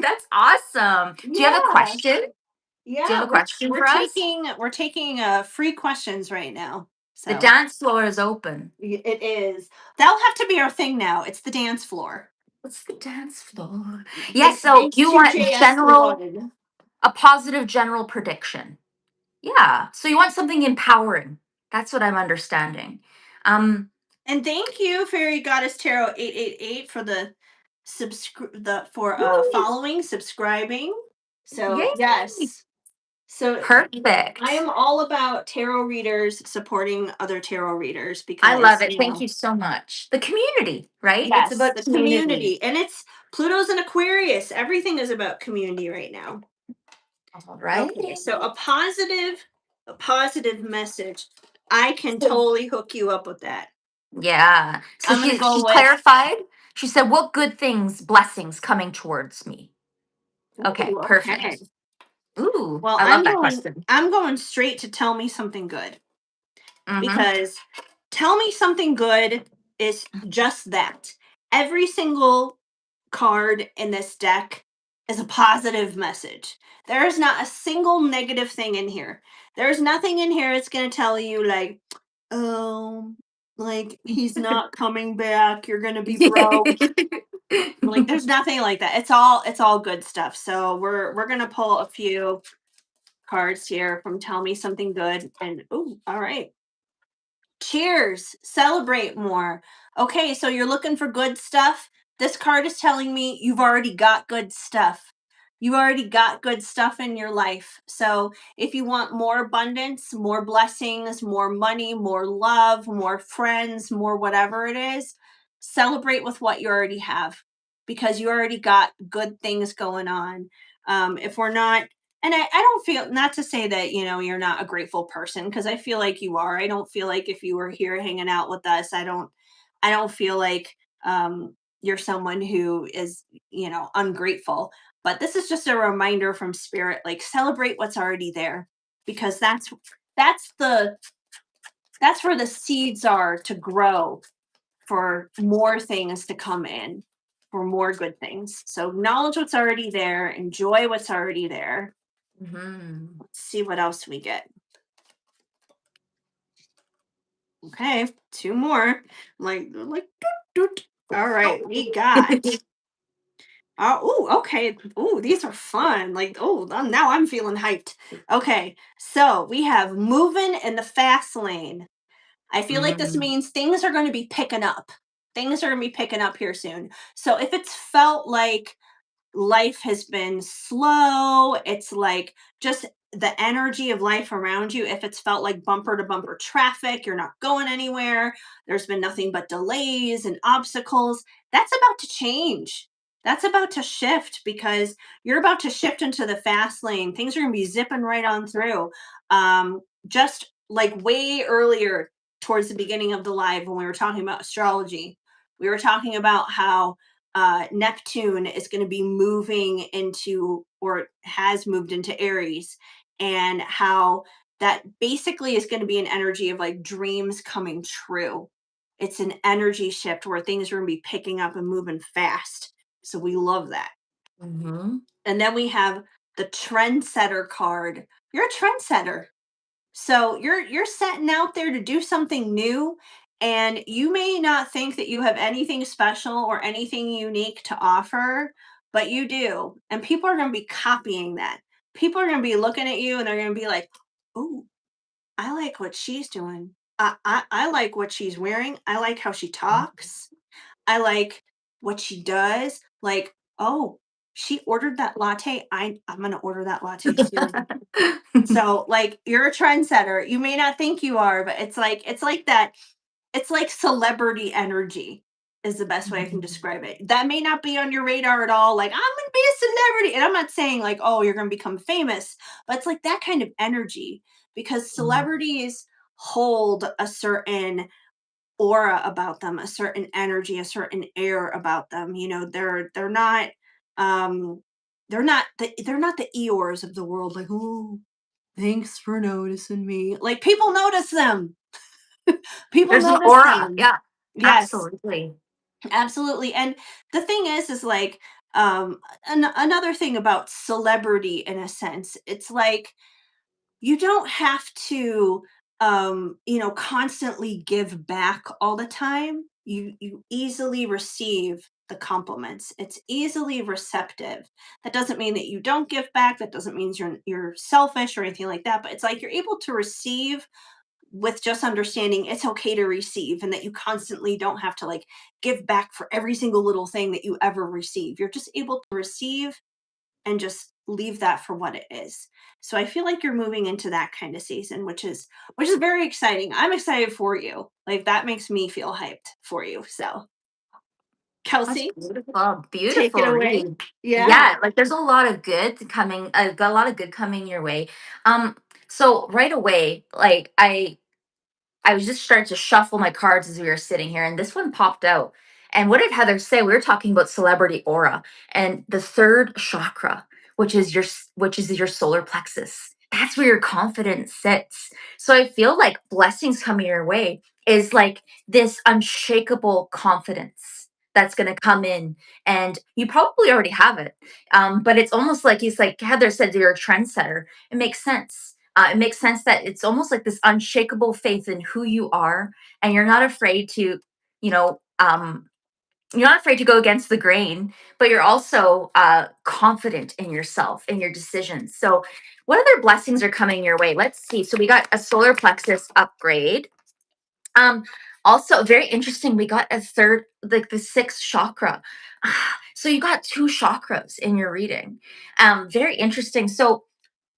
S2: That's awesome. Do you have a
S1: Yeah.
S2: question? Do you
S1: Yeah,
S2: have a
S1: we're
S2: question
S1: we're
S2: for us?
S1: taking we're taking free questions right now.
S2: The
S1: So
S2: dance floor is open.
S1: it is. That'll have to be our thing now. It's the dance floor.
S2: What's the dance floor? Yes,
S1: Thank,
S2: so
S1: thanks
S2: you
S1: to
S2: want general,
S1: JS1.
S2: a positive general prediction. Yeah. So you want something empowering. That's what I'm understanding. Um,
S1: And thank you, Fairy Goddess Tarot 888 for the following, subscribing. So
S2: yay.
S1: yes. So I
S2: Perfect.
S1: am all about tarot readers supporting other tarot readers
S2: I love
S1: because,
S2: it. Thank you so much. The community, right? It's
S1: yes,
S2: about
S1: the
S2: community.
S1: community. And it's Pluto's in Aquarius. Everything is about community right now.
S2: All right.
S1: Okay, so a positive message. I can totally hook you up with that.
S2: Yeah. So
S1: I'm gonna go
S2: she
S1: with,
S2: clarified. She said, "What good things, blessings coming towards me?" Okay,
S1: ooh, okay.
S2: perfect. Ooh,
S1: Well,
S2: I love
S1: I'm
S2: that
S1: going
S2: question.
S1: I'm going straight to tell me something good,
S2: Mm-hmm.
S1: because tell me something good is just that. Every single card in this deck is a positive message. There is not a single negative thing in here. There's nothing in here that's going to tell you, like, oh, like he's not coming back, you're going to be broke. Like there's nothing like that. It's all good stuff. So we're going to pull a few cards here from Tell Me Something Good. And oh, all right. Cheers. Celebrate more. Okay, so you're looking for good stuff. This card is telling me you've already got good stuff. You already got good stuff in your life. So if you want more abundance, more blessings, more money, more love, more friends, more whatever it is, celebrate with what you already have, because you already got good things going on. If we're not And I don't feel, not to say that, you're not a grateful person, because I feel like you are. I don't feel like if you were here hanging out with us, I don't feel like you're someone who is, ungrateful. But this is just a reminder from spirit, like celebrate what's already there, because that's the that's where the seeds are to grow for more things to come in, for more good things. So acknowledge what's already there, enjoy what's already there.
S2: Mhm.
S1: Let's see what else we get. Okay, two more. Like doot, doot. All right, we got. Oh, okay. Oh, these are fun. Like, oh, now I'm feeling hyped. Okay, so we have moving in the fast lane. I feel like this
S2: Mm.
S1: means things are going to be picking up. Things are going to be picking up here soon. So if it's felt like life has been slow. It's like just the energy of life around you. If it's felt like bumper to bumper traffic, you're not going anywhere, there's been nothing but delays and obstacles, that's about to change. That's about to shift, because you're about to shift into the fast lane. Things are going to be zipping right on through. Just like way earlier, towards the beginning of the live, when we were talking about astrology, we were talking about how Neptune is going to be moving into, or has moved into Aries, and how that basically is going to be an energy of like dreams coming true. It's an energy shift where things are going to be picking up and moving fast. So we love that.
S2: Mhm.
S1: And then we have the trendsetter card. You're a trendsetter. So you're setting out there to do something new, and you may not think that you have anything special or anything unique to offer, but you do. And people are going to be copying that. People are going to be looking at you and they're going to be like, "Oh, I like what she's doing. I like what she's wearing. I like how she talks. I like what she does. Like, oh, she ordered that latte. I'm going to order that latte too." So, like, you're a trendsetter. You may not think you are, but it's like that. It's like celebrity energy is the best way I can
S2: Mhm.
S1: describe it. That may not be on your radar at all. Like, I'm gonna be a celebrity, and I'm not saying like, oh, you're gonna become famous, but it's like that kind of energy, because
S2: Mhm.
S1: celebrities hold a certain aura about them, a certain energy, a certain air about them. They're not um they're not the Eeyores of the world, like, oh, thanks for noticing me. Like, people notice them. People
S2: There's an
S1: notice
S2: aura.
S1: them.
S2: Yeah,
S1: Yes,
S2: absolutely.
S1: absolutely. And the thing is like, another thing about celebrity, in a sense, it's like you don't have to constantly give back all the time. You easily receive the compliments. It's easily receptive. That doesn't mean that you don't give back. That doesn't mean you're selfish or anything like that, but it's like you're able to receive with just understanding it's okay to receive, and that you constantly don't have to like give back for every single little thing that you ever receive. You're just able to receive and just leave that for what it is. So I feel like you're moving into that kind of season, which is very exciting. I'm excited for you. Like, that makes me feel hyped for you. So,
S2: That's
S1: Kelsey,
S2: beautiful.
S1: take it
S2: Beautiful
S1: away.
S2: read.
S1: Yeah.
S2: Yeah, like there's a lot of good coming. Got a lot of good coming your way. Um, so right away, like I was just starting to shuffle my cards as we were sitting here, and this one popped out. And what did Heather say? We were talking about celebrity aura and the third chakra, which is your solar plexus. That's where your confidence sits. So I feel like blessings coming your way is like this unshakable confidence that's going to come in, and you probably already have it. But it's almost like he's like Heather said, you're a trendsetter. It makes sense. It makes sense that it's almost like this unshakable faith in who you are, and you're not afraid to, you know, you're not afraid to go against the grain, but you're also confident in yourself, in your decisions. So, what other blessings are coming your way? Let's see. So, we got a solar plexus upgrade. Um, Also, very interesting. We got a third, like the sixth chakra. So, you got two chakras in your reading. Very interesting. So,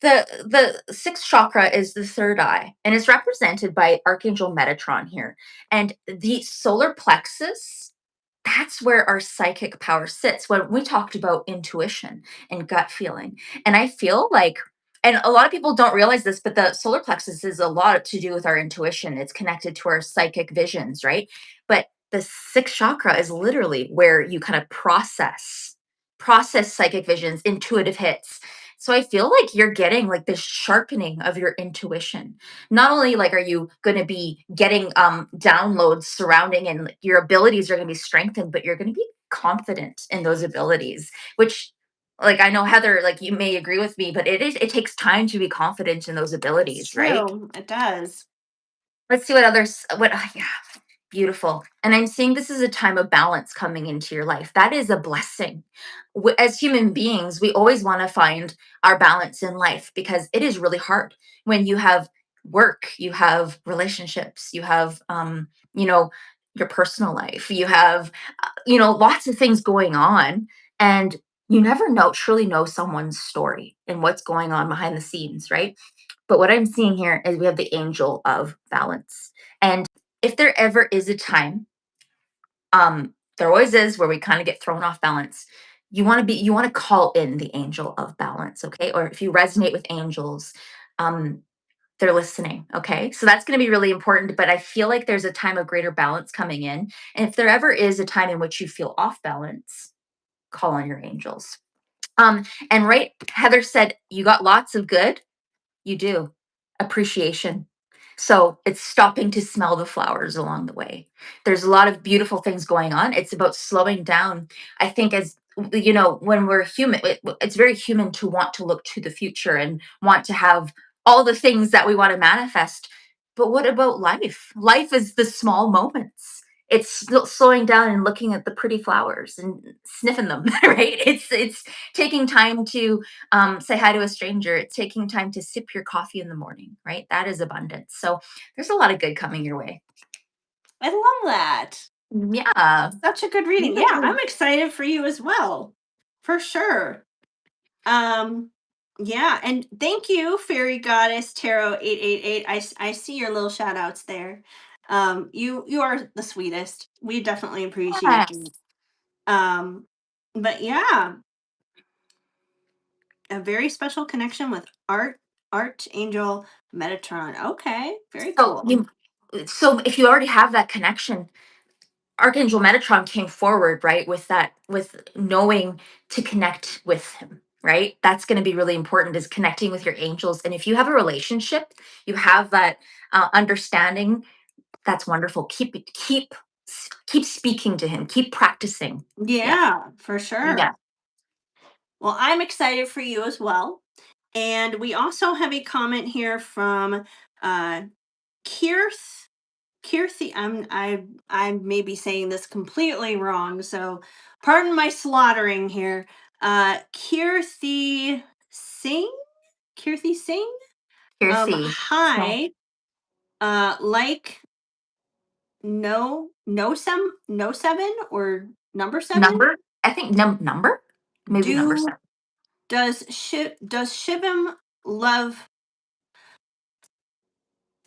S2: the sixth chakra is the third eye, and it's represented by Archangel Metatron here. And the solar plexus, that's where our psychic power sits when we talked about intuition and gut feeling. And I feel like And a lot of people don't realize this, but the solar plexus is a lot to do with our intuition. It's connected to our psychic visions, right? But the sixth chakra is literally where you kind of process psychic visions, intuitive hits. So I feel like you're getting like this sharpening of your intuition. Not only like are you going to be getting downloads surrounding and like, your abilities are going to be strengthened, but you're going to be confident in those abilities, which like I know Heather, like you may agree with me, but it takes time to be confident in those
S1: It's
S2: abilities, right?
S1: true. It does.
S2: Let's see what others what yeah, beautiful. And I'm seeing this is a time of balance coming into your life. That is a blessing. As human beings, we always want to find our balance in life because it is really hard when you have work, you have relationships, you have you know, your personal life, you have lots of things going on, and you never truly know someone's story and what's going on behind the scenes, right? But what I'm seeing here is we have the angel of balance. And if there ever is a time, there always is where we kind of get thrown off balance. You want to call in the angel of balance, okay? Or if you resonate with angels, um, they're listening, okay? So that's going to be really important. But I feel like there's a time of greater balance coming in. And if there ever is a time in which you feel off balance, call on your angels. And right, Heather said, you got lots of good. You do. Appreciation. So it's stopping to smell the flowers along the way. There's a lot of beautiful things going on. It's about slowing down. I think as when we're human, it's very human to want to look to the future and want to have all the things that we want to manifest. But what about life? Life is the small moments. It's slowing down and looking at the pretty flowers and sniffing them, right? It's taking time to say hi to a stranger. It's taking time to sip your coffee in the morning, right? That is abundance. So there's a lot of good coming your way.
S1: I love that.
S2: Yeah.
S1: Such a good reading. Yeah, I'm excited for you as well. For sure. Um yeah, and thank you Fairy Goddess Tarot 888. I see your little shout outs there. You are the sweetest. We definitely appreciate you.
S2: Yes.
S1: Um but yeah, a very special connection with Archangel Metatron. Okay, very
S2: So
S1: cool.
S2: you so if you already have that connection, Archangel Metatron came forward, right, with knowing to connect with him, right? That's going to be really important is connecting with your angels. And if you have a relationship, you have that understanding. That's wonderful. Keep speaking to him. Keep practicing. Yeah.
S1: Yeah, for
S2: Yeah.
S1: sure. Well, I'm excited for you as well. And we also have a comment here from uh Kirth. Kirthi, I may be saying this completely wrong, so pardon my slaughtering here. Kirthi Singh? Kirthi Singh?
S2: Here, see. Small
S1: Hi. Like no seven or number seven?
S2: number. I think number. Maybe number
S1: Do
S2: seven.
S1: does Shivam love?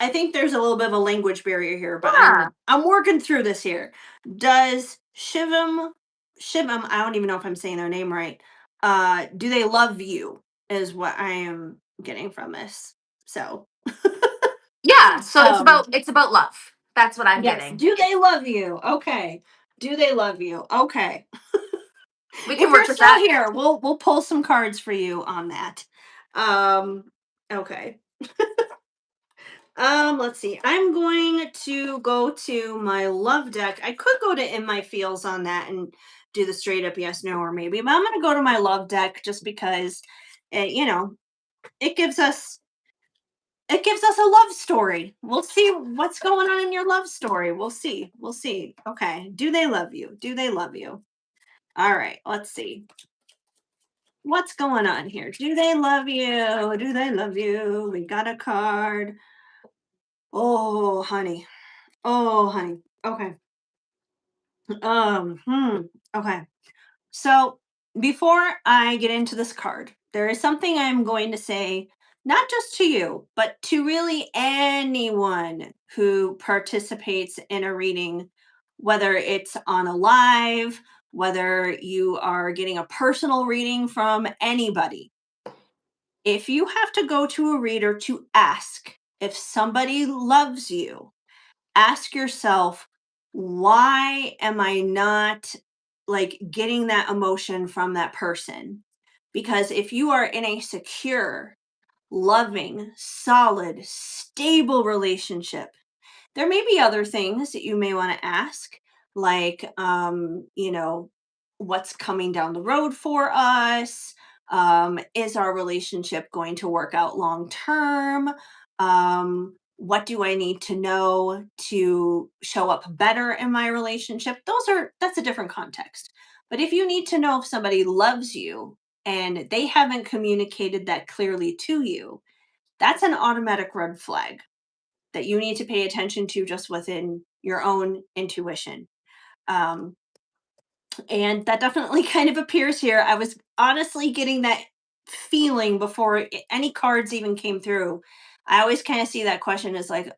S1: I think there's a little bit of a language barrier here, but
S2: Yeah.
S1: I'm working through this here. Does Shivam, I don't even know if I'm saying their name right. Do they love you? Is what I am getting from this. So
S2: Yeah. So
S1: um
S2: it's about love. That's what I'm
S1: yes,
S2: getting.
S1: do they love you? Okay. Do they love you? Okay.
S2: We can
S1: If you're
S2: work with
S1: still
S2: that.
S1: here, we'll pull some cards for you on that. Um okay. Let's see. I'm going to go to my love deck. I could go to In My Feels on that and do the straight up yes, no, or maybe, but I'm going to go to my love deck just because, you know, it gives us a love story. We'll see what's going on in your love story. We'll see. We'll see. Okay. Do they love you? Do they love you? All right. Let's see. What's going on here? Do they love you? Do they love you? We got a card. Oh, honey. Oh, honey. Okay. Okay. So before I get into this card, there is something I'm going to say, not just to you, but to really anyone who participates in a reading, whether it's on a live, whether you are getting a personal reading from anybody. if you have to go to a reader to ask if somebody loves you, ask yourself, why am I not like getting that emotion from that person? Because if you are in a secure, loving, solid, stable relationship, there may be other things that you may want to ask, like, what's coming down the road for us? Is our relationship going to work out long term? What do I need to know to show up better in my relationship? That's a different context. But if you need to know if somebody loves you and they haven't communicated that clearly to you, that's an automatic red flag that you need to pay attention to just within your own intuition. Um, and that definitely kind of appears here. I was honestly getting that feeling before any cards even came through. I always kind of see that question as like,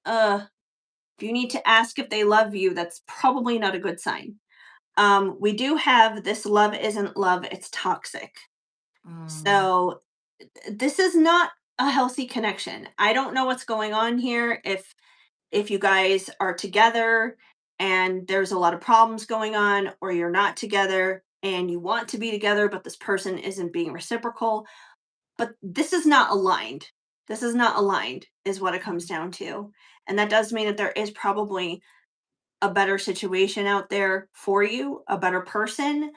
S1: if you need to ask if they love you, that's probably not a good sign. We do have this love isn't love, it's toxic.
S2: Mm,
S1: So this is not a healthy connection. I don't know what's going on here. If you guys are together and there's a lot of problems going on, or you're not together and you want to be together but this person isn't being reciprocal, but this is not aligned is what it comes down to. And that does mean that there is probably a better situation out there for you, a better person.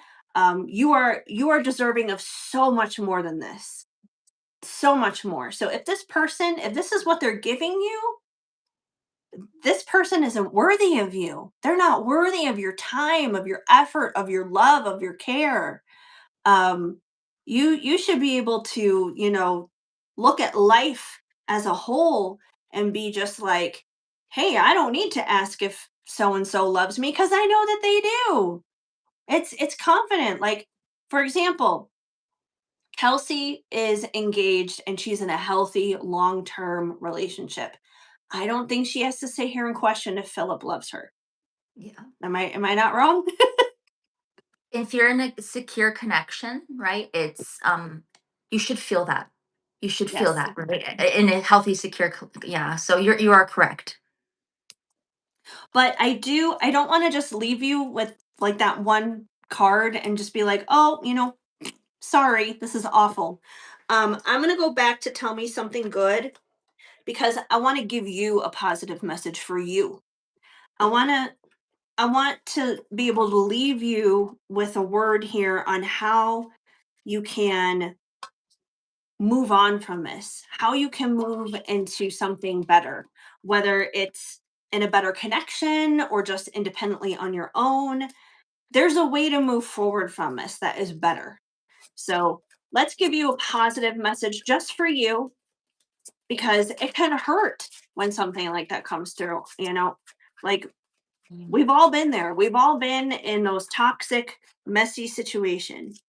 S1: You are deserving of so much more than this, so much more. So if this is what they're giving you, this person isn't worthy of you. They're not worthy of your time, of your effort, of your love, of your care. Um, you should be able to, look at life as a whole and be just like, hey, I don't need to ask if so and so loves me because I know that they do. It's confident. Like, for example, Kelsey is engaged and she's in a healthy long-term relationship. I don't think she has to sit here and question if Philip loves her.
S2: yeah.
S1: Am I not wrong?
S2: If you're in a secure connection, right? It's you should feel that. You should feel
S1: Yes.
S2: that, right? In a healthy, secure, yeah. So you are correct.
S1: But I don't want to just leave you with like that one card and just be like, "Oh, sorry, this is awful." I'm going to go back to tell me something good because I want to give you a positive message for you. I want to I want to be able to leave you with a word here on how you can move on from this, how you can move into something better, whether it's in a better connection or just independently on your own. There's a way to move forward from this that is better. So let's give you a positive message just for you because it can hurt when something like that comes through. Like,
S2: Mm.
S1: we've all been there. We've all been in those toxic, messy situations.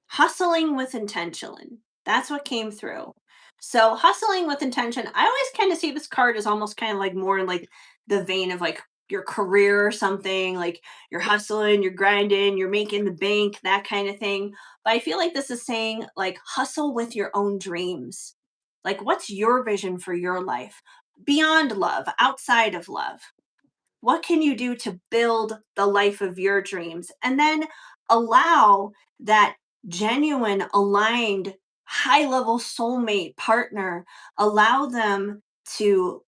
S1: Hustling with intention. That's what came through. So hustling with intention, I always kind of see this card as almost kind of like more in like the vein of like your career or something, like you're hustling, you're grinding, you're making the bank, that kind of thing. But I feel like this is saying like hustle with your own dreams. Like, what's your vision for your life beyond love, outside of love? What can you do to build the life of your dreams? And then allow that genuine, aligned, high level soulmate partner, allow them to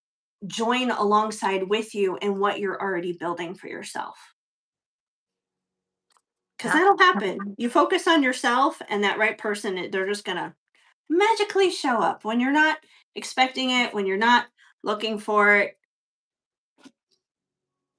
S1: join alongside with you in what you're already building for yourself. Because
S2: Yeah.
S1: that'll happen. You focus on yourself, and that right person, they're just going to magically show up when you're not expecting it, when you're not looking for it.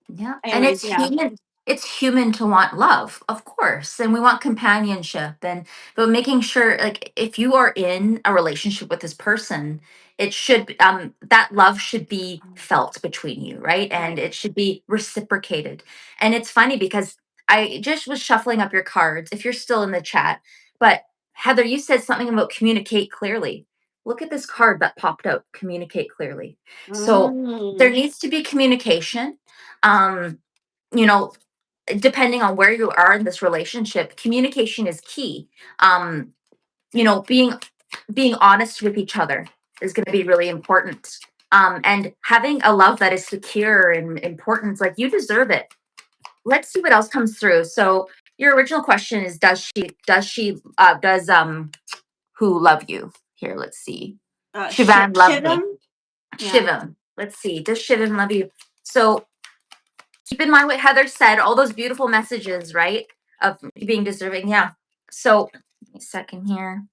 S2: Yeah. And
S1: Anyways,
S2: it's
S1: yeah.
S2: human. It's human to want love, of course. And we want companionship and but making sure like if you are in a relationship with this person, it should that love should be felt between you, right? And
S1: Right.
S2: it should be reciprocated. And it's funny because I just was shuffling up your cards if you're still in the chat. But Heather, you said something about communicate clearly. Look at this card that popped out, communicate clearly. So there
S1: Mm.
S2: needs to be communication um you know depending on where you are in this relationship communication is key um being being honest with each other is going to be really important. And having a love that is secure and important, like you deserve it. Let's see what else comes through. So your original question is, does who love you? Here, let's see. Shivan love me.
S1: Shivam? Yeah.
S2: Shivam. Let's see. Does Shivam love you? So keep in mind what Heather said, all those beautiful messages, right? Of being deserving. Yeah. So give me a second here.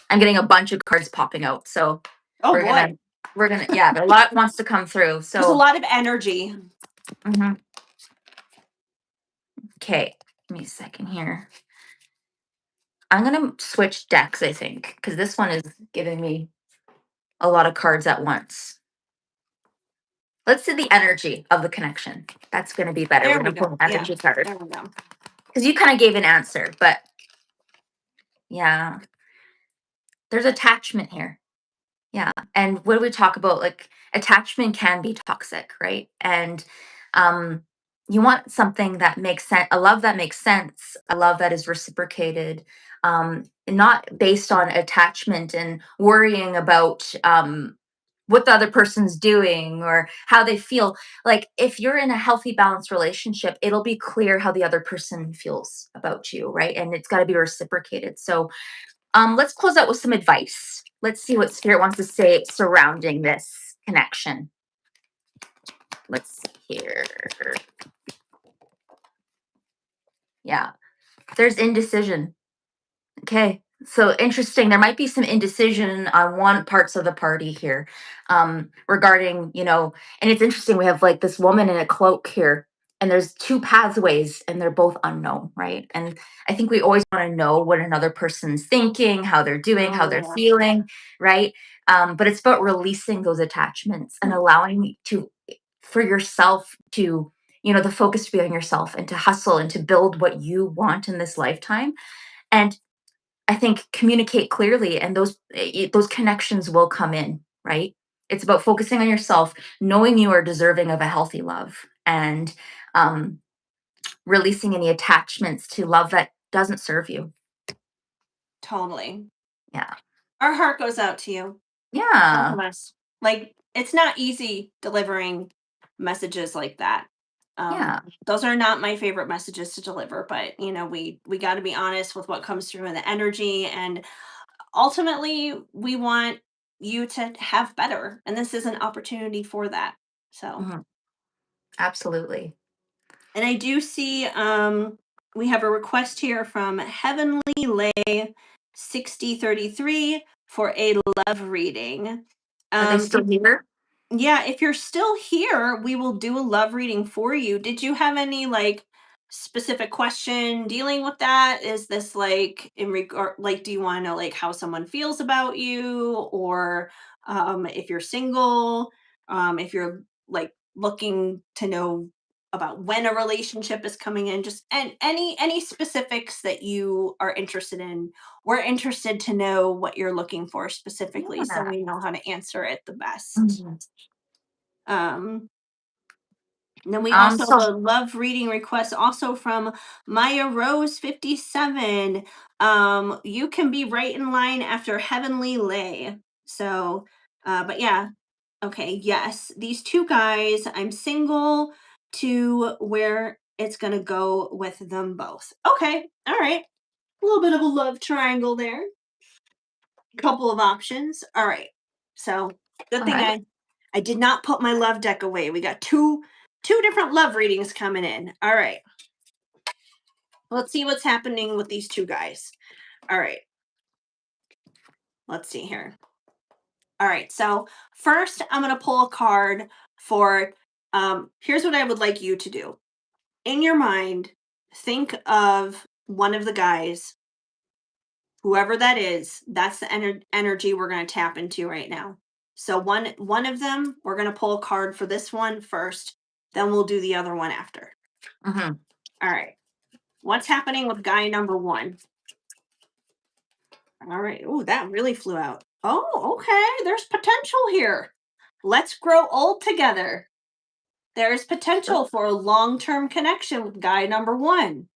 S2: I'm getting a bunch of cards popping out. So
S1: Oh
S2: we're gonna
S1: boy.
S2: yeah, but a lot wants to come through.
S1: There's a
S2: So
S1: lot of energy.
S2: okay, give me a second here. I'm gonna switch decks, I think, because this one is giving me a lot of cards at once. Let's see the energy of the connection. That's gonna be better.
S1: There
S2: We're
S1: we
S2: gonna pull
S1: go.
S2: an
S1: Yeah.
S2: energy card.
S1: There we go.
S2: Because you kind of gave an answer, but yeah, there's attachment here. Yeah. And what do we talk about? Like attachment can be toxic, right? And um you want something that makes sense, a love that makes sense, a love that is reciprocated, not based on attachment and worrying about what the other person's doing or how they feel. Like if you're in a healthy, balanced relationship, it'll be clear how the other person feels about you, right? And it's got to be reciprocated. So let's close out with some advice. Let's see what Spirit wants to say surrounding this connection. Let's see here. Yeah, there's indecision. Okay, so interesting. There might be some indecision on one parts of the party here, regarding, and it's interesting. We have like this woman in a cloak here, and there's two pathways, and they're both unknown, right? And I think we always want to know what another person's thinking, how they're doing, how
S1: Oh
S2: they're
S1: yeah.
S2: feeling, right? But it's about releasing those attachments and allowing to for yourself to, the focus to be on yourself and to hustle and to build what you want in this lifetime. And I think communicate clearly, and those connections will come in, right? It's about focusing on yourself, knowing you are deserving of a healthy love, and um, releasing any attachments to love that doesn't serve you.
S1: Totally.
S2: Yeah,
S1: Our heart goes out to you. Both
S2: yeah,
S1: of us. Like it's not easy delivering messages like that.
S2: yeah.
S1: Those are not my favorite messages to deliver, but we got to be honest with what comes through in the energy, and ultimately we want you to have better, and this is an opportunity for that. So,
S2: Mhm, absolutely.
S1: and I do see we have a request here from Heavenly Lay 6033 for a love reading.
S2: Are they
S1: Um,
S2: still here?
S1: Yeah, if you're still here, we will do a love reading for you. Did you have any like specific question dealing with that? Is this like in regard, like, do you want to know like how someone feels about you, or if you're single, if you're like looking to know about when a relationship is coming in, just and any specifics that you are interested in. We're interested to know what you're looking for specifically, so
S2: Yeah.
S1: we know how to answer it the best.
S2: Mhm.
S1: Um, and then we also have
S2: So
S1: a love reading request also from Maya Rose 57. You can be right in line after Heavenly Lay. So, but yeah, okay, yes, these two guys, I'm single to where it's gonna go with them both. Okay, all right, a little bit of a love triangle there. Couple of options. All right. So good
S2: all
S1: thing
S2: right.
S1: I did not put my love deck away. We got two different love readings coming in. All right. Let's see what's happening with these two guys. All right. Let's see here. All right. So first I'm gonna pull a card for here's what I would like you to do. In your mind, think of one of the guys, whoever that is. That's the energy we're going to tap into right now. So one of them, we're going to pull a card for this one first, then we'll do the other one after.
S2: Hmm.
S1: All right. What's happening with guy number one? All right. Oh, that really flew out. Oh, okay. There's potential here. Let's grow old together. There's potential for a long-term connection with guy number one.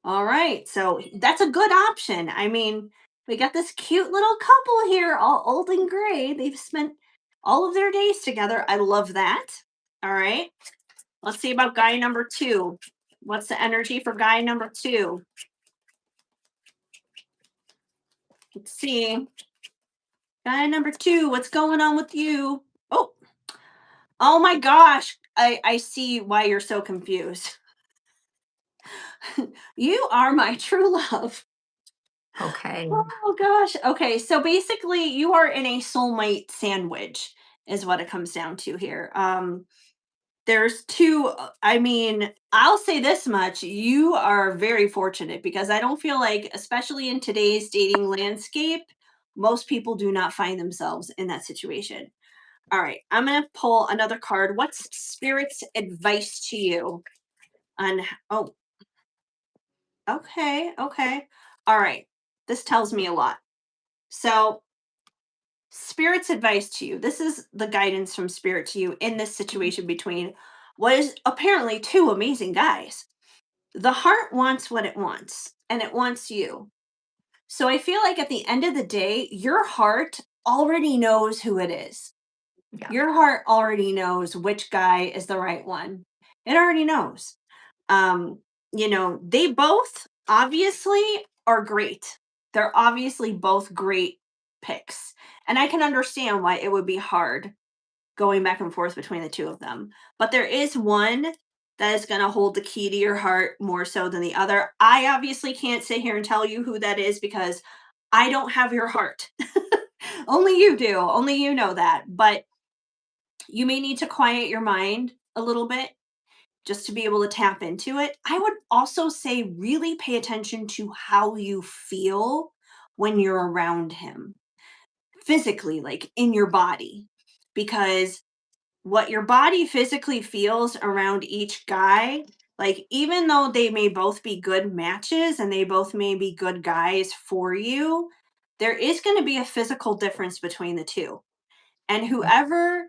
S1: All right. So that's a good option. I mean, We got this cute little couple here, all old and gray. They've spent all of their days together. I love that. All right. Let's see about guy number 2. What's the energy for guy number 2? Let's see. Guy number 2, what's going on with you? Oh, oh my gosh. I see why you're so confused. You are my true love.
S2: Okay.
S1: Oh gosh. Okay, so basically you are in a soulmate sandwich is what it comes down to here. There's two, I mean, I'll say this much, you are very fortunate because I don't feel like, especially in today's dating landscape, most people do not find themselves in that situation. All right, I'm going to pull another card. What's spirit's advice to you on oh, okay, okay. All right. This tells me a lot. So, spirit's advice to you. This is the guidance from spirit to you in this situation between what is apparently two amazing guys. The heart wants what it wants, and it wants you. So I feel like at the end of the day, your heart already knows who it is.
S2: Yeah.
S1: Your heart already knows which guy is the right one. It already knows. Um, they both obviously are great. They're obviously both great picks. And I can understand why it would be hard going back and forth between the two of them. But there is one that is going to hold the key to your heart more so than the other. I obviously can't sit here and tell you who that is because I don't have your heart. Only you do. Only you know that. But you may need to quiet your mind a little bit just to be able to tap into it. I would also say really pay attention to how you feel when you're around him physically, like in your body, because what your body physically feels around each guy, like even though they may both be good matches and they both may be good guys for you, there is going to be a physical difference between the two. And whoever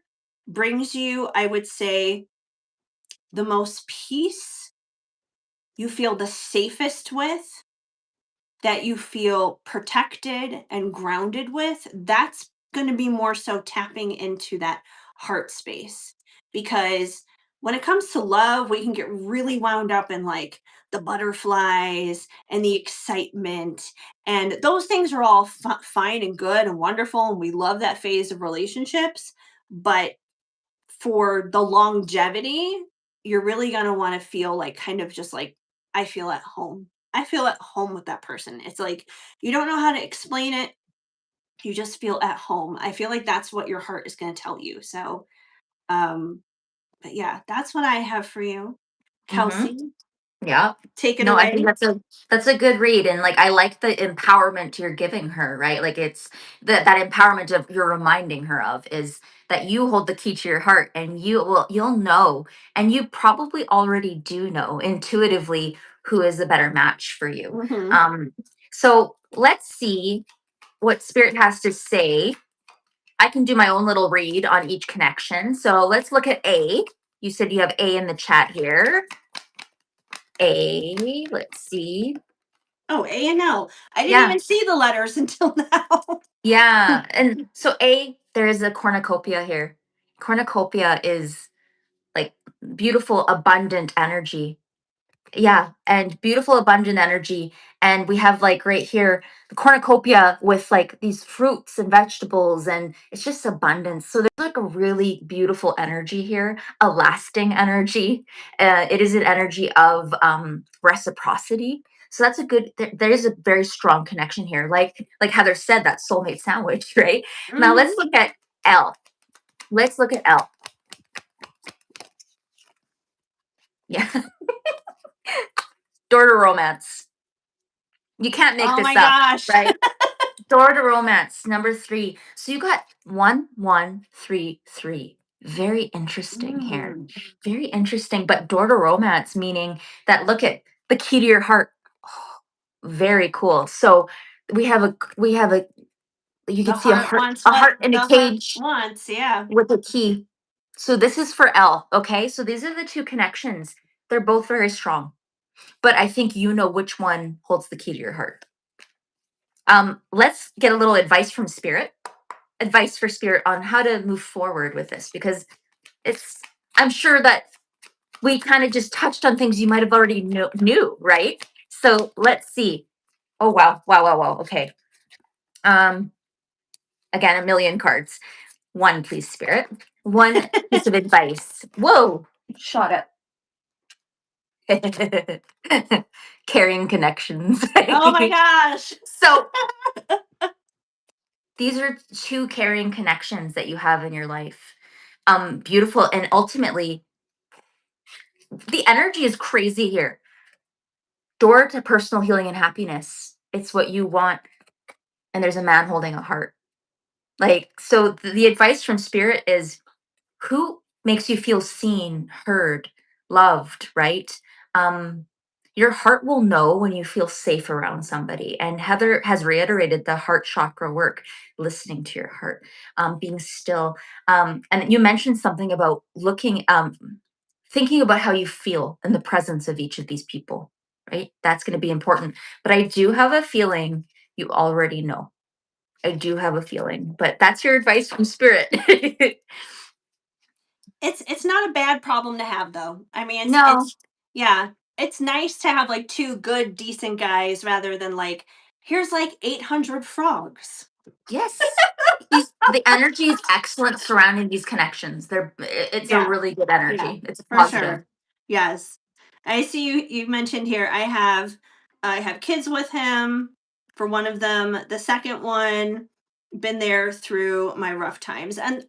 S1: brings you, I would say, the most peace, you feel the safest with, that you feel protected and grounded with, that's going to be more so tapping into that heart space. Because when it comes to love, we can get really wound up in like the butterflies and the excitement. And those things are all fine and good and wonderful. And we love that phase of relationships. But for the longevity, you're really going to want to feel like kind of just like, I feel at home. I feel at home with that person. It's like you don't know how to explain it. You just feel at home. I feel like that's what your heart is going to tell you. So, um, but yeah, that's what I have for you.
S2: Mm-hmm.
S1: Kelsey,
S2: Yeah.
S1: take it
S2: No, I think
S1: away.
S2: that's a good read, and like I like the empowerment you're giving her, right? Like it's that empowerment of you're reminding her of is that you hold the key to your heart, and you'll know, and you probably already do know intuitively who is a better match for you.
S1: Hmm.
S2: Um, so let's see what spirit has to say. I can do my own little read on each connection. So let's look at A. You said you have A in the chat here. A, let's see.
S1: Oh, A and L. I didn't
S2: Yeah.
S1: even see the letters until now.
S2: Yeah. And so A, there is a cornucopia here. Cornucopia is like beautiful, abundant energy. Yeah, and beautiful, abundant energy. And we have like right here the cornucopia with like these fruits and vegetables, and it's just abundance. So there's like a really beautiful energy here, a lasting energy. It is an energy of reciprocity. So that's a good. There is a very strong connection here. Like Heather said, that soulmate sandwich, right? Now let's
S1: Hmm.
S2: look at L. Let's look at L. Yeah, door to romance. You can't make
S1: Oh
S2: this
S1: my
S2: up,
S1: gosh.
S2: right? Door to romance, number 3. So you got 1133. Very interesting here.
S1: Mm,
S2: Very interesting. But door to romance, meaning that look at the key to your heart. Very cool. So we have a you
S1: the
S2: can see a
S1: heart
S2: heart
S1: wants
S2: a
S1: what
S2: heart in a
S1: the heart
S2: cage
S1: wants. Yeah.
S2: with a key. So this is for L. Okay. So these are the two connections. They're both very strong. But I think you know which one holds the key to your heart. Let's get a little advice from spirit. Advice for spirit on how to move forward with this, because it's, I'm sure that we kind of just touched on things you might have already knew, right? So let's see. Oh wow, wow, wow, wow. Okay. Um, Again, a million cards. One, please, spirit. One piece of advice. Whoa, shot up. Carrying connections.
S1: Oh my gosh.
S2: So these are two carrying connections that you have in your life. Beautiful. And ultimately, the energy is crazy here. Door to personal healing and happiness. It's what you want. And there's a man holding a heart. Like, so the advice from spirit is, who makes you feel seen, heard, loved, right? Um, your heart will know when you feel safe around somebody. And Heather has reiterated the heart chakra work, listening to your heart, being still. And you mentioned something about thinking about how you feel in the presence of each of these people, right? That's going to be important. But I do have a feeling you already know. I do have a feeling, but that's your advice from spirit.
S1: It's not a bad problem to have though. I mean,
S2: No.
S1: it's yeah, it's nice to have like two good decent guys rather than like here's like 800 frogs.
S2: Yes. The energy is excellent surrounding these connections. It's a
S1: Yeah.
S2: really good
S1: Yeah,
S2: energy. It's a
S1: for
S2: positive.
S1: sure. Yes. I see you mentioned here I have kids with him for one of them. The second one been there through my rough times. And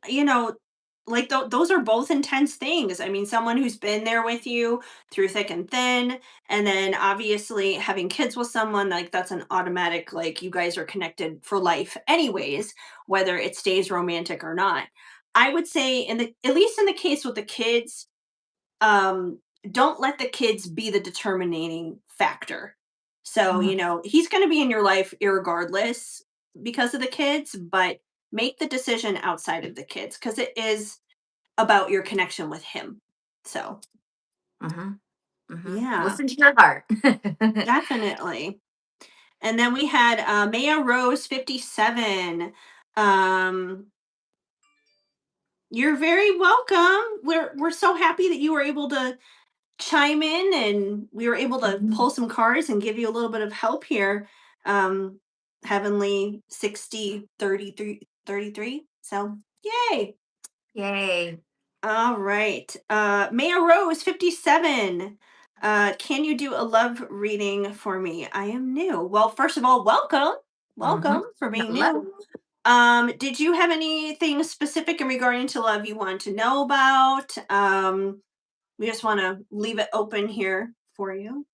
S1: like those are both intense things. I mean, someone who's been there with you through thick and thin, and then obviously having kids with someone like that's an automatic like you guys are connected for life anyways, whether it stays romantic or not. I would say in the at least in the case with the kids, um, don't let the kids be the determining factor. So,
S2: Mhm,
S1: he's going to be in your life irregardless because of the kids, but make the decision outside of the kids because it is about your connection with him. So,
S2: mhm, mhm.
S1: yeah,
S2: Listen to your heart.
S1: definitely. And then we had Maya Rose 57. Um, you're very welcome. We're so happy that you were able to chime in and we were able to
S2: Mhm.
S1: pull some cards and give you a little bit of help here. Um, Heavenly 60 33 33. So, yay.
S2: Yay.
S1: All right. Maya Rose 57. Can you do a love reading for me? I am new. Well, first of all, welcome.
S2: Mhm.
S1: Welcome for being new.
S2: Hello.
S1: Did you have anything specific in regarding to love you want to know about? We just want to leave it open here for you.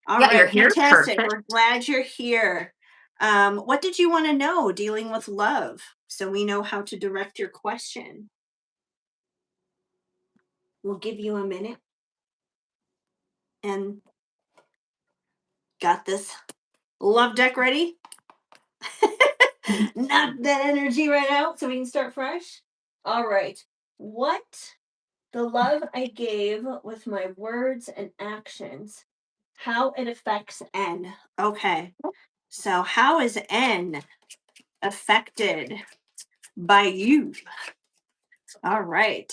S1: All
S2: Yeah, you're
S1: right,
S2: here.
S1: fantastic. We're
S2: Perfect.
S1: glad you're here. What did you want to know dealing with love so we know how to direct your question? We'll give you a minute and got this love deck ready. Knock that energy right out so we can start fresh. All right. What the love I gave with my words and actions, how it affects N. Okay. So, how is N affected by you? All right.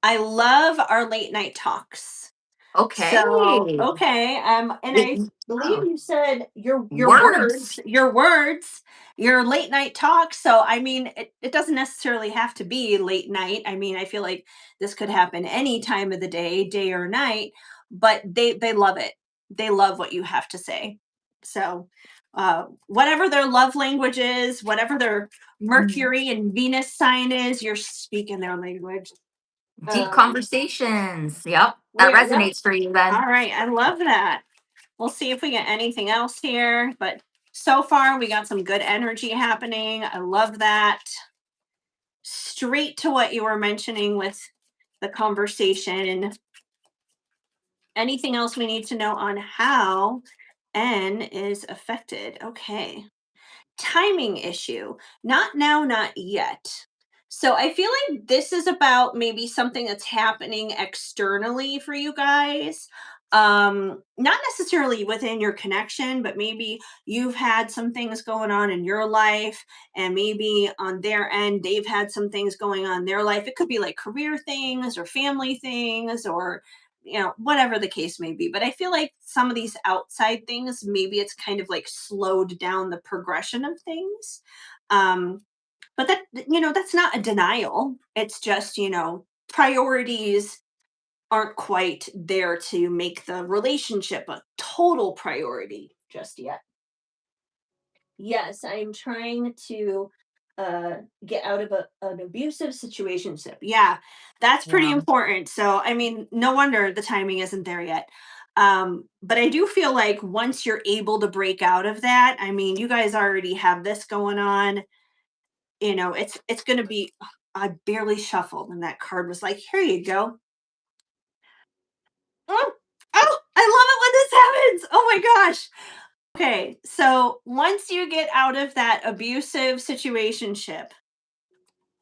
S1: I love our late night talks. So,
S2: Okay.
S1: okay, and I believe
S2: Oh,
S1: you said your
S2: words.
S1: words, your late night talks. So, I mean, it doesn't necessarily have to be late night. I mean, I feel like this could happen any time of the day or night, but they love it. They love what you have to say. So, whatever their love language is, whatever their
S2: Mhm.
S1: Mercury and Venus sign is, you're speaking their language.
S2: Deep
S1: Um,
S2: conversations. Yep. That
S1: yep.
S2: resonates for you
S1: All
S2: then.
S1: right, I love that. We'll see if we get anything else here, but so far we got some good energy happening. I love that. Straight to what you were mentioning with the conversation. Anything else we need to know on how N is affected? Okay. Timing issue. Not now, not yet. So I feel like this is about maybe something that's happening externally for you guys. not necessarily within your connection, but maybe you've had some things going on in your life, and maybe on their end they've had some things going on in their life. It could be like career things or family things, or whatever the case may be. But I feel like some of these outside things, maybe it's kind of like slowed down the progression of things. Um but that's not a denial. It's just, priorities aren't quite there to make the relationship a total priority just yet. Yes, I'm trying to get out of an abusive situation. Yeah, that's pretty
S2: Yeah.
S1: important. So, I mean, no wonder the timing isn't there yet. But I do feel like once you're able to break out of that, I mean, you guys already have this going on. It's going to be. I barely shuffled, and that card was like, "Here you go." Oh, oh, I love it when this happens. Oh my gosh. Okay, so once you get out of that abusive situationship,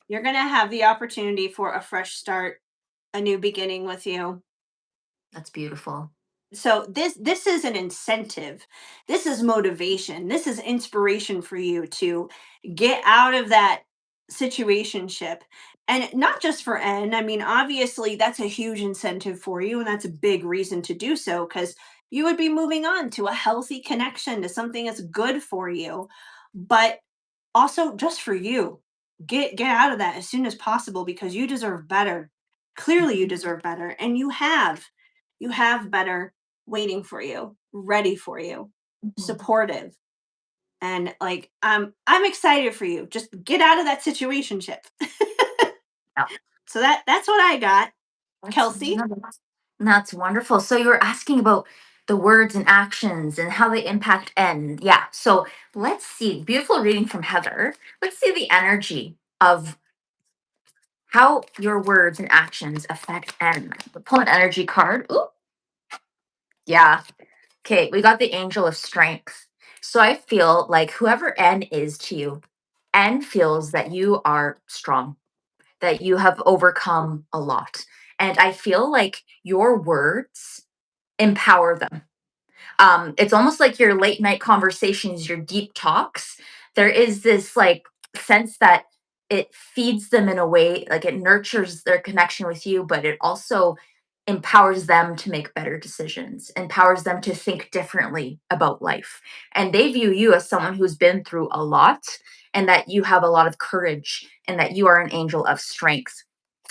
S1: you're going to have the opportunity for a fresh start, a new beginning with you.
S2: That's beautiful.
S1: So this is an incentive. This is motivation. This is inspiration for you to get out of that situationship. And not just for N. I mean, obviously that's a huge incentive for you, and that's a big reason to do so, because you would be moving on to a healthy connection, to something that's good for you. But also just for you, get out of that as soon as possible, because you deserve better. Clearly you
S2: Mhm.
S1: deserve better, and you have better waiting for you, ready for you,
S2: Mhm.
S1: supportive. And like, I'm excited for you. Just get out of that situationship.
S2: Yeah.
S1: So that's what I got.
S2: That's,
S1: Kelsey.
S2: no, that's wonderful. So you were asking about the words and actions and how they impact N. Yeah. So let's see. Beautiful reading from Heather. Let's see the energy of how your words and actions affect N. We'll pull an energy card. Ooh, yeah. Okay, we got the angel of strength. So I feel like whoever N is to you, N feels that you are strong, that you have overcome a lot. And I feel like your words empower them. It's almost like your late night conversations, your deep talks. There is this like sense that it feeds them in a way, like it nurtures their connection with you, but it also empowers them to make better decisions, empowers them to think differently about life. And they view you as someone who's been through a lot, and that you have a lot of courage, and that you are an angel of strength.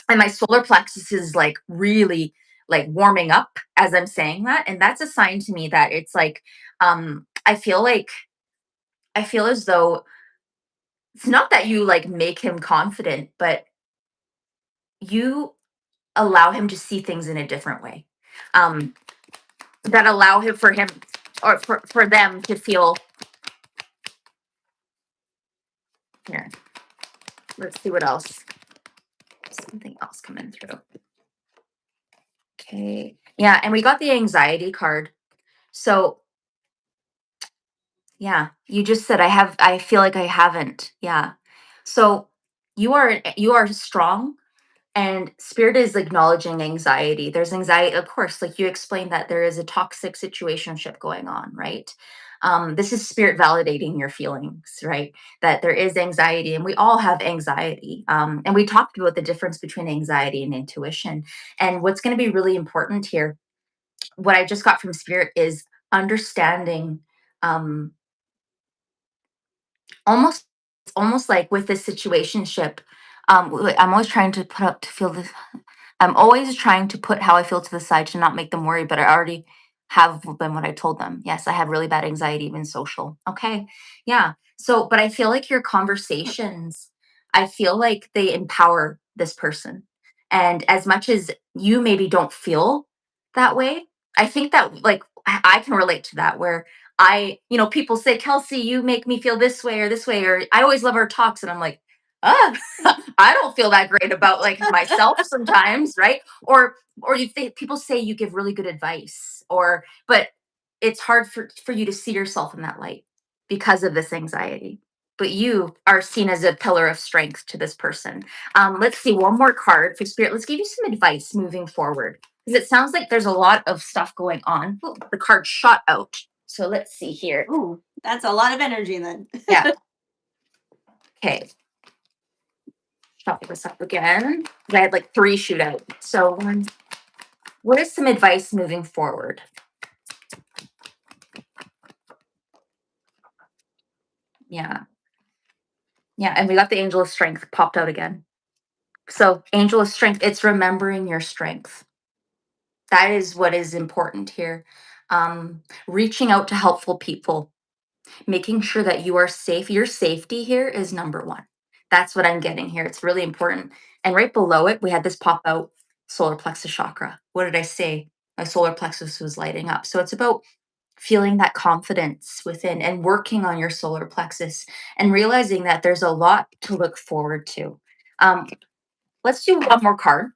S2: And my solar plexus is like really like warming up as I'm saying that, and that's a sign to me that it's like I feel like I feel as though it's not that you like make him confident, but you allow him to see things in a different way, um that allow him for him or for them to feel. Here, let's see what else. Something else coming through. Okay, yeah, and we got the anxiety card. So yeah, you just said I feel like I haven't. Yeah. So you are strong, and spirit is acknowledging anxiety. There's anxiety, of course, like you explained that there is a toxic situationship going on, right? This is spirit validating your feelings, right? That there is anxiety, and we all have anxiety. And we talked about the difference between anxiety and intuition. And what's going to be really important here, what I just got from spirit, is understanding um, almost it's almost like with this situationship. I'm always trying to put up to feel this. I'm always trying to put how I feel to the side to not make them worry, but I already have been what I told them. Yes, I have really bad anxiety, even social. Okay. Yeah. So, but I feel like your conversations, I feel like they empower this person. And as much as you maybe don't feel that way, I think that like I can relate to that where people say, Kelsey, you make me feel this way, or I always love our talks. And I'm like, ah, I don't feel that great about like myself sometimes, right? Or people say you give really good advice, or but it's hard for you to see yourself in that light because of this anxiety. But you are seen as a pillar of strength to this person. Let's see one more card for spirit. Let's give you some advice moving forward. Because it sounds like there's a lot of stuff going on. Ooh, the card shot out. So let's see here.
S1: Ooh, that's a lot of energy then.
S2: Yeah. Okay. Shot this up again. I had like 3 shoot out. So what is some advice moving forward? Yeah. Yeah. And we got the angel of strength popped out again. So angel of strength, it's remembering your strength. That is what is important here. Reaching out to helpful people, making sure that you are safe. Your safety here is number one. That's what I'm getting here. It's really important. And right below it, we had this pop out solar plexus chakra. What did I say? My solar plexus was lighting up. So it's about feeling that confidence within and working on your solar plexus and realizing that there's a lot to look forward to. Um, let's do one more card.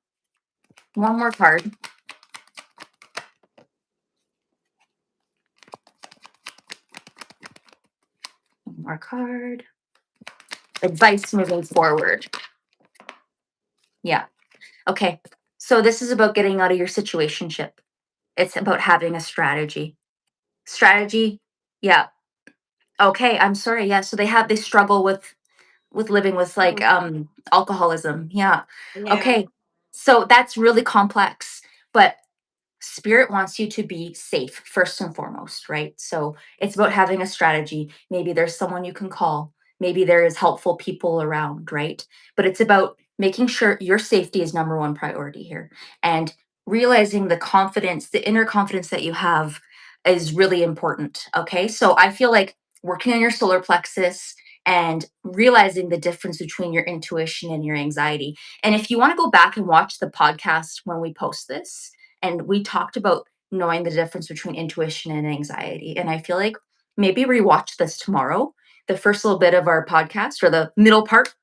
S2: One more card. One more card. Advice moving forward. Yeah. Okay. So this is about getting out of your situationship. It's about having a strategy. Strategy. Yeah. Okay. I'm sorry. Yeah. So they struggle with living with like
S1: Mm,
S2: alcoholism. Yeah.
S1: yeah,
S2: Okay. So that's really complex. But spirit wants you to be safe first and foremost, right? So it's about having a strategy. Maybe there's someone you can call, maybe there is helpful people around, right? But it's about making sure your safety is number one priority here, and realizing the confidence, the inner confidence that you have is really important. Okay, so I feel like working on your solar plexus and realizing the difference between your intuition and your anxiety. And if you want to go back and watch the podcast when we post this, and we talked about knowing the difference between intuition and anxiety. And I feel like maybe rewatch this tomorrow, the first little bit of our podcast or the middle part.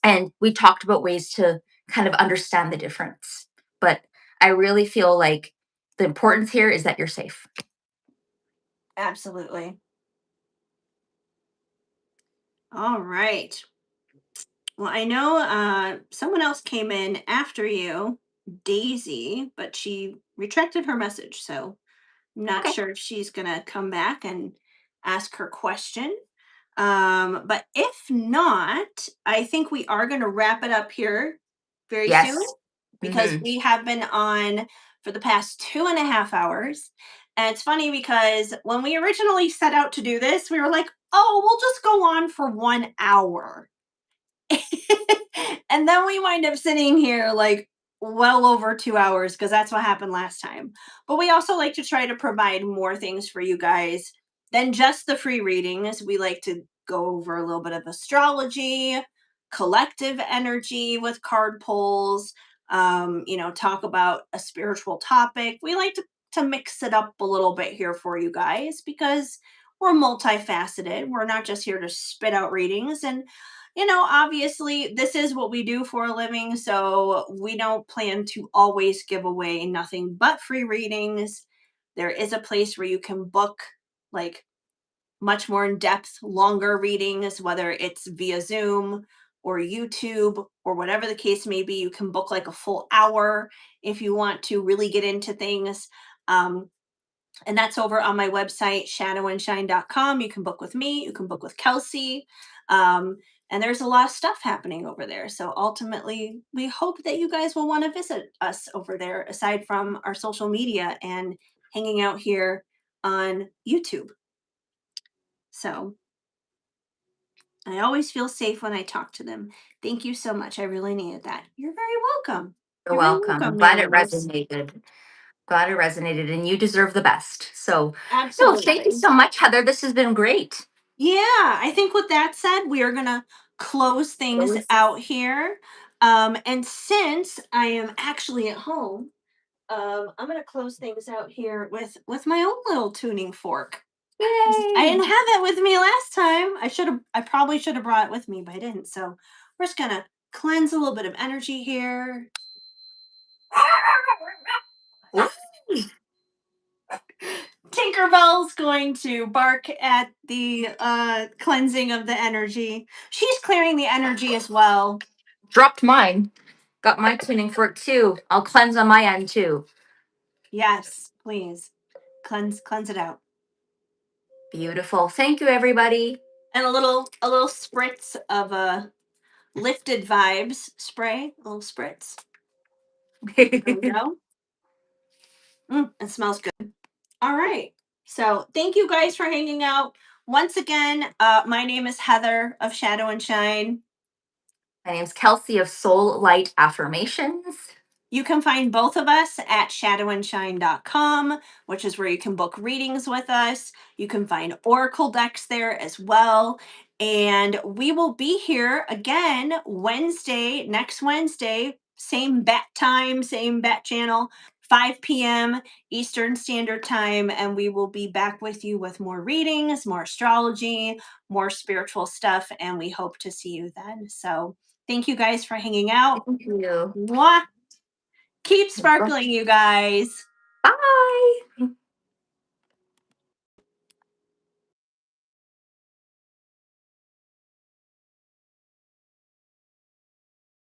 S2: And we talked about ways to kind of understand the difference. But I really feel like the importance here is that you're safe.
S1: absolutely. All right. Well, I know someone else came in after you, Daisy, but she retracted her message. So I'm not
S2: Okay.
S1: sure if she's going to come back and ask her question. But if not, I think we are going to wrap it up here very soon
S2: Yes.
S1: because
S2: Hmm.
S1: we have been on for the past 2.5 hours. And it's funny because when we originally set out to do this, we were like, oh, we'll just go on for 1 hour. And then we wind up sitting here like well over 2 hours because that's what happened last time. But we also like to try to provide more things for you guys than just the free readings. We like to go over a little bit of astrology, collective energy with card pulls, talk about a spiritual topic. We like to mix it up a little bit here for you guys because we're multifaceted. We're not just here to spit out readings. And obviously, this is what we do for a living. So we don't plan to always give away nothing but free readings. There is a place where you can book like much more in depth, longer readings, whether it's via Zoom or YouTube or whatever the case may be. You can book like a full hour if you want to really get into things. Um, and that's over on my website, shadowandshine.com. You can book with me, you can book with Kelsey. Um, and there's a lot of stuff happening over there. So ultimately, we hope that you guys will want to visit us over there, aside from our social media and hanging out here on YouTube. So I always feel safe when I talk to them. Thank you so much. I really needed that. You're very welcome.
S2: You're
S1: You're very
S2: welcome. I'm
S1: welcome,
S2: glad it
S1: Milliners.
S2: resonated. Glad it resonated, and you deserve the best. So, no, thank you
S1: Absolutely.
S2: so much, Heather. This has been great.
S1: Yeah, I think with that said, we are going to close things
S2: Rose.
S1: out here. And since I am actually at home, I'm going to close things out here with my own little tuning fork. 'Cause I
S2: Yay!
S1: didn't have it with me last time. I probably should have brought it with me, but I didn't. So we're just going to cleanse a little bit of energy here. Tinkerbell's going to bark at the cleansing of the energy. She's clearing the energy as well.
S2: Dropped mine. Got my tuning fork too. I'll cleanse on my end too.
S1: Yes, please. Cleanse it out.
S2: Beautiful. Thank you, everybody.
S1: And a little spritz of lifted vibes spray. A little spritz. There we go. It smells good. All right. So thank you guys for hanging out. Once again, my name is Heather of Shadow and Shine.
S2: My name's Kelsey of Soul Light Affirmations.
S1: You can find both of us at shadowandshine.com, which is where you can book readings with us. You can find oracle decks there as well. And we will be here again Wednesday, next Wednesday, same bat time, same bat channel, 5 p.m. Eastern Standard Time. And we will be back with you with more readings, more astrology, more spiritual stuff. And we hope to see you then. So thank you guys for hanging out.
S2: Thank you.
S1: Mwah. Keep sparkling, you guys.